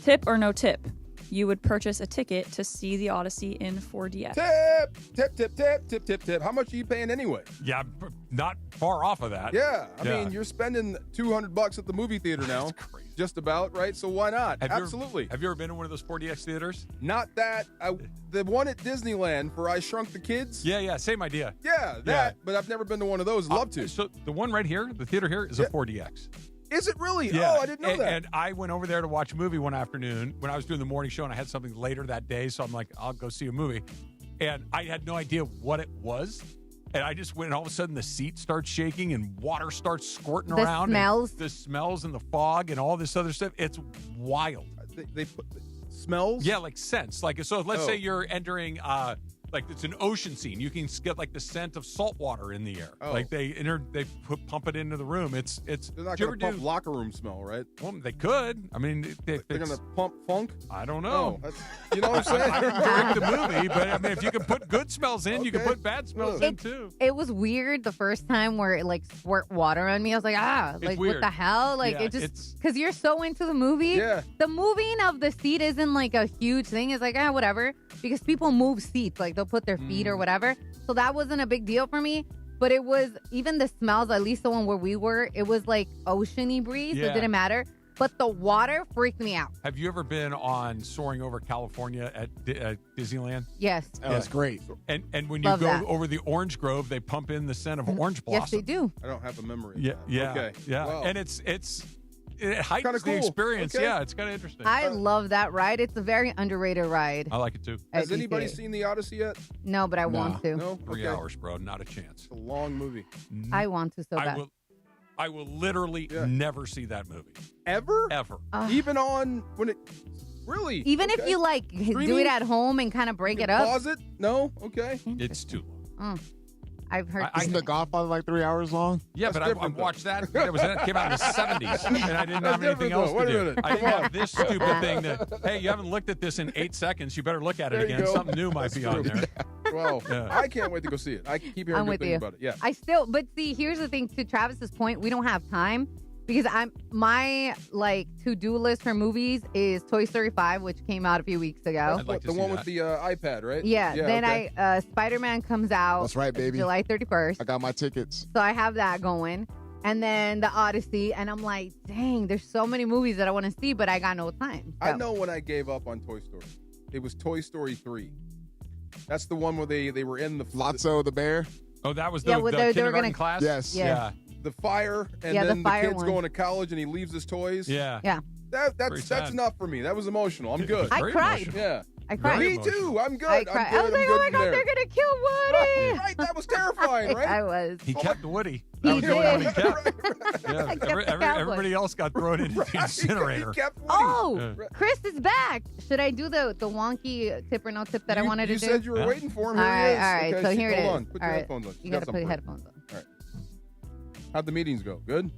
Tip or no tip? You would purchase a ticket to see The Odyssey in 4DX. Tip. How much are you paying anyway? Yeah, not far off of that. Yeah, I mean, you're spending $200 at the movie theater now. Just about, right? So why not? Absolutely. Have you ever been to one of those 4DX theaters? Not that. The one at Disneyland for I Shrunk the Kids. Yeah, same idea. Yeah, that. But I've never been to one of those. Love to. So the one right here, the theater here, is a 4DX. Is it really? Yeah. Oh, I didn't know that. And I went over there to watch a movie one afternoon when I was doing the morning show, and I had something later that day, so I'm like, I'll go see a movie. And I had no idea what it was. And I just went, and all of a sudden the seat starts shaking and water starts squirting around. The smells and the fog and all this other stuff. It's wild. They put smells? Yeah, like scents. Like, so let's say you're entering, like it's an ocean scene. You can get like the scent of salt water in the air. Like they pump it into the room. It's They're not going to pump locker room smell, right? Well, they could. I mean, they're going to pump funk. I don't know. You know what I'm saying? I didn't direct the movie, but I mean, if you can put good smells in, you can put bad smells in too. It was weird the first time where it like squirt water on me. I was like, like weird. what the hell? Like it just because you're so into the movie. Yeah. The moving of the seat isn't like a huge thing. It's like whatever because people move seats. Like they'll put their feet or whatever. So that wasn't a big deal for me. But it was even the smells. At least the one where we were, it was like oceany breeze. So it didn't matter. but the water freaked me out. Have you ever been on Soaring Over California at Disneyland? Yes. Oh, that's great. And when you Love go that. over the orange grove, they pump in the scent of orange blossom. Yes, they do. I don't have a memory. Of Yeah, that. yeah, Okay. yeah. Wow. And it heightens Kinda the cool. experience. Okay. Yeah, it's kind of interesting. I love that ride. It's a very underrated ride. I like it too. at Has anybody DCA. seen the Odyssey yet? No, but I want to. No. 3 hours, bro. Not a chance. It's a long movie. I want to so bad. I will literally never see that movie. Ever? Ever. Even on when it really? Even if Okay. you like do Streaming? it at home and kind of break You it can up. Pause it? No. Okay. It's too long. I've heard. Isn't The Godfather like 3 hours long? Yeah, but I watched that. That came out in the 70s, and I didn't have That's anything different, else though. Wait to a do. minute. I didn't Come on. have this stupid thing that, hey, you haven't looked at this in 8 seconds. You better look at it There you again. go. Something new might be on there. Wow. Yeah. I can't wait to go see it. I keep hearing I'm good with things you. about it. Yeah. I still, but see, here's the thing. To Travis's point, we don't have time because my to-do list for movies is Toy Story 5, which came out a few weeks ago. I'd like to the see one that. with the iPad, right? Yeah. Then okay. Spider-Man comes out. That's right, baby. July 31st. I got my tickets. So I have that going. And then the Odyssey, and I'm like, dang, there's so many movies that I want to see, but I got no time. I So- know when I gave up on Toy Story. It was Toy Story 3. That's the one where they were in the Lotso the bear. Oh, that was Yeah, the well, they were kindergarten gonna- class? Yes. Yeah. the fire, and Yeah, the then the, fire kid's one. going to college and he leaves his toys. Yeah. Yeah. That's Very sad. enough for me. That was emotional. I'm good. I Very cried. emotional. Yeah. I cried. Very Me too. I'm good. I cried. I'm good. I was like, I'm oh good my from God, there. they're going to kill Woody. Right. That was terrifying, right? I was. He kept Woody. He That was the only one he did. kept. Yeah, I kept the cowboy. everybody else got thrown into the incinerator. He kept Woody. Oh, Chris is back. Should I do the wonky tip or no tip that I wanted to do? You said you were Yeah. waiting for him. All Here right, he is. all right. Okay, So here it hold is. on. Put All your right. headphones on. You got to put your something headphones on. for you. All right. How'd the meetings go? Good?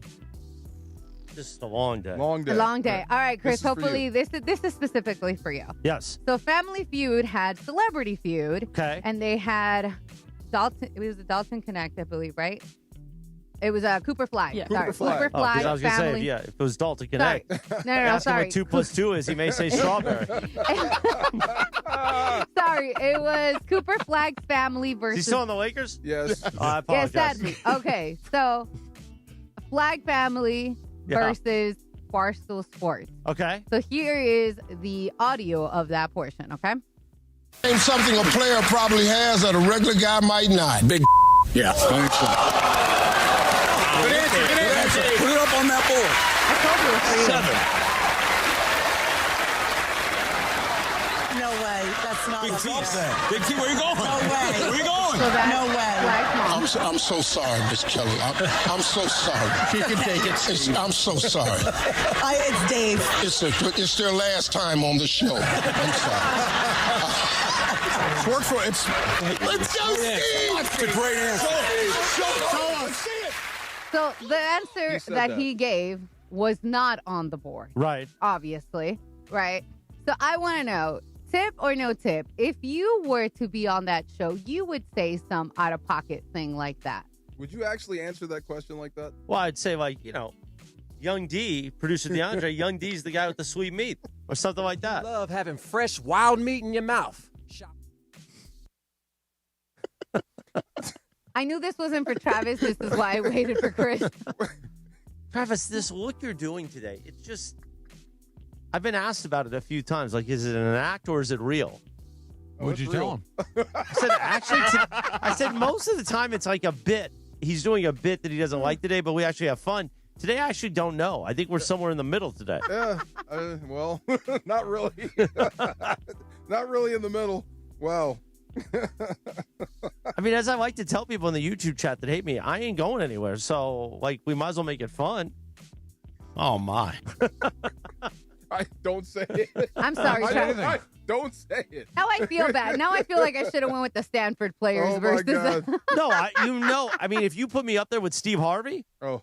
Just a long day. Long day. A long day. All right, Chris. This is for Hopefully, you. this is specifically for you. Yes. So, Family Feud had Celebrity Feud. Okay. And they had Dalton. It was a Dalton Connect, I believe, right? It was Cooper Flag. Yeah. Sorry, Cooper Flag. Cooper Oh, Flag. 'cause I was going to Family. say, if it was Dalton Sorry. Connect, No, ask him sorry. what 2 + 2 is. He may say strawberry. Sorry, it was Cooper Flag's family Is versus. he still on the Lakers? Yes. Oh, I Yeah, apologize. sadly. Okay, so Flag family Yeah. versus Barstool Sports. Okay. So here is the audio of that portion, okay? Name something a player probably has that a regular guy might not. Big. Yeah. Thanks. Good answer. Put it up on that board. I told you it was for you. 7. No way. That's not Big up T. there. Big T, where you going? No way. Where you going? So that's No way. Flag's mom. I'm so sorry, Miss Kelly. I'm so sorry. She can take it. I'm so sorry. It's Dave. It's their last time on the show. I'm sorry. It's worked for it's. Let's go, Steve. That's a great answer. So the answer said that that. he gave was not on the board, Right. obviously, right? So I want to know, tip or no tip, if you were to be on that show, you would say some out-of-pocket thing like that. Would you actually answer that question like that? Well, I'd say, Young D, producer DeAndre, Young D's the guy with the sweet meat or something like that. Love having fresh wild meat in your mouth. I knew this wasn't for Travis. This is why I waited for Chris. Travis, this look you're doing today, it's just, I've been asked about it a few times. Like, is it an act or is it real? What'd you tell him? I said, I said most of the time it's like a bit. He's doing a bit that he doesn't like today, but we actually have fun. Today, I actually don't know. I think we're somewhere in the middle today. Yeah. Well, not really. Not really in the middle. Wow. I mean, as I like to tell people in the YouTube chat that hate me, I ain't going anywhere. So, we might as well make it fun. Oh, my. I don't say it. I'm sorry, Travis. Don't say it. Now I feel bad. Now I feel like I should have went with the Stanford players Oh, my versus God. No, I mean, if you put me up there with Steve Harvey, oh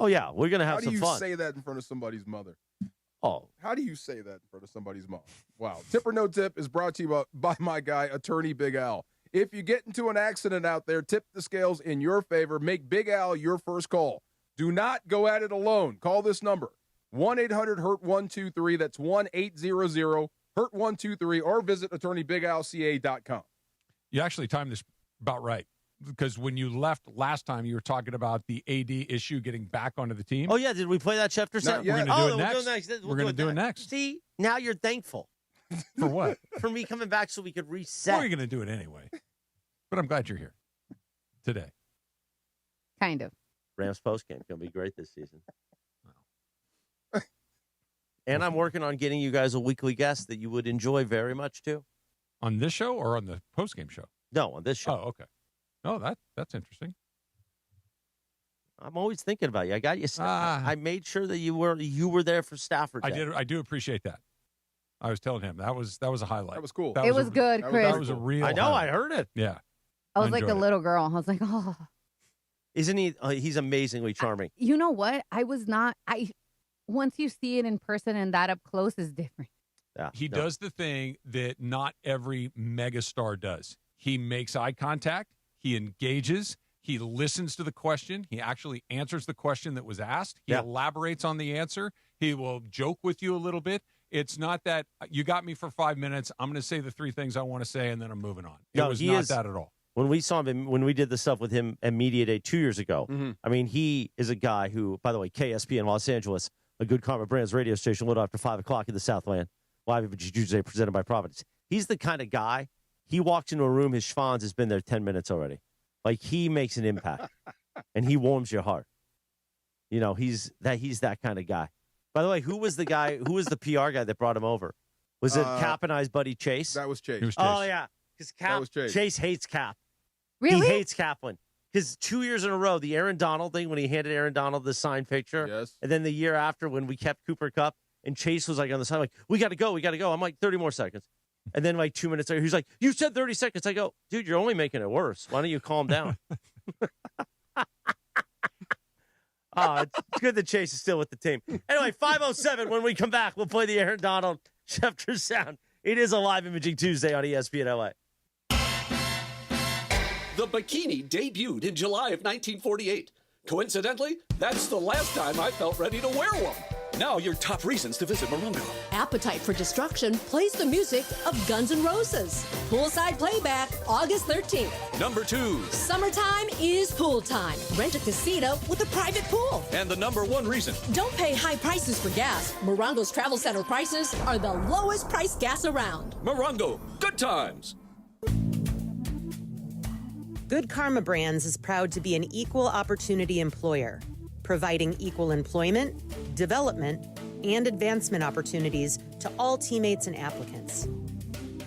yeah, we're going to have How do some you fun. say that in front of somebody's mother? Oh. How do you say that in front of somebody's mom? Wow. Tip or no tip is brought to you by my guy, Attorney Big Al. If you get into an accident out there, tip the scales in your favor. Make Big Al your first call. Do not go at it alone. Call this number, 1-800-HURT-123. That's 1-800-HURT-123, or visit attorneybigalca.com. You actually timed this about right. because when you left last time, you were talking about the AD issue getting back onto the team. Oh, yeah. Did we play that Schefter sound? We're going to do it next. We're going to do it next. See, now you're thankful. For what? For me coming back so we could reset. Well, you're going to do it anyway. But I'm glad you're here today. Kind of. Rams postgame going to be great this season. And I'm working on getting you guys a weekly guest that you would enjoy very much, too. On this show or on the postgame show? No, on this show. Oh, okay. Oh, that's interesting. I'm always thinking about you. I got you. I made sure that you were there for Stafford. I do appreciate that. I was telling him that was a highlight. That was cool. It was good, Chris. That was a real. I know. highlight. I heard it. Yeah. I was like a enjoyed it. little girl. I was like, oh. Isn't he? He's amazingly charming. You know what? Once you see it in person and that up close is different. Yeah. He does the thing that not every megastar does. He makes eye contact. He engages. He listens to the question. He actually answers the question that was asked. He elaborates on the answer. He will joke with you a little bit. It's not that you got me for 5 minutes. I'm going to say the 3 things I want to say, and then I'm moving on. It was not that at all. When we saw him, when we did the stuff with him at Media Day 2 years ago, I mean, he is a guy who, by the way, KSP in Los Angeles, a Good Karma Brands radio station, lit after 5 o'clock in the Southland, live every Tuesday, presented by Providence. He's the kind of guy, he walks into a room, his schwanz has been there 10 minutes already. Like, he makes an impact, and he warms your heart. You know, he's that kind of guy. By the way, who was the PR guy that brought him over? Was it Cap and I's buddy Chase? That was Chase. It was Chase. Oh, yeah. Because Chase hates Cap. Really? He hates Kaplan. Because 2 years in a row, the Aaron Donald thing, when he handed Aaron Donald the signed picture. Yes. And then the year after, when we kept Cooper Kupp, and Chase was like on the side, like, we got to go. I'm like, 30 more seconds. And then like 2 minutes later, he's like, you said 30 seconds. I go, dude, you're only making it worse. Why don't you calm down? It's good that Chase is still with the team. Anyway, 5:07, when we come back, we'll play the Aaron Donald Schefter sound. It is a live imaging Tuesday on ESPN LA. The bikini debuted in July of 1948. Coincidentally, that's the last time I felt ready to wear one. Now your top reasons to visit Morongo. Appetite for Destruction plays the music of Guns N' Roses. Poolside playback, August 13th. Number 2. Summertime is pool time. Rent a casita with a private pool. And the number 1 reason. Don't pay high prices for gas. Morongo's Travel Center prices are the lowest priced gas around. Morongo, good times. Good Karma Brands is proud to be an equal opportunity employer, providing equal employment, development, and advancement opportunities to all teammates and applicants.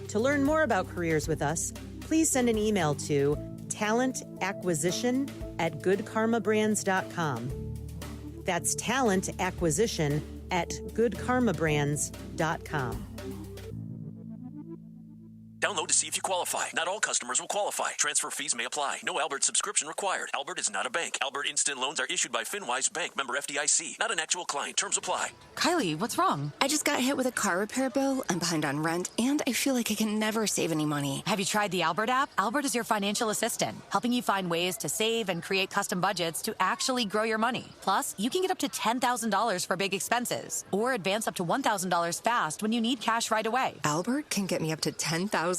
To learn more about careers with us, please send an email to talentacquisition@goodkarmabrands.com. That's talentacquisition@goodkarmabrands.com. Download to see if you qualify. Not all customers will qualify. Transfer fees may apply. No Albert subscription required. Albert is not a bank. Albert Instant Loans are issued by FinWise Bank, member FDIC. Not an actual client. Terms apply. Kylie, what's wrong? I just got hit with a car repair bill. I'm behind on rent, and I feel like I can never save any money. Have you tried the Albert app? Albert is your financial assistant, helping you find ways to save and create custom budgets to actually grow your money. Plus, you can get up to $10,000 for big expenses, or advance up to $1,000 fast when you need cash right away. Albert can get me up to $10,000?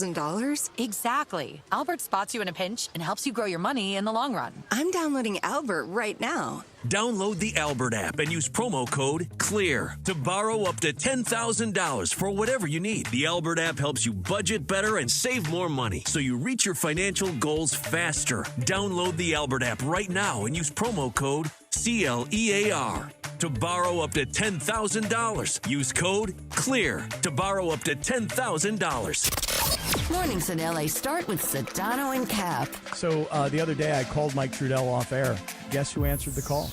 Exactly. Albert spots you in a pinch and helps you grow your money in the long run. I'm downloading Albert right now. Download the Albert app and use promo code CLEAR to borrow up to $10,000 for whatever you need. The Albert app helps you budget better and save more money so you reach your financial goals faster. Download the Albert app right now and use promo code CLEAR to borrow up to $10,000. Use code CLEAR to borrow up to $10,000. Mornings in LA start with Sedano and Cap. So the other day I called Mike Trudell off air. Guess who answered the call?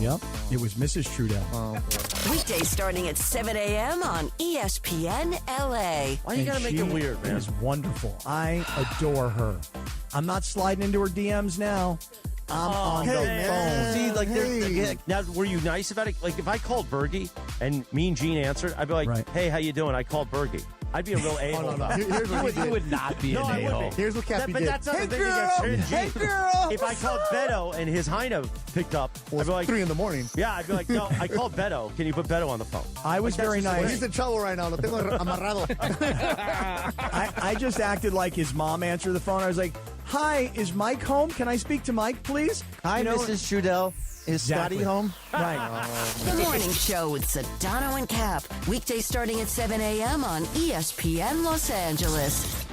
Yep, it was Mrs. Trudell. Weekdays starting at 7 a.m. on ESPN LA. Why you gotta make it weird, man? It is wonderful. I adore her. I'm not sliding into her DMs now. I'm on the phone. See, like, now, were you nice about it? Like, if I called Bergie and Mean Gene answered, I'd be like, hey, how you doing? I called Bergie. I'd be a real a-hole. Here's what you would not be an a-hole. Here's what Cappy did. That's not Hey, the thing girl! against Hey, Gene. girl! If I called Beto and his Heino picked up, I'd be like, 3 in the morning. Yeah, I'd be like, no, I called Beto. Can you put Beto on the phone? I was very nice. He's in trouble right now. Lo tengo amarrado. I just acted like his mom answered the phone. I was like, Hi, is Mike home? Can I speak to Mike, please? Hi, Mrs. Trudell. Is Exactly. Scotty home? Right. The Morning Show with Sedano and Cap. Weekdays starting at 7 a.m. on ESPN Los Angeles.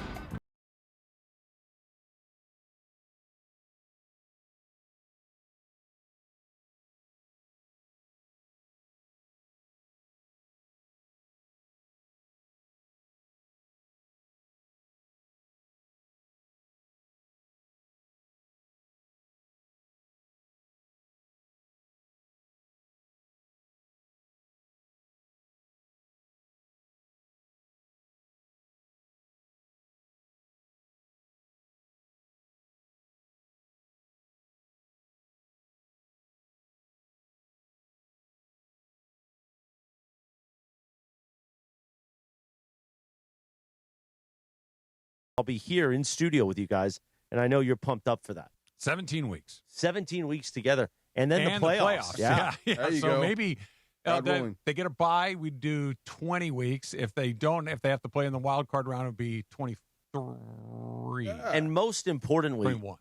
I'll be here in studio with you guys, and I know you're pumped up for that. 17 weeks. 17 weeks together, and then And the playoffs. Yeah. There you so go. maybe they get a bye. We do 20 weeks. If they have to play in the wild card round, it would be 23. And most importantly, 21.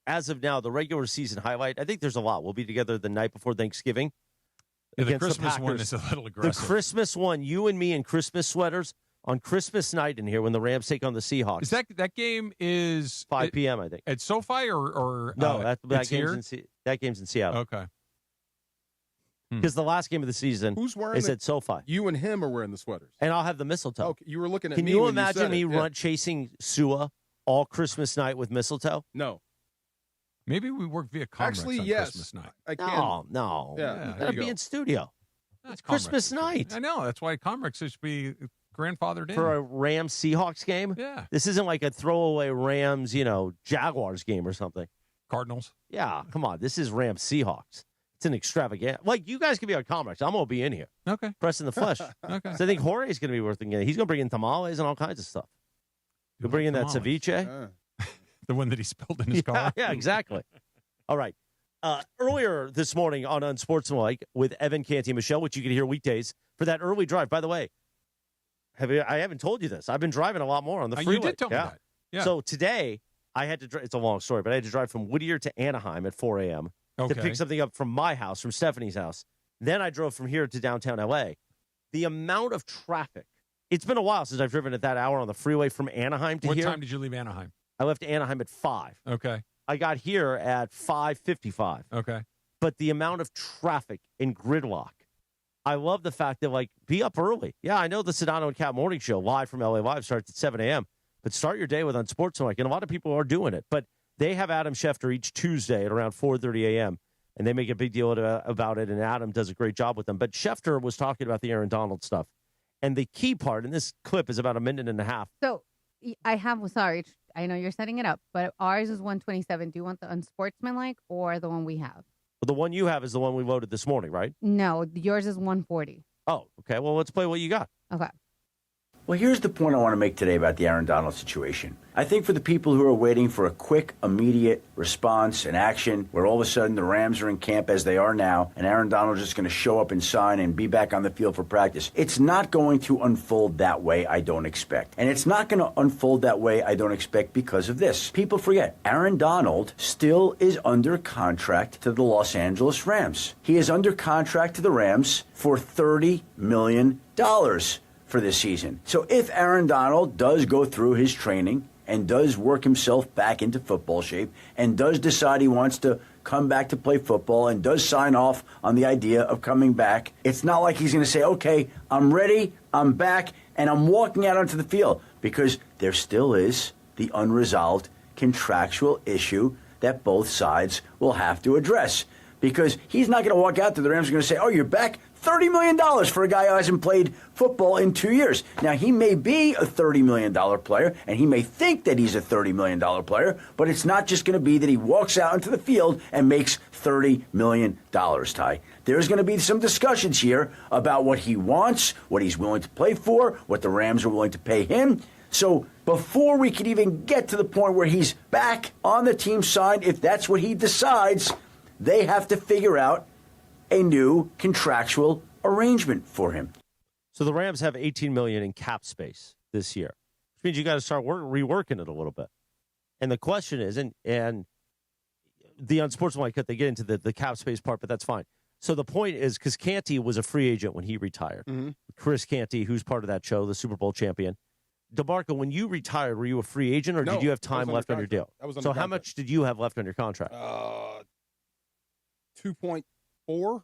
as of now, the regular season highlight, I think there's a lot. We'll be together the night before Thanksgiving. Yeah, the against Christmas one Packers. is a little The aggressive. Christmas one, you and me in Christmas sweaters on Christmas night in here when the Rams take on the Seahawks. Is that game is 5 p.m., I think. at SoFi or No, that it's game's here? that game's in Seattle. Okay. Because the last game of the season Who's wearing is the- at SoFi. You and him are wearing the sweaters. And I'll have the mistletoe. Okay, you were looking at Can me. you when imagine said me it. Yeah. chasing Sua all Christmas night with mistletoe? No. Maybe we work via Comrex Actually, on yes. Christmas night. I can. No. Yeah, there Gotta you be go. in studio. That's Christmas Comrex. night. I know. That's why Comrex should be grandfathered in. For a Rams Seahawks game? Yeah. This isn't like a throwaway Rams, Jaguars game or something. Cardinals. Yeah, come on. This is Rams Seahawks. It's an extravagant. Like, you guys can be on Comrex. I'm going to be in here. Okay. Pressing the flesh. Okay. So I think Jorge's going to be worth it. He's going to bring in tamales and all kinds of stuff. He'll bring in that Tamales. ceviche. The one that he spilled in his car. Yeah, exactly. All right. Earlier this morning on Unsportsmanlike with Evan Canty and Michelle, which you can hear weekdays for that early drive. By the way, I haven't told you this. I've been driving a lot more on the freeway. You did tell me that. Yeah. So today I had to drive. It's a long story, but I had to drive from Whittier to Anaheim at 4 a.m. to Okay. pick something up from my house, from Stephanie's house. Then I drove from here to downtown L.A. The amount of traffic. It's been a while since I've driven at that hour on the freeway from Anaheim to What here. time did you leave Anaheim? I left Anaheim at 5. Okay. I got here at 5:55. Okay. But the amount of traffic and gridlock. I love the fact that, be up early. Yeah, I know the Sedano and Cap Morning Show live from LA Live starts at 7 a.m., but start your day with Unsportsmanlike, and a lot of people are doing it. But they have Adam Schefter each Tuesday at around 4:30 a.m., and they make a big deal about it, and Adam does a great job with them. But Schefter was talking about the Aaron Donald stuff. And the key part, and this clip is about a minute and a half. So sorry, I know you're setting it up, but ours is 127. Do you want the unsportsmanlike or the one we have? Well, the one you have is the one we loaded this morning, right? No, yours is 140. Oh, okay. Well, let's play what you got. Okay. Well, here's the point I want to make today about the Aaron Donald situation. I think for the people who are waiting for a quick, immediate response and action, where all of a sudden the Rams are in camp as they are now, and Aaron Donald is just going to show up and sign and be back on the field for practice, it's not going to unfold that way, I don't expect. And it's not going to unfold that way, I don't expect, because of this. People forget, Aaron Donald still is under contract to the Los Angeles Rams. He is under contract to the Rams for $30 million. For this season. So if Aaron Donald does go through his training and does work himself back into football shape and does decide he wants to come back to play football and does sign off on the idea of coming back, it's not like he's going to say, okay, I'm ready, I'm back, and I'm walking out onto the field, because there still is the unresolved contractual issue that both sides will have to address. Because he's not going to walk out there, the Rams are going to say, oh, you're back? $30 million for a guy who hasn't played football in 2 years. Now, he may be a $30 million player, and he may think that he's a $30 million player, but it's not just going to be that he walks out into the field and makes $30 million, Ty. There's going to be some discussions here about what he wants, what he's willing to play for, what the Rams are willing to pay him. So before we can even get to the point where he's back on the team side, if that's what he decides, they have to figure out a new contractual arrangement for him. So the Rams have $18 million in cap space this year, which means you got to start reworking it a little bit. And the question is, and the unsportsmanlike cut, they get into the cap space part, but that's fine. So the point is, because Canty was a free agent when he retired. Mm-hmm. Chris Canty, who's part of that show, the Super Bowl champion. DeMarco, when you retired, were you a free agent, or did you have time left on your deal? So how much did you have left on your contract? 2.4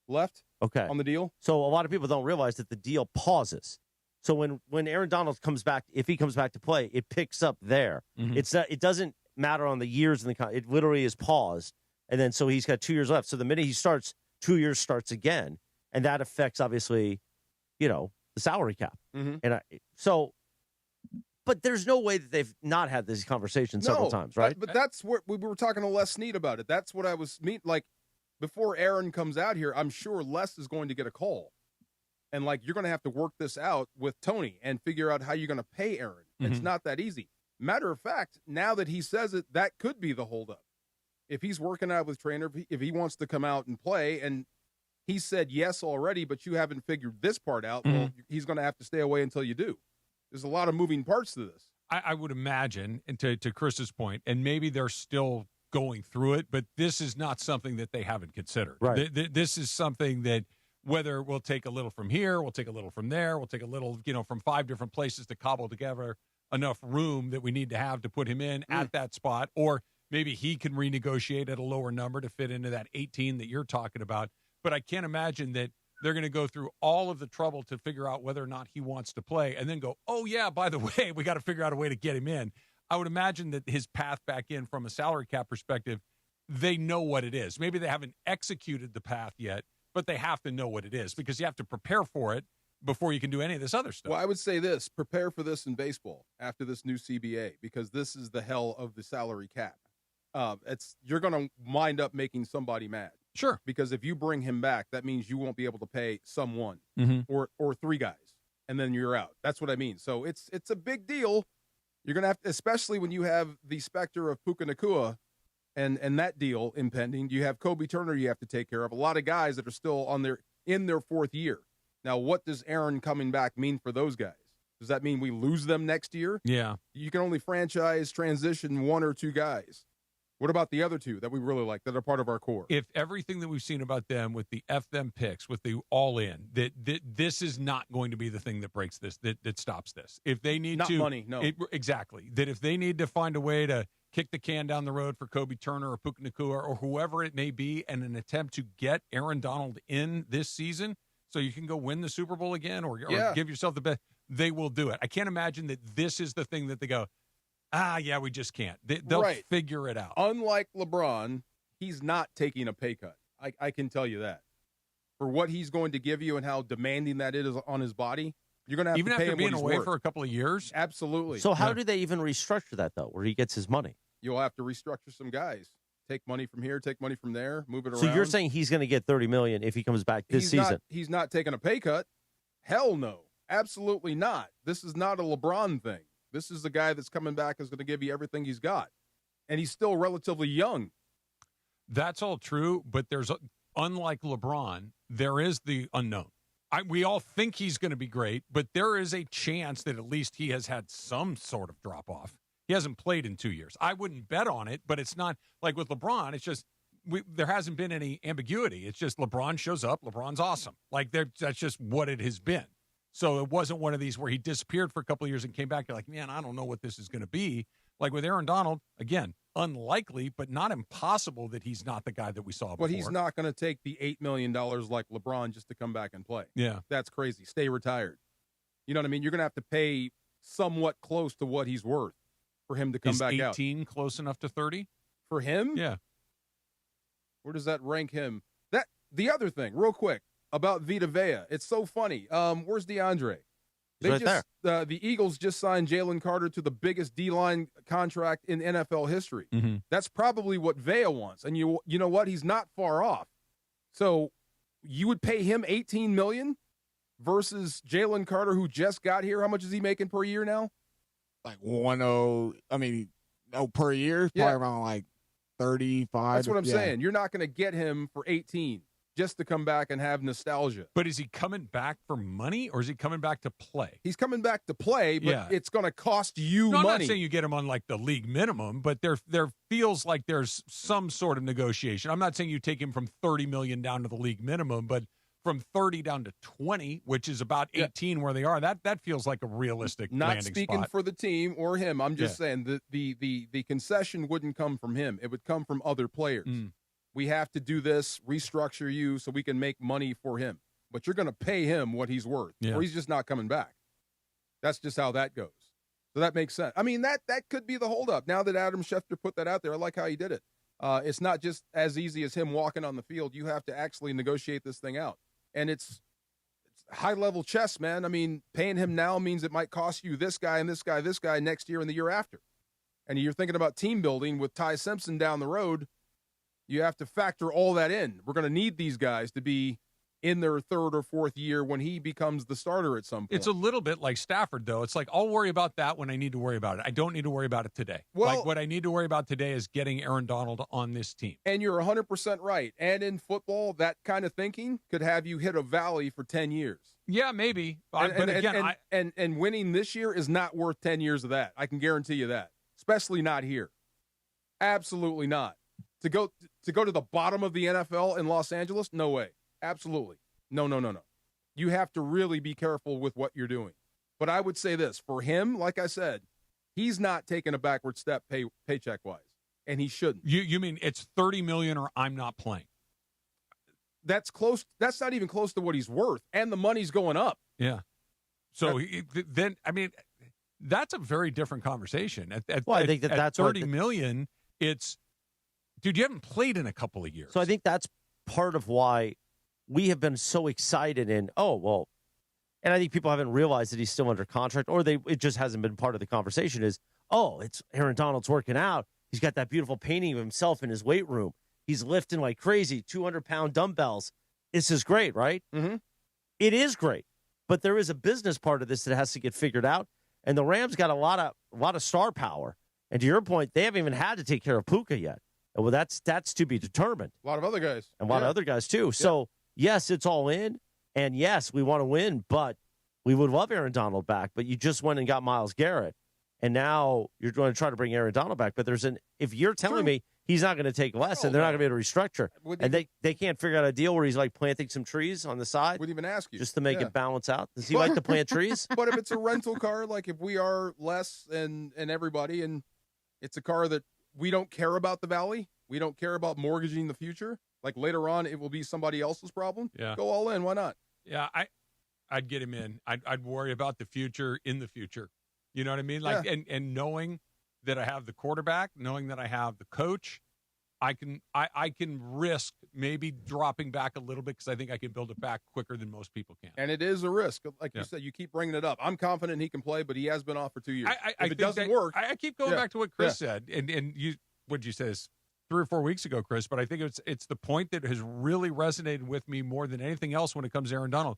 left on the deal. So a lot of people don't realize that the deal pauses. So when Aaron Donald comes back, if he comes back to play, it picks up there. Mm-hmm. It doesn't matter on the years in the it literally is paused, and then so he's got 2 years left. So the minute he starts, 2 years starts again, and that affects obviously, the salary cap. Mm-hmm. And but there's no way that they've not had this conversation several times, right? But that's what we were talking to Les Snead about it. That's what I was like before Aaron comes out here. I'm sure Les is going to get a call. And, you're going to have to work this out with Tony and figure out how you're going to pay Aaron. Mm-hmm. It's not that easy. Matter of fact, now that he says it, that could be the holdup. If he's working out with trainer, if he wants to come out and play, and he said yes already, but you haven't figured this part out, well, he's going to have to stay away until you do. There's a lot of moving parts to this. I would imagine, and to Chris's point, and maybe they're still going through it, but this is not something that they haven't considered. Right. This is something that whether we'll take a little from here, we'll take a little from there, we'll take a little, from 5 different places to cobble together enough room that we need to have to put him in at that spot, or maybe he can renegotiate at a lower number to fit into that 18 that you're talking about. But I can't imagine that they're going to go through all of the trouble to figure out whether or not he wants to play and then go, oh, yeah, by the way, we got to figure out a way to get him in. I would imagine that his path back in from a salary cap perspective, they know what it is. Maybe they haven't executed the path yet, but they have to know what it is because you have to prepare for it before you can do any of this other stuff. Well, I would say this, prepare for this in baseball after this new CBA, because this is the hell of the salary cap. You're going to wind up making somebody mad. Sure. Because if you bring him back, that means you won't be able to pay someone or 3 guys, and then you're out. That's what I mean. So it's a big deal. You're going to have to, especially when you have the specter of Puka Nacua and that deal impending. You have Kobe Turner you have to take care of. A lot of guys that are still in their 4th year. Now, what does Aaron coming back mean for those guys? Does that mean we lose them next year? Yeah. You can only franchise transition 1 or 2 guys. What about the other 2 that we really like that are part of our core? If everything that we've seen about them with the them picks, with the all-in, that this is not going to be the thing that breaks this, that stops this. If they need not money, no. Exactly. That if they need to find a way to kick the can down the road for Kobe Turner or Puka Nacua or whoever it may be in an attempt to get Aaron Donald in this season so you can go win the Super Bowl again or give yourself the best, they will do it. I can't imagine that this is the thing that they go, yeah, we just can't. They'll figure it out. Unlike LeBron, he's not taking a pay cut. I can tell you that. For what he's going to give you and how demanding that is on his body, you're going to have even to pay after him being what he's away worth. for a couple of years. Absolutely. So how do they even restructure that, though, where he gets his money? You'll have to restructure some guys. Take money from here, take money from there, move it around. So you're saying he's going to get $30 million if he comes back this season? He's not taking a pay cut. Hell no. Absolutely not. This is not a LeBron thing. This is the guy that's coming back is going to give you everything he's got. And he's still relatively young. That's all true, but unlike LeBron, there is the unknown. We all think he's going to be great, but there is a chance that at least he has had some sort of drop-off. He hasn't played in 2 years. I wouldn't bet on it, but it's not like with LeBron. It's just there hasn't been any ambiguity. It's just LeBron shows up. LeBron's awesome. That's just what it has been. So it wasn't one of these where he disappeared for a couple of years and came back. You're like, man, I don't know what this is going to be. Like with Aaron Donald, again, unlikely, but not impossible that he's not the guy that we saw before. But he's not going to take the $8 million like LeBron just to come back and play. Yeah. That's crazy. Stay retired. You know what I mean? You're going to have to pay somewhat close to what he's worth for him to come back out. Is 18 close enough to 30? For him? Yeah. Where does that rank him? The other thing, real quick, about Vita Vea. It's so funny. Where's DeAndre? The Eagles just signed Jalen Carter to the biggest D-line contract in NFL history. Mm-hmm. That's probably what Vea wants. And you know what? He's not far off. So you would pay him $18 million versus Jalen Carter, who just got here. How much is he making per year now? Like per year, probably around like 35. That's what I'm saying. You're not going to get him for 18. just to come back and have nostalgia. But is he coming back for money, or is he coming back to play? He's coming back to play, but it's going to cost you money. money. I'm not saying you get him on like the league minimum, but there feels like there's some sort of negotiation. I'm not saying you take him from $30 million down to the league minimum, but from 30 down to 20, which is about 18 where they are, that feels like a realistic Not landing speaking spot. for the team or him. I'm just saying the concession wouldn't come from him. It would come from other players. We have to do this, restructure you so we can make money for him. But you're going to pay him what he's worth, or he's just not coming back. That's just how that goes. So that makes sense. I mean, that could be the holdup. Now that Adam Schefter put that out there, I like how he did it. It's not just as easy as him walking on the field. You have to actually negotiate this thing out. And it's high-level chess, man. I mean, paying him now means it might cost you this guy and this guy next year and the year after. And you're thinking about team building with Ty Simpson down the road. You have to factor all that in. We're going to need these guys to be in their third or fourth year when he becomes the starter at some point. It's a little bit like Stafford, though. It's like, I'll worry about that when I need to worry about it. I don't need to worry about it today. Well, like, what I need to worry about today is getting Aaron Donald on this team. And you're 100% right. And in football, that kind of thinking could have you hit a valley for 10 years. Yeah, maybe. And winning this year is not worth 10 years of that. I can guarantee you that. Especially not here. Absolutely not. To go to the bottom of the NFL in Los Angeles? No way. Absolutely. No. You have to really be careful with what you're doing. But I would say this. For him, like I said, he's not taking a backward step paycheck-wise, and he shouldn't. You mean it's $30 million or I'm not playing? That's close. That's not even close to what he's worth, and the money's going up. Yeah. So then, I mean, that's a very different conversation. I think that's $30 million. It's, dude, you haven't played in a couple of years. So I think that's part of why we have been so excited and I think people haven't realized that he's still under contract, or it just hasn't been part of the conversation is, it's Aaron Donald's working out. He's got that beautiful painting of himself in his weight room. He's lifting like crazy, 200-pound dumbbells. This is great, right? Mm-hmm. It is great. But there is a business part of this that has to get figured out. And the Rams got a lot of star power. And to your point, they haven't even had to take care of Puka yet. Well, that's to be determined. A lot of other guys. And a lot of other guys, too. Yeah. So, yes, it's all in. And, yes, we want to win. But we would love Aaron Donald back. But you just went and got Myles Garrett. And now you're going to try to bring Aaron Donald back. But if you're telling me he's not going to take less, and they're not going to be able to restructure, and they can't figure out a deal where he's like planting some trees on the side. Would even ask you just to make it balance out. Does he like to plant trees? But if it's a rental car, like if we are Les and everybody, and it's a car that we don't care about the Valley, we don't care about mortgaging the future. Like later on, it will be somebody else's problem. Yeah, go all in. Why not? Yeah, I'd get him in. I'd worry about the future in the future. You know what I mean? Like, and knowing that I have the quarterback, knowing that I have the coach, I can risk maybe dropping back a little bit because I think I can build it back quicker than most people can. And it is a risk. Like you said, you keep bringing it up. I'm confident he can play, but he has been off for 2 years. If it doesn't work. I keep going back to what Chris said. And you, what'd you say this 3 or 4 weeks ago, Chris? But I think it's the point that has really resonated with me more than anything else when it comes to Aaron Donald.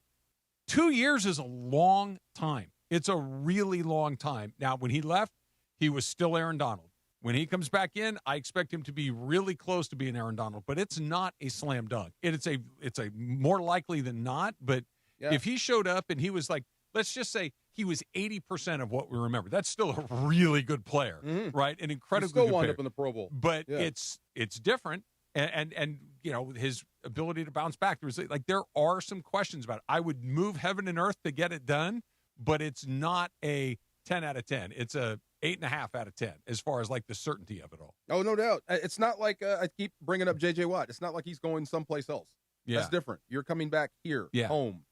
2 years is a long time. It's a really long time. Now, when he left, he was still Aaron Donald. When he comes back in, I expect him to be really close to being Aaron Donald, but it's not a slam dunk. It's a more likely than not, but if he showed up and he was like, let's just say he was 80% of what we remember, that's still a really good player, right? An incredibly still good wound player. up in the Pro Bowl. But it's different. And you know, his ability to bounce back, there are some questions about it. I would move heaven and earth to get it done, but it's not a 10 out of 10. It's a 8.5 out of 10 as far as like the certainty of it all. Oh, no doubt. It's not like I keep bringing up J.J. Watt. It's not like he's going someplace else. Yeah. That's different. You're coming back here, home.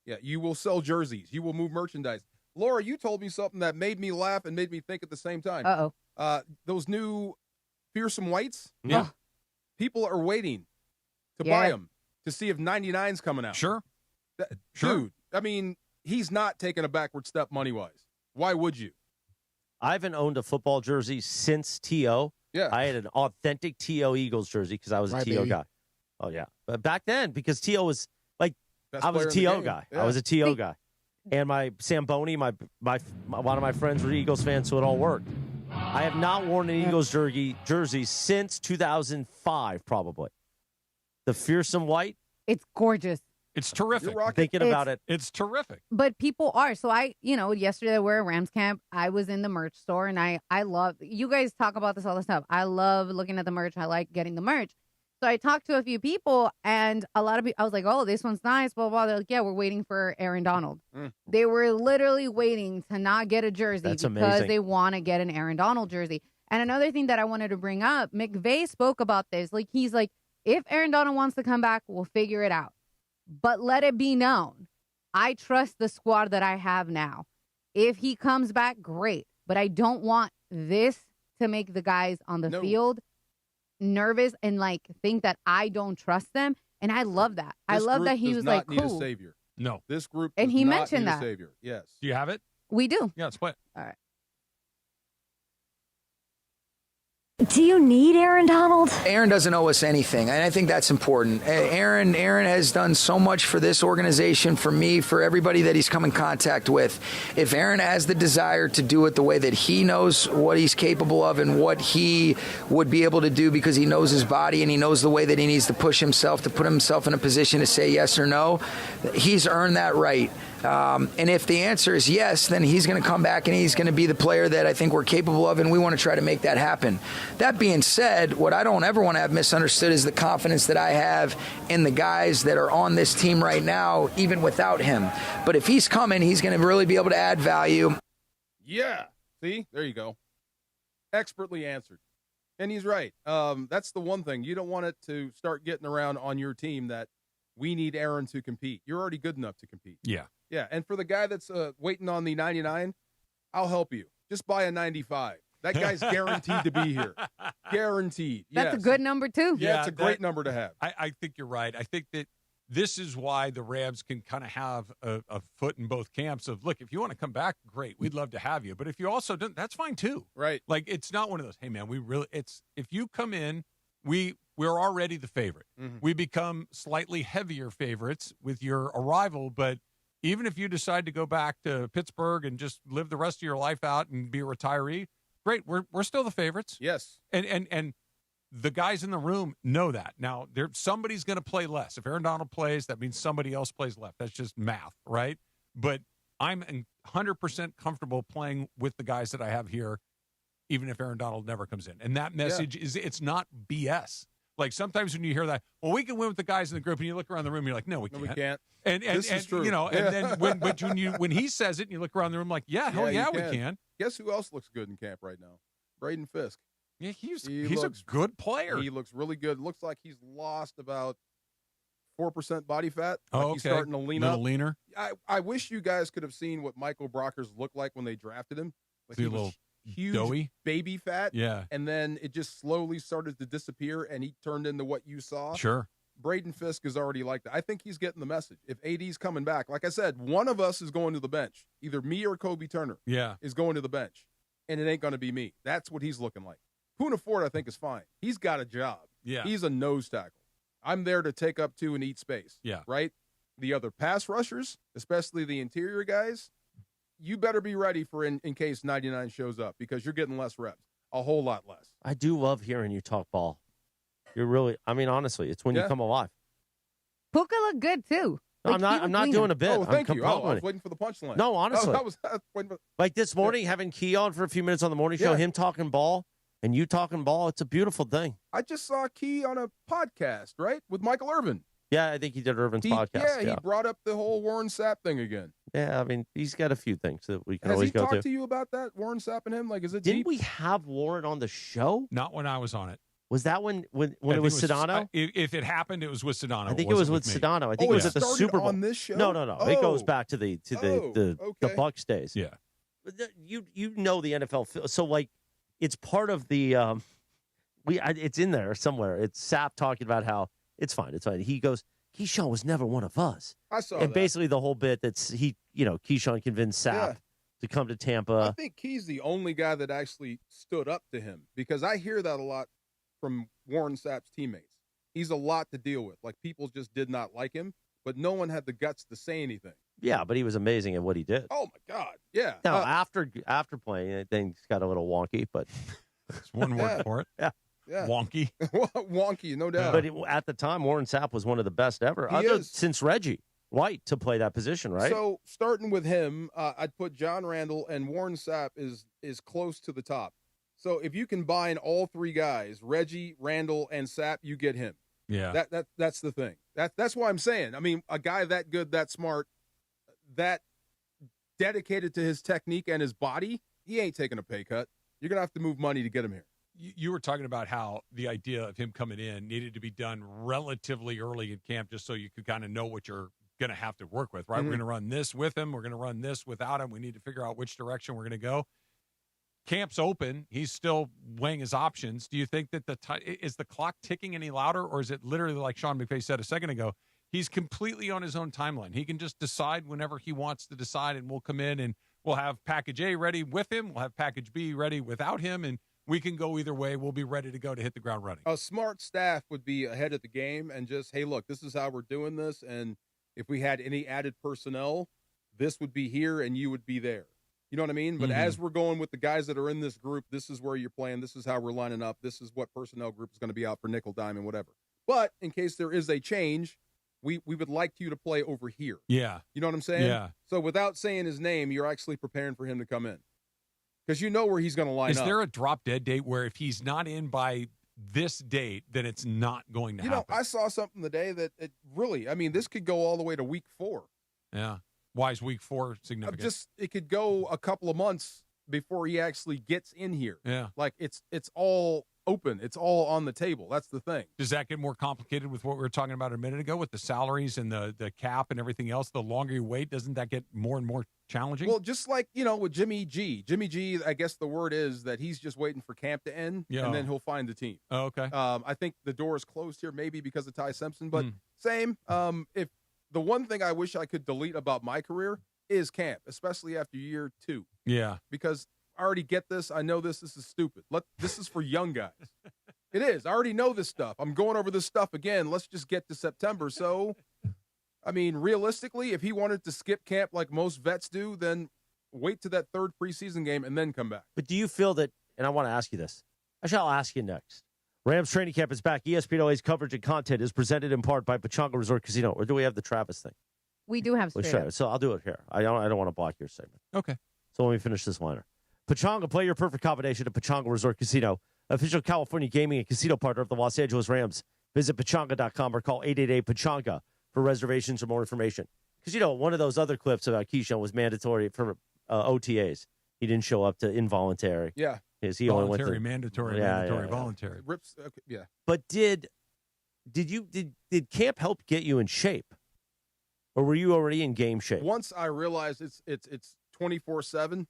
Yeah, you will sell jerseys. You will move merchandise. Laura, you told me something that made me laugh and made me think at the same time. Uh-oh. Those new fearsome whites. Yeah. People are waiting to buy them to see if 99's coming out. Sure. Dude, I mean, he's not taking a backward step money-wise. Why would you? I haven't owned a football jersey since T.O. Yeah. I had an authentic T.O. Eagles jersey because I was a T.O. guy. Oh, yeah. But back then, because T.O. was like, best I was a T.O. guy. Yeah. I was a T.O. guy. And my Samboni, my one of my friends were Eagles fans, so it all worked. I have not worn an Eagles jersey since 2005, probably. The fearsome white, It's gorgeous. It's terrific. Thinking about it. It's terrific. But people are. So yesterday we're at Rams camp. I was in the merch store and I love, you guys talk about this all the stuff. I love looking at the merch. I like getting the merch. So I talked to a few people and a lot of people, I was like, oh, this one's nice, blah, blah. They're like, yeah, we're waiting for Aaron Donald. They were literally waiting to not get a jersey because amazing. they want to get an Aaron Donald jersey. And another thing that I wanted to bring up, McVay spoke about this. Like, he's like, if Aaron Donald wants to come back, we'll figure it out. But let it be known, I trust the squad that I have now. If he comes back, great. But I don't want this to make the guys on the field nervous and like think that I don't trust them. And I love that. I love that he was like, need cool. A savior. No. This group and does he not mentioned need that. A savior. Yes. Do you have it? We do. Yeah, let's play it. All right. Do you need Aaron Donald? Aaron doesn't owe us anything, and I think that's important. Aaron has done so much for this organization, for me, for everybody that he's come in contact with. If Aaron has the desire to do it the way that he knows what he's capable of and what he would be able to do because he knows his body and he knows the way that he needs to push himself, to put himself in a position to say yes or no, he's earned that right. And if the answer is yes, then he's going to come back and he's going to be the player that I think we're capable of, and we want to try to make that happen. That being said, what I don't ever want to have misunderstood is the confidence that I have in the guys that are on this team right now, even without him. But if he's coming, he's going to really be able to add value. Yeah. See? There you go. Expertly answered. And he's right. That's the one thing. You don't want it to start getting around on your team that we need Aaron to compete. You're already good enough to compete. Yeah. Yeah, and for the guy that's waiting on the 99, I'll help you. Just buy a 95. That guy's guaranteed to be here. Guaranteed. That's a good number, too. Yeah, it's a great number to have. I think you're right. I think that this is why the Rams can kind of have a foot in both camps of, look, if you want to come back, great. We'd love to have you. But if you also don't, that's fine, too. Right. Like, it's not one of those, hey, man, if you come in, we're already the favorite. Mm-hmm. We become slightly heavier favorites with your arrival, but even if you decide to go back to Pittsburgh and just live the rest of your life out and be a retiree, great. We're still the favorites. Yes. And the guys in the room know that. Now, somebody's going to play less. If Aaron Donald plays, that means somebody else plays left. That's just math, right? But I'm 100% comfortable playing with the guys that I have here, even if Aaron Donald never comes in. And that message it's not BS. Like sometimes when you hear that, well, we can win with the guys in the group, and you look around the room, and you're like, no, we can't. No, we can't. And this is true. You know, and then when he says it, and you look around the room, like, yeah, hell yeah, we can. Guess who else looks good in camp right now? Braden Fisk. Yeah, he's a good player. He looks really good. Looks like he's lost about 4% body fat. Like he's starting to lean up. Leaner. I wish you guys could have seen what Michael Brockers looked like when they drafted him. Like, he was huge, doughy baby fat. Yeah. And then it just slowly started to disappear, and he turned into what you saw. Sure. Braden Fisk is already like that. I think he's getting the message. If AD's coming back, like I said, one of us is going to the bench. Either me or Kobe Turner is going to the bench, and it ain't going to be me. That's what he's looking like. Poona Ford, I think, is fine. He's got a job. Yeah. He's a nose tackle. I'm there to take up two and eat space. Yeah. Right? The other pass rushers, especially the interior guys, you better be ready for in case 99 shows up because you're getting less reps, a whole lot less. I do love hearing you talk ball. You're really, I mean, honestly, it's when you come alive. Puka looked good, too. No, I'm not doing a bit. Oh, thank you. I was complimenting. waiting for the punchline. No, honestly. I was waiting for... Like this morning, having Key on for a few minutes on the morning show, him talking ball and you talking ball, it's a beautiful thing. I just saw Key on a podcast, right, with Michael Irvin. Yeah, I think he did Irvin's podcast. Yeah, he brought up the whole Warren Sapp thing again. Yeah, I mean, he's got a few things that we can Has always he go to. talked to you about that, Warren Sapp and him? Like, is it Didn't deep? we have Warren on the show? Not when I was on it. Was that when it was Sedano? If it happened, it was with Sedano. I think it was with Sedano. I think it was at the Super Bowl. On this show? No. It goes back to the Bucs days. Yeah. But you know the NFL, so like it's part of the it's in there somewhere. It's Sapp talking about how it's fine. He goes, Keyshawn was never one of us. I saw and that. basically the whole bit that's Keyshawn convinced Sapp to come to Tampa. I think he's the only guy that actually stood up to him because I hear that a lot from Warren Sapp's teammates. He's a lot to deal with. Like, people just did not like him, but no one had the guts to say anything. Yeah, but he was amazing at what he did. Oh, my God. Yeah. Now, after playing, things got a little wonky, but it's one word for it. Yeah. Wonky. Wonky, no doubt. But at the time, Warren Sapp was one of the best ever, since Reggie White to play that position, right? So starting with him, I'd put John Randall, and Warren Sapp is close to the top. So if you combine all three guys, Reggie, Randall, and Sapp, you get him. Yeah. That's the thing. That's why I'm saying. I mean, a guy that good, that smart, that dedicated to his technique and his body, he ain't taking a pay cut. You're going to have to move money to get him here. You were talking about how the idea of him coming in needed to be done relatively early in camp just so you could kind of know what you're going to have to work with, right? Mm-hmm. We're going to run this with him. We're going to run this without him. We need to figure out which direction we're going to go. Camp's open. He's still weighing his options. Do you think that is the clock ticking any louder, or is it literally like Sean McVay said a second ago? He's completely on his own timeline. He can just decide whenever he wants to decide, and we'll come in and we'll have package A ready with him. We'll have package B ready without him, and we can go either way. We'll be ready to go to hit the ground running. A smart staff would be ahead of the game and just, hey, look, this is how we're doing this, and if we had any added personnel, this would be here and you would be there. You know what I mean? But as we're going with the guys that are in this group, this is where you're playing. This is how we're lining up. This is what personnel group is going to be out for nickel, dime, and whatever. But in case there is a change, we would like you to play over here. Yeah. You know what I'm saying? Yeah. So without saying his name, you're actually preparing for him to come in. Because you know where he's going to line up. Is there a drop-dead date where if he's not in by this date, then it's not going to happen? I saw something today that it really, I mean, this could go all the way to week 4. Yeah. Why is week 4 significant? It could go a couple of months before he actually gets in here. Yeah. Like it's all open. It's all on the table. That's the thing. Does that get more complicated with what we were talking about a minute ago with the salaries and the cap and everything else? The longer you wait, doesn't that get more and more challenging? Well, just like, with Jimmy G. Jimmy G, I guess the word is that he's just waiting for camp to end, and then he'll find the team. Oh, okay. I think the door is closed here maybe because of Ty Simpson, but same. If the one thing I wish I could delete about my career is camp, especially after year 2. Yeah. Because I already get this. I know this. This is stupid. This is for young guys. It is. I already know this stuff. I'm going over this stuff again. Let's just get to September. So, I mean, realistically, if he wanted to skip camp like most vets do, then wait to that third preseason game and then come back. But do you feel that, and I want to ask you this. Actually, I'll ask you next. Rams training camp is back. ESPN LA's coverage and content is presented in part by Pechanga Resort Casino. Or do we have the Travis thing? We do have straight up. So I'll do it here. I don't want to block your segment. Okay. So let me finish this liner. Pechanga, play your perfect combination at Pechanga Resort Casino, official California gaming and casino partner of the Los Angeles Rams. Visit Pechanga.com or call 888-PECHANGA for reservations or more information. Because, one of those other clips about Keyshawn was mandatory for OTAs. He didn't show up to involuntary. Yeah. He only went to mandatory, voluntary. Rips. Okay, yeah. But did camp help get you in shape? Or were you already in game shape? Once I realized it's 24/7,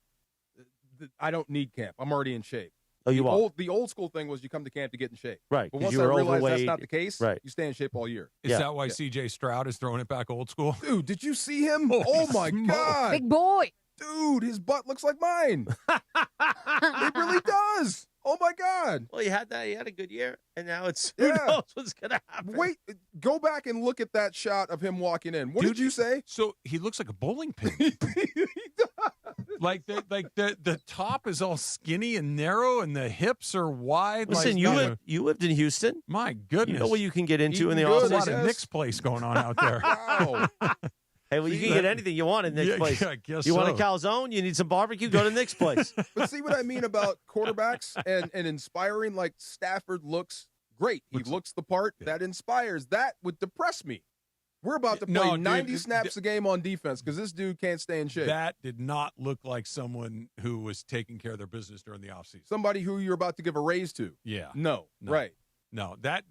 I don't need camp. I'm already in shape. Oh, you are? The old school thing was you come to camp to get in shape. Right. But once I realized that's not the case, you stay in shape all year. Is that why C.J. Stroud is throwing it back old school? Dude, did you see him? Oh my God. Big boy. Dude, his butt looks like mine. It really does. Oh, my God. Well, he had a good year, and now it's who knows what's going to happen. Wait, go back and look at that shot of him walking in. What did you say? So he looks like a bowling pin. He does. Like the top is all skinny and narrow, and the hips are wide. Listen, you lived in Houston. My goodness. You know what you can get into in the office. office? There's a lot of Nick's place going on out there. Wow. Hey, well, you can get anything you want in Nick's place. I guess you want a calzone? You need some barbecue? Go to Nick's place. But see what I mean about quarterbacks and inspiring? Like Stafford looks great. He looks the part. That inspires. That would depress me. We're about to play 90 snaps a game on defense because this dude can't stay in shape. That did not look like someone who was taking care of their business during the offseason. Somebody who you're about to give a raise to. Yeah. No. Right. No. That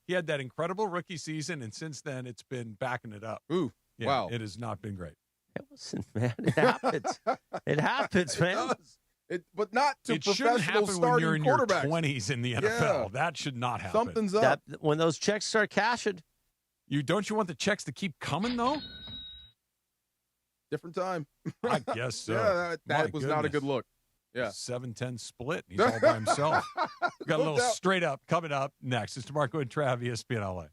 he had that incredible rookie season, and since then it's been backing it up. Ooh. Yeah, wow. It has not been great. Listen, man, it happens. It happens, man. But not to it shouldn't professional happen starting when you're in quarterbacks. your 20s in the NFL. Yeah. That should not happen. Something's up. When those checks start cashing. Don't you want the checks to keep coming, though? Different time. I guess so. Yeah, that was not a good look. Yeah. 7-10 split. He's all by himself. We've got a little straight up coming up next. It's DeMarco and Trav, ESPN LA.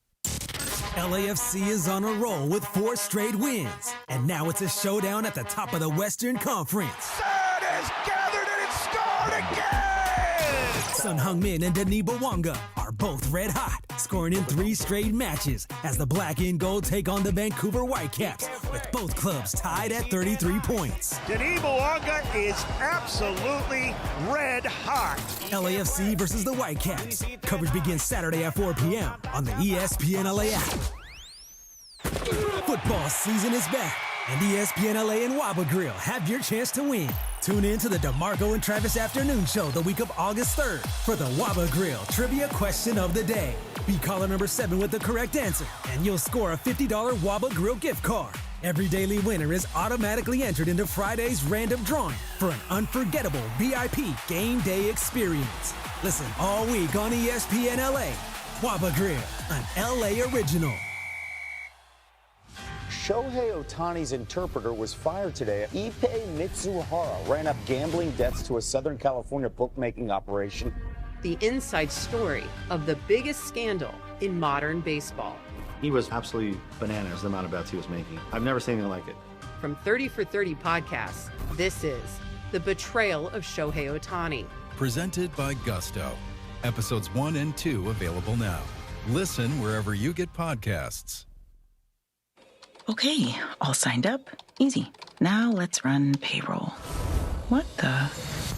LAFC is on a roll with 4 straight wins. And now it's a showdown at the top of the Western Conference. Third is gathered and it's scored again! Sun Heung-min and Denis Bouanga are both red hot, scoring in 3 straight matches as the black and gold take on the Vancouver Whitecaps, with both clubs tied at 33 points. Denis Bouanga is absolutely red hot. LAFC versus the Whitecaps. Coverage begins Saturday at 4 p.m. on the ESPN LA app. Football season is back, and ESPN LA and Waba Grill have your chance to win. Tune in to the DeMarco and Travis Afternoon Show the week of August 3rd for the Waba Grill Trivia Question of the Day. Be caller number 7 with the correct answer, and you'll score a $50 Waba Grill gift card. Every daily winner is automatically entered into Friday's random drawing for an unforgettable VIP game day experience. Listen all week on ESPN LA. Waba Grill, an LA original. Shohei Ohtani's interpreter was fired today. Ippei Mitsuhara ran up gambling debts to a Southern California bookmaking operation. The inside story of the biggest scandal in modern baseball. He was absolutely bananas, the amount of bets he was making. I've never seen anything like it. From 30 for 30 podcasts, this is The Betrayal of Shohei Ohtani. Presented by Gusto. Episodes 1 and 2 available now. Listen wherever you get podcasts. Okay, all signed up. Easy. Now let's run payroll. What the?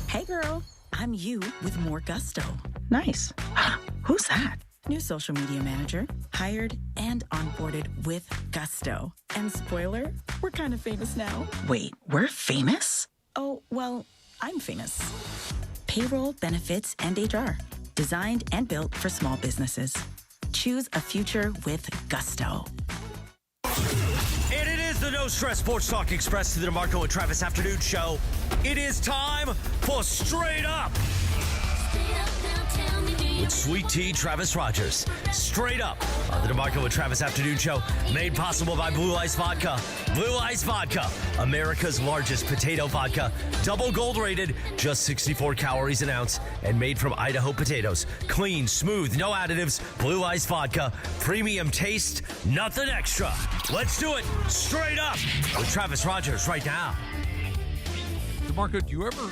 Hey girl, I'm you with more Gusto. Nice. Who's that? New social media manager, hired and onboarded with Gusto. And spoiler, we're kind of famous now. Wait, we're famous? Oh, well, I'm famous. Payroll, benefits, and HR. Designed and built for small businesses. Choose a future with Gusto. And it is the No Stress Sports Talk Express to the DeMarco and Travis Afternoon Show. It is time for Straight Up. With Sweet Tea Travis Rogers. Straight Up on the DeMarco and Travis Afternoon Show. Made possible by Blue Ice Vodka. Blue Ice Vodka, America's largest potato vodka. Double gold rated, just 64 calories an ounce. And made from Idaho potatoes. Clean, smooth, no additives. Blue Ice Vodka. Premium taste, nothing extra. Let's do it. Straight Up with Travis Rogers right now. DeMarco, do you ever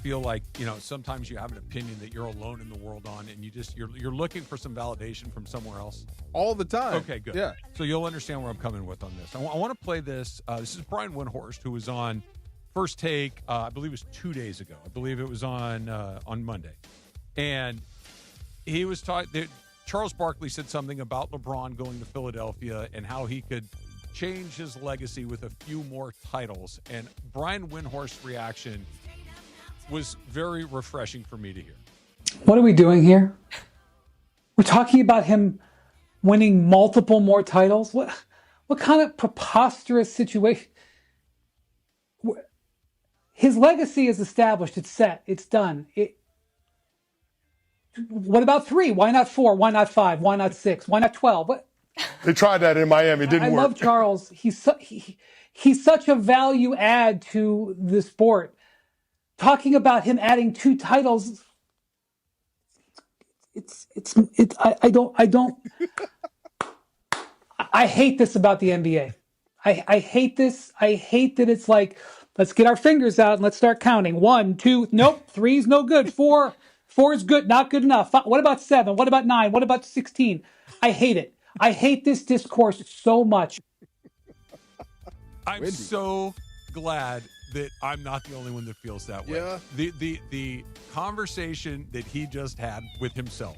feel like, sometimes you have an opinion that you're alone in the world on, and you're looking for some validation from somewhere else? All the time. Okay, good. Yeah. So you'll understand where I'm coming with on this. I want to play this. This is Brian Windhorst, who was on First Take, I believe it was 2 days ago. I believe it was on Monday. And he was talking, Charles Barkley said something about LeBron going to Philadelphia and how he could change his legacy with a few more titles. And Brian Windhorst's reaction was very refreshing for me to hear. What are we doing here? We're talking about him winning multiple more titles? What kind of preposterous situation? His legacy is established. It's set. It's done. What about 3? Why not 4? Why not 5? Why not 6? Why not 12? What? They tried that in Miami. It didn't work. I love Charles. He's such a value add to the sport. Talking about him adding 2 titles, I hate this about the NBA. I hate this. I hate that it's like, let's get our fingers out and let's start counting. 1, 2, nope. 3's no good. 4 is good, not good enough. What about 7? What about 9? What about 16? I hate it. I hate this discourse so much. I'm so glad that I'm not the only one that feels that way. Yeah. The conversation that he just had with himself,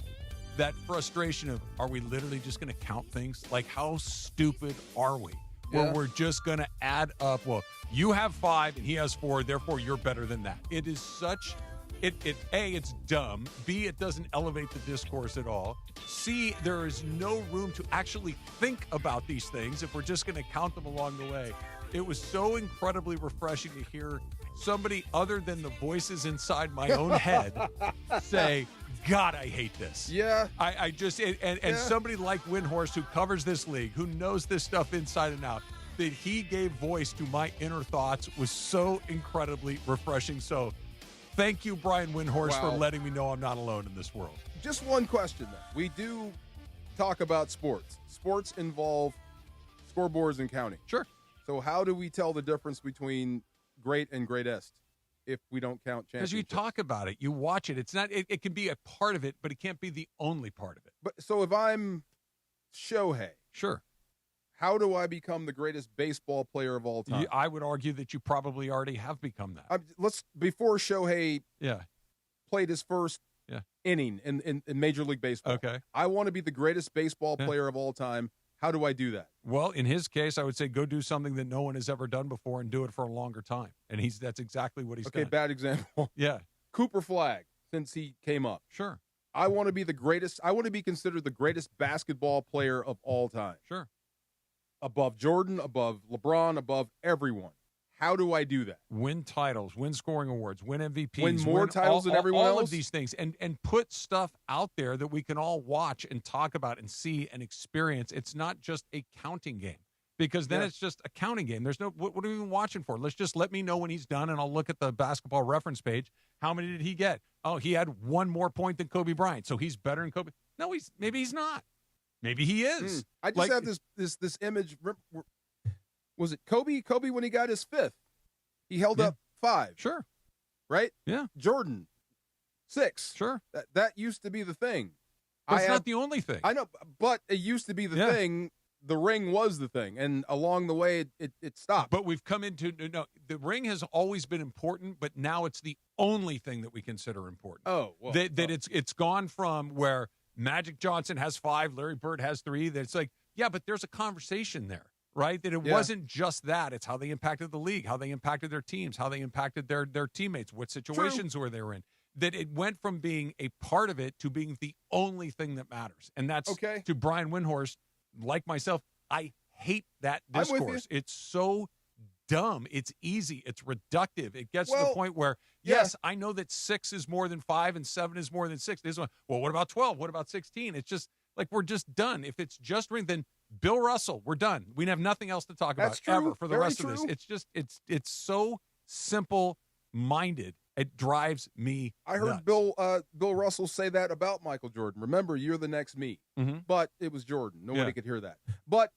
that frustration of, are we literally just going to count things? Like, how stupid are we? Where we're just going to add up, well, you have 5 and he has 4, therefore you're better than that. It is such, A, it's dumb. B, it doesn't elevate the discourse at all. C, there is no room to actually think about these things if we're just going to count them along the way. It was so incredibly refreshing to hear somebody other than the voices inside my own head say, God, I hate this. Yeah. I just, and somebody like Windhorst, who covers this league, who knows this stuff inside and out, that he gave voice to my inner thoughts was so incredibly refreshing. So thank you, Brian Windhorst, for letting me know I'm not alone in this world. Just one question, though. We do talk about sports. Sports involve scoreboards and counting. Sure. So how do we tell the difference between great and greatest if we don't count Because championships. you talk about it, you watch it. It's not. It can be a part of it, but it can't be the only part of it. But so if I'm Shohei, sure. How do I become the greatest baseball player of all time? I would argue that you probably already have become that. Before Shohei Yeah. played his first inning in Major League Baseball. Okay. I want to be the greatest baseball player of all time. How do I do that? Well, in his case, I would say go do something that no one has ever done before and do it for a longer time. And that's exactly what he's done. Okay, bad example. Yeah. Cooper Flagg, since he came up. Sure. I want to be the greatest. I want to be considered the greatest basketball player of all time. Sure. Above Jordan, above LeBron, above everyone. How do I do that? Win titles, win scoring awards, win MVPs, win more titles than everyone else. All of these things, and put stuff out there that we can all watch and talk about and see and experience. It's not just a counting game, because then it's just a counting game. There's no what are we even watching for? Let me know when he's done, and I'll look at the basketball reference page. How many did he get? Oh, he had one more point than Kobe Bryant, so he's better than Kobe. No, maybe he's not. Maybe he is. I just have this image. Was it Kobe? Kobe when he got his 5th, he held up 5. Sure. Right? Yeah. Jordan, 6. Sure. That used to be the thing. But it's not the only thing. I know, but it used to be the thing. The ring was the thing, and along the way, it stopped. But we've come into the ring has always been important, but now it's the only thing that we consider important. Oh, well, it's gone from where Magic Johnson has 5, Larry Bird has 3. That it's like, yeah, but there's a conversation there, right? That it wasn't just that. It's how they impacted the league, how they impacted their teams, how they impacted their teammates, what situations were they were in. That it went from being a part of it to being the only thing that matters. And that's to Brian Windhorst, like myself, I hate that discourse. It's so dumb. It's easy. It's reductive. It gets to the point where, yes, I know that 6 is more than 5 and 7 is more than 6. Well, what about 12? What about 16? It's just like we're just done. If it's just ring, then Bill Russell, we're done. We have nothing else to talk about ever for the rest of this. It's just it's so simple-minded. It drives me I heard nuts. Bill Russell say that about Michael Jordan. Remember, you're the next me. Mm-hmm. But it was Jordan. Nobody could hear that. But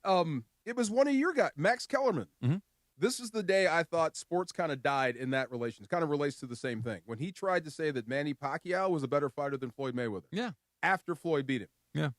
it was one of your guys, Max Kellerman. Mm-hmm. This is the day I thought sports kind of died in that relation. It kind of relates to the same thing. When he tried to say that Manny Pacquiao was a better fighter than Floyd Mayweather. Yeah. After Floyd beat him. Yeah.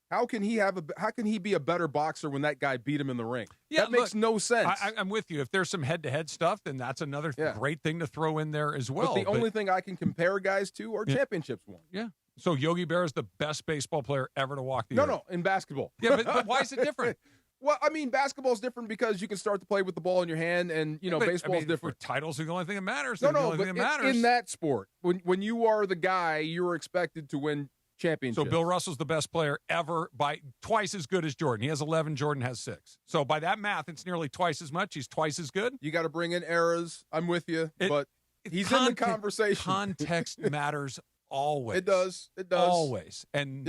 How can he be a better boxer when that guy beat him in the ring? Yeah, that makes no sense. I'm with you. If there's some head-to-head stuff, then that's another great thing to throw in there as well. But the only thing I can compare guys to are championships won. Yeah. So Yogi Berra is the best baseball player ever to walk the earth. No, in basketball. Yeah, but why is it different? Well, I mean, basketball is different because you can start to play with the ball in your hand, and baseball is different. Titles are the only thing that matters. No, the only but thing that matters. in that sport, when you are the guy, you're expected to win championships. So Bill Russell's the best player ever by twice as good as Jordan. He has 11. Jordan has 6. So by that math, it's nearly twice as much. He's twice as good. You got to bring in eras. I'm with you, but he's in the conversation. Context matters always. It does. Always. And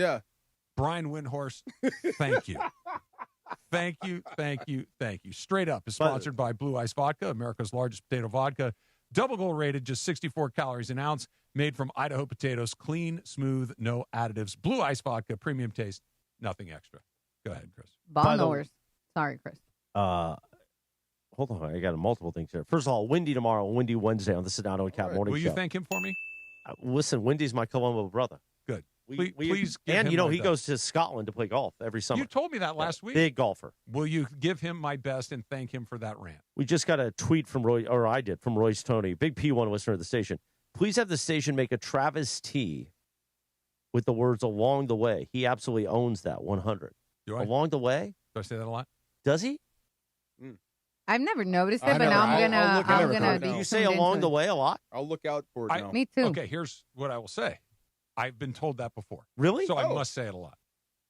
Brian Windhorst, thank you. Thank you. Straight Up is sponsored by Blue Ice Vodka, America's largest potato vodka. Double gold rated, just 64 calories an ounce. Made from Idaho potatoes, clean, smooth, no additives. Blue Ice Vodka, premium taste, nothing extra. Go ahead, Chris. Ball knowers. Sorry, Chris. Hold on, I got multiple things here. First of all, windy tomorrow, windy Wednesday on the Sedano and Cat Morning Will Show. you thank him for me? Listen, Windy's my Colombo brother. Good. Please give and him you know my he best. goes to Scotland to play golf every summer. You told me that last week. Big golfer. Will you give him my best and thank him for that rant? We just got a tweet from Roy, or I did, from Royce Toney, big P1 listener of the station. Please have the station make a Travis T with the words "along the way." He absolutely owns that 100. Do I? Along the way? Do I say that a lot? Does he? I've never noticed it, but now I'm gonna. Do you say along the way a lot? I'll look out for it now. Me too. Okay, here's what I will say. I've been told that before. Really? So I must say it a lot.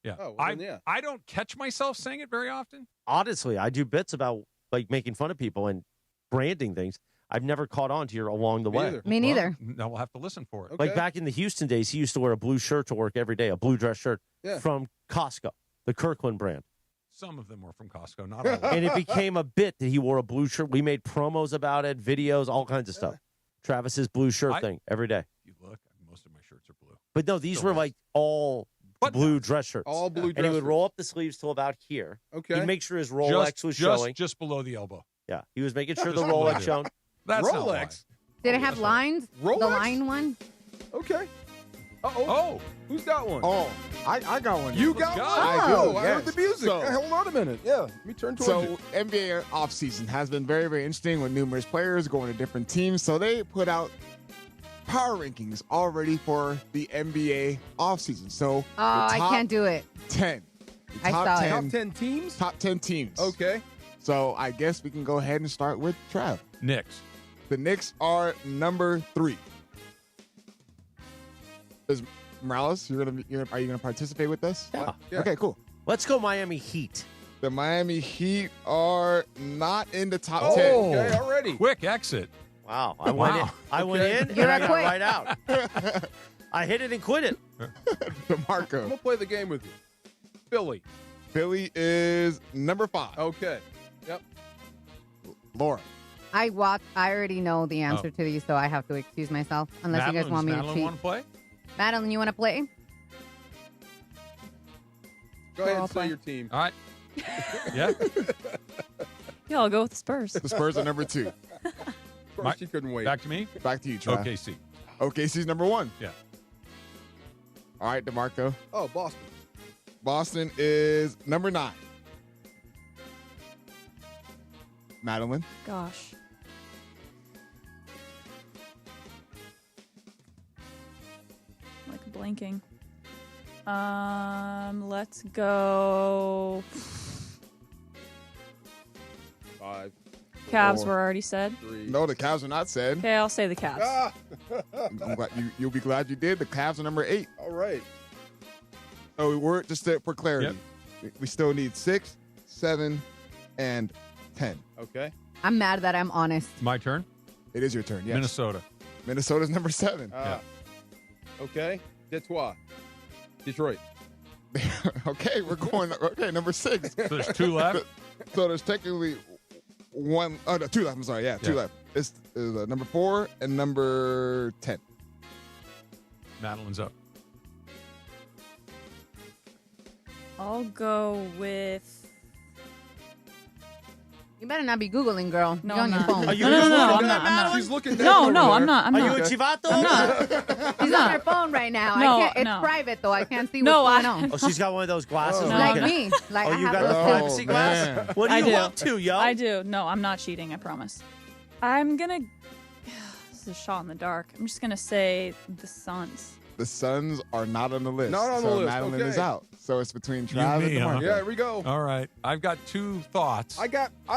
Yeah. Oh, well, then, I don't catch myself saying it very often. Honestly, I do bits about like making fun of people and branding things. I've never caught on to your along the way. Me neither. Now we'll have to listen for it. Okay. Like back in the Houston days, he used to wear a blue shirt to work every day, a blue dress shirt from Costco, the Kirkland brand. Some of them were from Costco, not all of them. And it became a bit that he wore a blue shirt. We made promos about it, videos, all kinds of stuff. Travis's blue shirt thing every day. You look, most of my shirts are blue. But no, these were like all blue dress shirts. All blue dress And he would shirts. roll up the sleeves till about here. Okay. He'd make sure his Rolex was showing. Just below the elbow. Yeah, he was making sure the Just below Rolex it. showing. That's not why. Rolex. Did it have lines? Rolex? The line one? Okay. Oh, who's got one? Oh, I got one. You got one? I do. I heard the music. So, Hold on a minute. Yeah, let me turn towards you. NBA offseason has been very, very interesting with numerous players going to different teams. So they put out power rankings already for the NBA offseason. So I can't do it. 10. I saw it. Top 10 teams? Top 10 teams. Okay. So I guess we can go ahead and start with Trav. Knicks. The Knicks are number 3. Is Morales, are you gonna participate with us? Yeah. Okay, cool. Let's go Miami Heat. The Miami Heat are not in the top 10. Okay, already. Quick exit. Wow. I went in. I went in You're and I a got quick. right out. I hit it and quit it. DeMarco. I'm going to play the game with you. Philly. Philly is number 5. Okay. Yep. Laura. I already know the answer to these, so I have to excuse myself unless you guys want me to Madeline cheat. want to play? Madeline, you want to play? Go ahead I'll and say play. your team. All right. Yeah. Yeah, I'll go with the Spurs. The Spurs are number 2. Of course, you couldn't wait. Back to me. Back to you, Trav. OKC. OKC's number 1. Yeah. All right, DeMarco. Oh, Boston. Boston is number 9. Madeline. Gosh. Like blanking. Let's go. 5. Cavs 4, were already said. 3. No, the Cavs are not said. Okay, I'll say the Cavs. Ah! I'm glad you'll be glad you did. The Cavs are number 8. All right. Oh, we're just for clarity. We still need 6, 7, and 10. Okay. I'm mad that I'm honest. My turn. It is your turn. Yes. Minnesota. Minnesota's number 7. Okay. Detroit. Detroit. Okay, we're going. Okay, number 6. So there's 2 left. So there's technically 1. Oh, no, 2 left. I'm sorry. Yeah, 2 left. It's number 4 and number 10. Madeline's up. I'll go with. You better not be Googling, girl. No, You're on I'm your not. phone. Are you No, just looking I'm at not. I'm Madeline? not. She's looking down No, over no, there. I'm not. I'm Are not. you a chivato? I'm not. She's on her phone right now. No, I can't. It's no. private though. I can't see No, what's I- going on. Oh, she's got one of those glasses. No. Like me. Like Oh, I you have got a those privacy too. glass? man. What are I you do. up to, yo? I do. No, I'm not cheating. I promise. I'm gonna. This is a shot in the dark. I'm just gonna say the Suns. The Suns are not on the list. Not on the so list, Madeline okay. is out. So it's between You Trav me, and huh? DeMarco. Yeah, here we go. All right. I've got 2 thoughts. I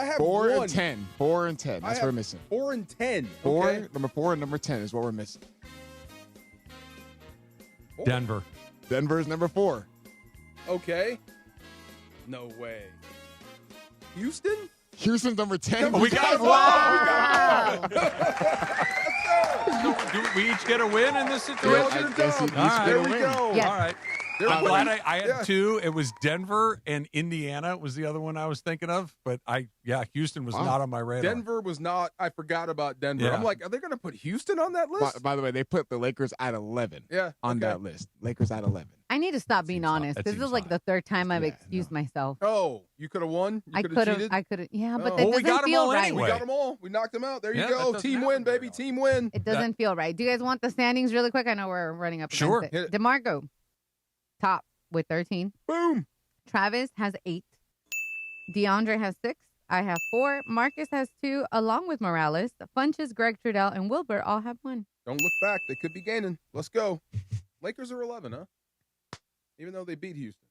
have 4 1. and 10. 4 and 10. I That's have what we're missing. 4 and 10. 4, Okay. number 4 and number 10 is what we're missing. Denver. Denver's number 4. Okay. No way. Houston? Houston's number 10. Oh, we got it. Wow. So do we each get a win in this Yeah, situation? I guess you All right. get a There we win. go. Yes. All right. There I'm we glad go. I had Yeah. 2. It was Denver and Indiana was the other one I was thinking of, but Houston was not on my radar. Denver was not. I forgot about Denver. Yeah. I'm like, are they going to put Houston on that list? By the way, they put the Lakers at 11 Yeah. on okay. that list. Lakers at 11. I need to stop being honest. that This is seems like high. the 3rd time I've Yeah, excused myself. Oh, you could have won. You I could could have have. cheated. I could have. Yeah, but Oh. that Well, we got doesn't 'em feel all right. anyway. We got them all. We knocked them out. There you Yeah, that go. doesn't Team matter win, very baby. well. Team win. It doesn't feel right. Do you guys want the standings really quick? I know we're running up Sure. against Hit it. it. DeMarco, top with 13. Boom. Travis has 8. DeAndre has 6. I have 4. Marcus has 2, along with Morales. Funches, Greg Trudell, and Wilbur all have 1. Don't look back. They could be gaining. Let's go. Lakers are 11, huh? Even though they beat Houston.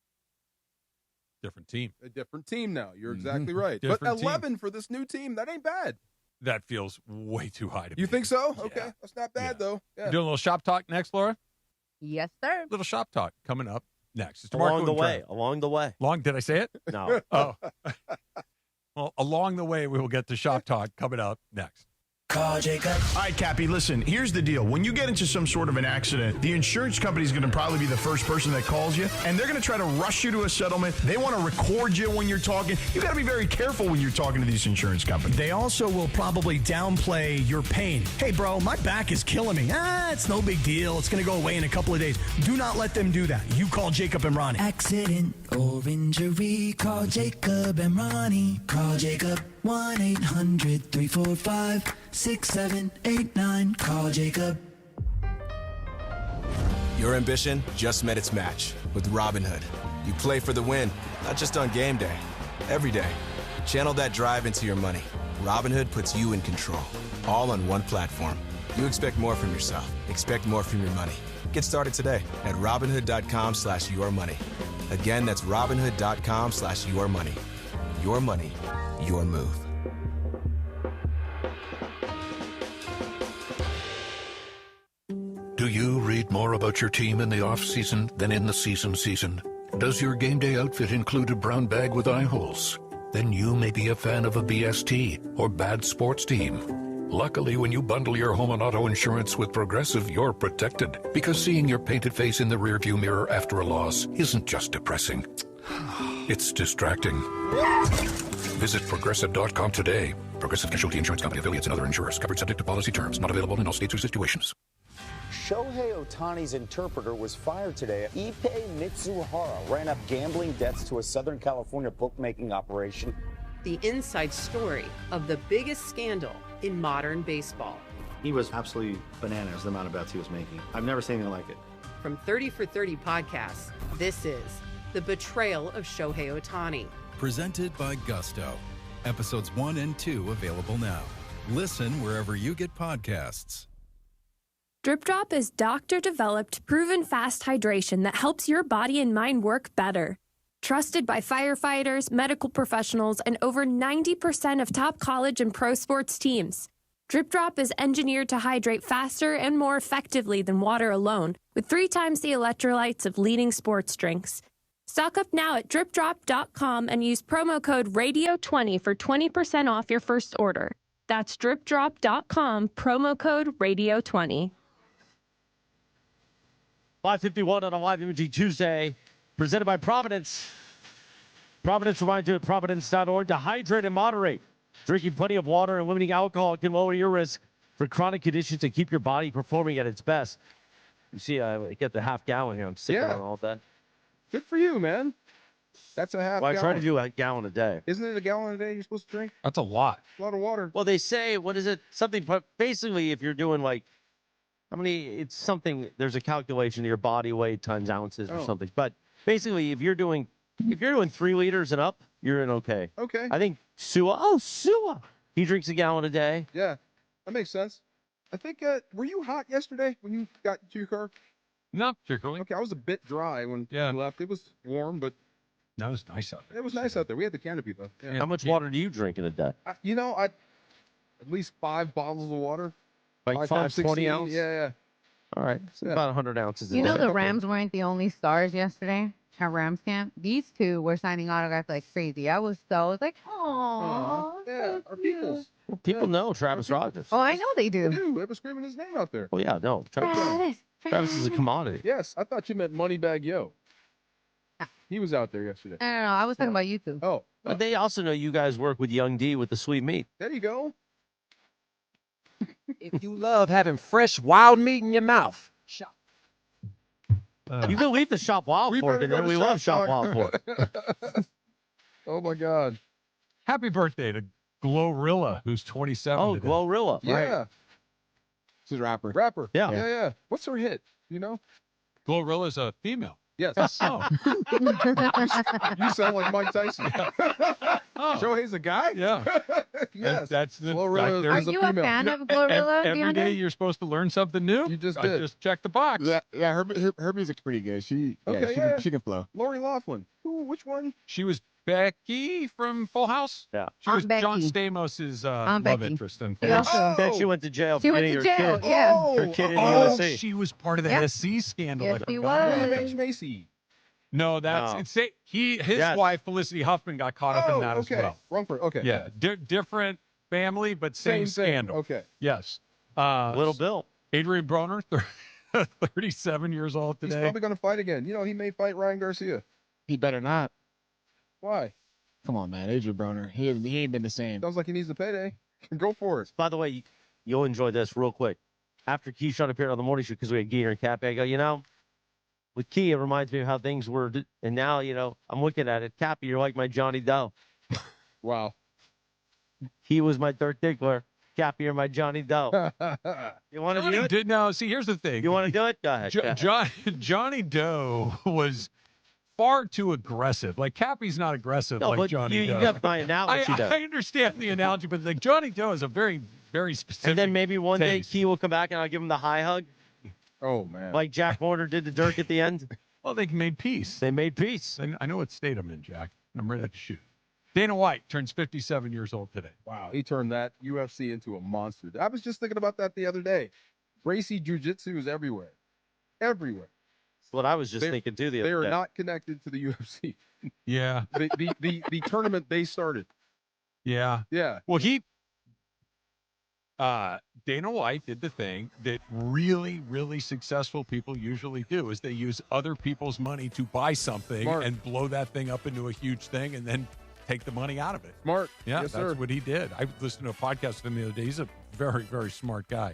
Different team. A different team now. You're exactly right. Different But team. 11 for this new team, that ain't bad. That feels way too high to me. You think so? Yeah. Okay. That's not bad, though. Yeah. Doing a little shop talk next, Laura? Yes, sir. Little shop talk coming up next. It's Along DeMarco the and way. Trav. Along the way. Long, did I say it? No. Oh. Well, along the way, we will get to shop talk coming up next. Call Jacob. All right, Cappy, listen, here's the deal. When you get into some sort of an accident, the insurance company is going to probably be the first person that calls you, and they're going to try to rush you to a settlement. They want to record you when you're talking. You got to be very careful when you're talking to these insurance companies. They also will probably downplay your pain. Hey, bro, my back is killing me. It's no big deal. It's going to go away in a couple of days. Do not let them do that. You call Jacob and Ronnie. Accident or injury, call Jacob and Ronnie. Call Jacob 1-800-345 6, 7, 8, 9. Call Jacob. Your ambition just met its match with Robinhood. You play for the win, not just on game day, every day. Channel that drive into your money. Robinhood puts you in control, all on one platform. You expect more from yourself. Expect more from your money. Get started today at Robinhood.com/yourmoney. Again, that's Robinhood.com/yourmoney. Your money, your move. Do you read more about your team in the off-season than in the season? Does your game day outfit include a brown bag with eye holes? Then you may be a fan of a BST or bad sports team. Luckily, when you bundle your home and auto insurance with Progressive, you're protected. Because seeing your painted face in the rearview mirror after a loss isn't just depressing. It's distracting. Visit Progressive.com today. Progressive Casualty Insurance Company, affiliates, and other insurers. Covered subject to policy terms. Not available in all states or situations. Shohei Ohtani's interpreter was fired today. Ippei Mitsuhara ran up gambling debts to a Southern California bookmaking operation. The inside story of the biggest scandal in modern baseball. He was absolutely bananas, the amount of bets he was making. I've never seen anything like it. From 30 for 30 podcasts, this is The Betrayal of Shohei Ohtani. Presented by Gusto. Episodes 1 and 2 available now. Listen wherever you get podcasts. Drip Drop is doctor-developed, proven fast hydration that helps your body and mind work better. Trusted by firefighters, medical professionals, and over 90% of top college and pro sports teams. Drip Drop is engineered to hydrate faster and more effectively than water alone, with 3 times the electrolytes of leading sports drinks. Stock up now at dripdrop.com and use promo code RADIO20 for 20% off your first order. That's dripdrop.com, promo code RADIO20. 5:51 on a live imaging Tuesday, presented by Providence. Providence reminds you at providence.org to hydrate and moderate. Drinking plenty of water and limiting alcohol can lower your risk for chronic conditions and keep your body performing at its best. You see, I get the half gallon here. I'm sipping on all that. Good for you, man. That's a half Well, I gallon. try to do a gallon a day. Isn't it a gallon a day you're supposed to drink? That's a lot. A lot of water. Well, they say, what is it? Something, but basically, if you're doing like, how many, it's something, there's a calculation of your body weight times ounces or something. But basically, if you're doing 3 liters and up, you're in okay. Okay. I think Sua, he drinks a gallon a day. Yeah, that makes sense. I think, were you hot yesterday when you got to your car? Not particularly. Okay, I was a bit dry when you left. It was warm, but no, it was nice out there. It was nice out there. We had the canopy, though. Yeah. How much water do you drink in a day? I at least 5 bottles of water. Like 5, 20 ounce? Yeah. All right. It's about 100 ounces a You day. know the Rams weren't the only stars yesterday at Rams camp. These two were signing autographs like crazy. I was like, oh, yeah, our peoples. Well, people know Travis Rogers. Oh, I know they do. They do. They were screaming his name out there. Well, yeah, no. Travis is a commodity. Yes, I thought you meant Moneybag Yo. He was out there yesterday. I don't know. I was talking about you two. Oh. But they also know you guys work with Young D with the sweet meat. There you go. If you love having fresh wild meat in your mouth, shop. You can leave the shop wild pork, and then we love shop wild pork. Oh my God! Happy birthday to Glorilla, who's 27. Oh, today. Glorilla. Yeah. She's a rapper. Yeah. What's her hit? You know? Glorilla's a female. Yes. Oh. You sound like Mike Tyson. Oh. Shohei's a guy? Yeah. Yes. That's the Glorilla Are is a you a female. fan of Glorilla? Every day you're supposed to learn something new. You just I did. just checked the box. Yeah, her music's pretty good. She can flow. Lori Loughlin. Which one? She was Becky from Full House. Yeah. She was Becky. John Stamos's love Becky. interest in She Full House. also- Then she went to jail. She for went getting to her jail, kid- yeah. Her kid in Oh, USC. she was part of the Yep. SC scandal. Yes, I she forgot. was. Mitch Macy. No, that's No. it's his Yes. wife Felicity Huffman got caught up in that okay. as well. Rumford. Okay. Yeah, different family, but same Same thing. scandal. Okay. Yes. Little Bill. Adrian Broner, 37 years old He's today. probably going to fight again. You know, he may fight Ryan Garcia. He better not. Why? Come on, man. Adrian Broner. He ain't been the same. Sounds like he needs the payday. Go for it. By the way, you'll enjoy this real quick. After Keyshawn appeared on the morning show, because we had Geeter and Cappy, I go, with Key, it reminds me of how things were. And now, I'm looking at it. Cappy, you're like my Johnny Doe. Wow. He was my third tickler. Cappy or my Johnny Doe. You want to do it? No, see, here's the thing. You want to do it? Go ahead. Johnny Doe was far too aggressive. Like, Cappy's not aggressive No, like but Johnny Doe. you got my analogy, though. I understand the analogy, but like Johnny Doe is a very, very specific And then maybe one day taste. Key will come back and I'll give him the high hug. Oh, man. Like Jack Warner did to Dirk at the end. Well, they made peace. They made peace. I know what state I'm in, Jack. I'm ready to shoot. Dana White turns 57 years old today. Wow, he turned that UFC into a monster. I was just thinking about that the other day. Gracie Jiu-Jitsu is everywhere. Everywhere. That's what I was just thinking, too, the other day. They are not connected to the UFC. Yeah. The tournament they started. Yeah. Yeah. Well, Dana White did the thing that really, really successful people usually do, is they use other people's money to buy something Smart. and blow that thing up into a huge thing and then take the money out of it. Smart. Yeah, Yes, that's sir. what he did. I listened to a podcast with him the other day. He's a very, very smart guy.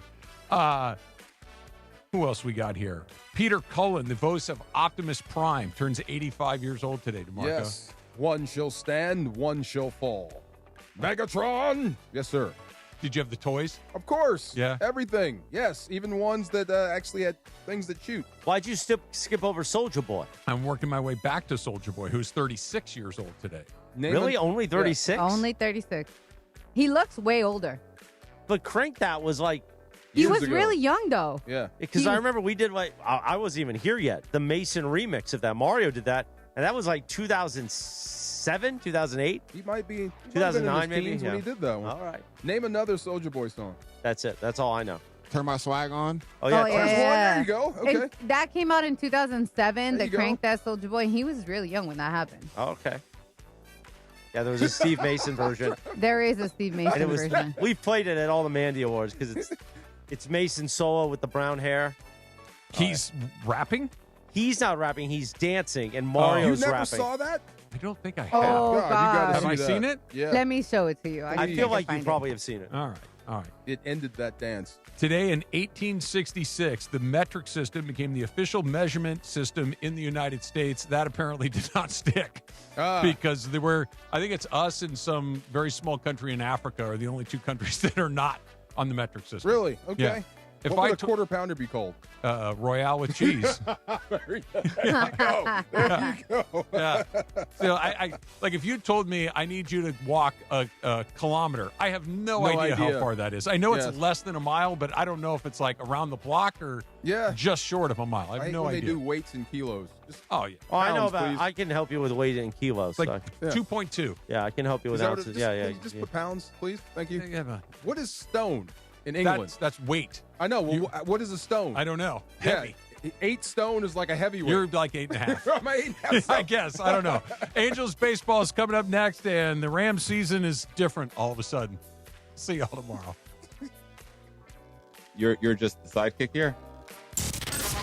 Who else we got here? Peter Cullen, the voice of Optimus Prime, turns 85 years old today, DeMarco. Yes. One shall stand, one shall fall. Megatron. Yes, sir. Did you have the toys? Of course. Yeah. Everything. Yes. Even ones that actually had things that shoot. Why'd you skip over Soldier Boy? I'm working my way back to Soldier Boy, who's 36 years old today. Really? Only 36? Only 36. He looks way older. But Crank That was like... He was really young, though. Yeah. Because I remember we did like... I wasn't even here yet. The Mason remix of that. Mario did that. And that was like 2007, 2008? He might be. 2009 maybe? When Yeah. he did that one. All right. Name another Soldier Boy song. That's it. That's all I know. Turn my swag on. Oh, yeah. There you go. Okay. That came out in 2007, There the you Crank That Soldier Boy. He was really young when that happened. Oh, okay. Yeah, there was a Steve Mason version. There is a Steve And Mason it was, version. we played it at all the Mandy Awards because it's Mason solo with the brown hair. He's rapping? He's not rapping. He's dancing, and Mario's You never rapping. saw that? I don't think I have. Oh, God, you gotta Have I that. seen it? Yeah. Let me show it to you. I feel like you probably have seen it. All right. All right. It ended that dance. Today in 1866, the metric system became the official measurement system in the United States. That apparently did not stick because there were, I think it's us and some very small country in Africa are the only two countries that are not on the metric system. Really? Okay. Yeah. If What would I a quarter pounder be called? Royale with cheese. There you go. There you go. Yeah. So I like if you told me I need you to walk a kilometer, I have no idea how far that is. I know it's less than a mile, but I don't know if it's like around the block or just short of a mile. I have hate no when idea. they do weights in kilos. Just Oh yeah. Oh, I know pounds, about. please. I can help you with weight in kilos. It's like so. 2.2. Yeah, I can help you with Is that what it- ounces. just- Yeah, can you Just put pounds, please. Thank you. Yeah, man. What is stone in England? That's weight. I know. Well, what is a stone? I don't know. Yeah, Heavy. 8 stone is like a heavyweight. You're like 8.5. I'm 8.5. I guess. I don't know. Angels baseball is coming up next, and the Rams season is different all of a sudden. See y'all tomorrow. You're just the sidekick here?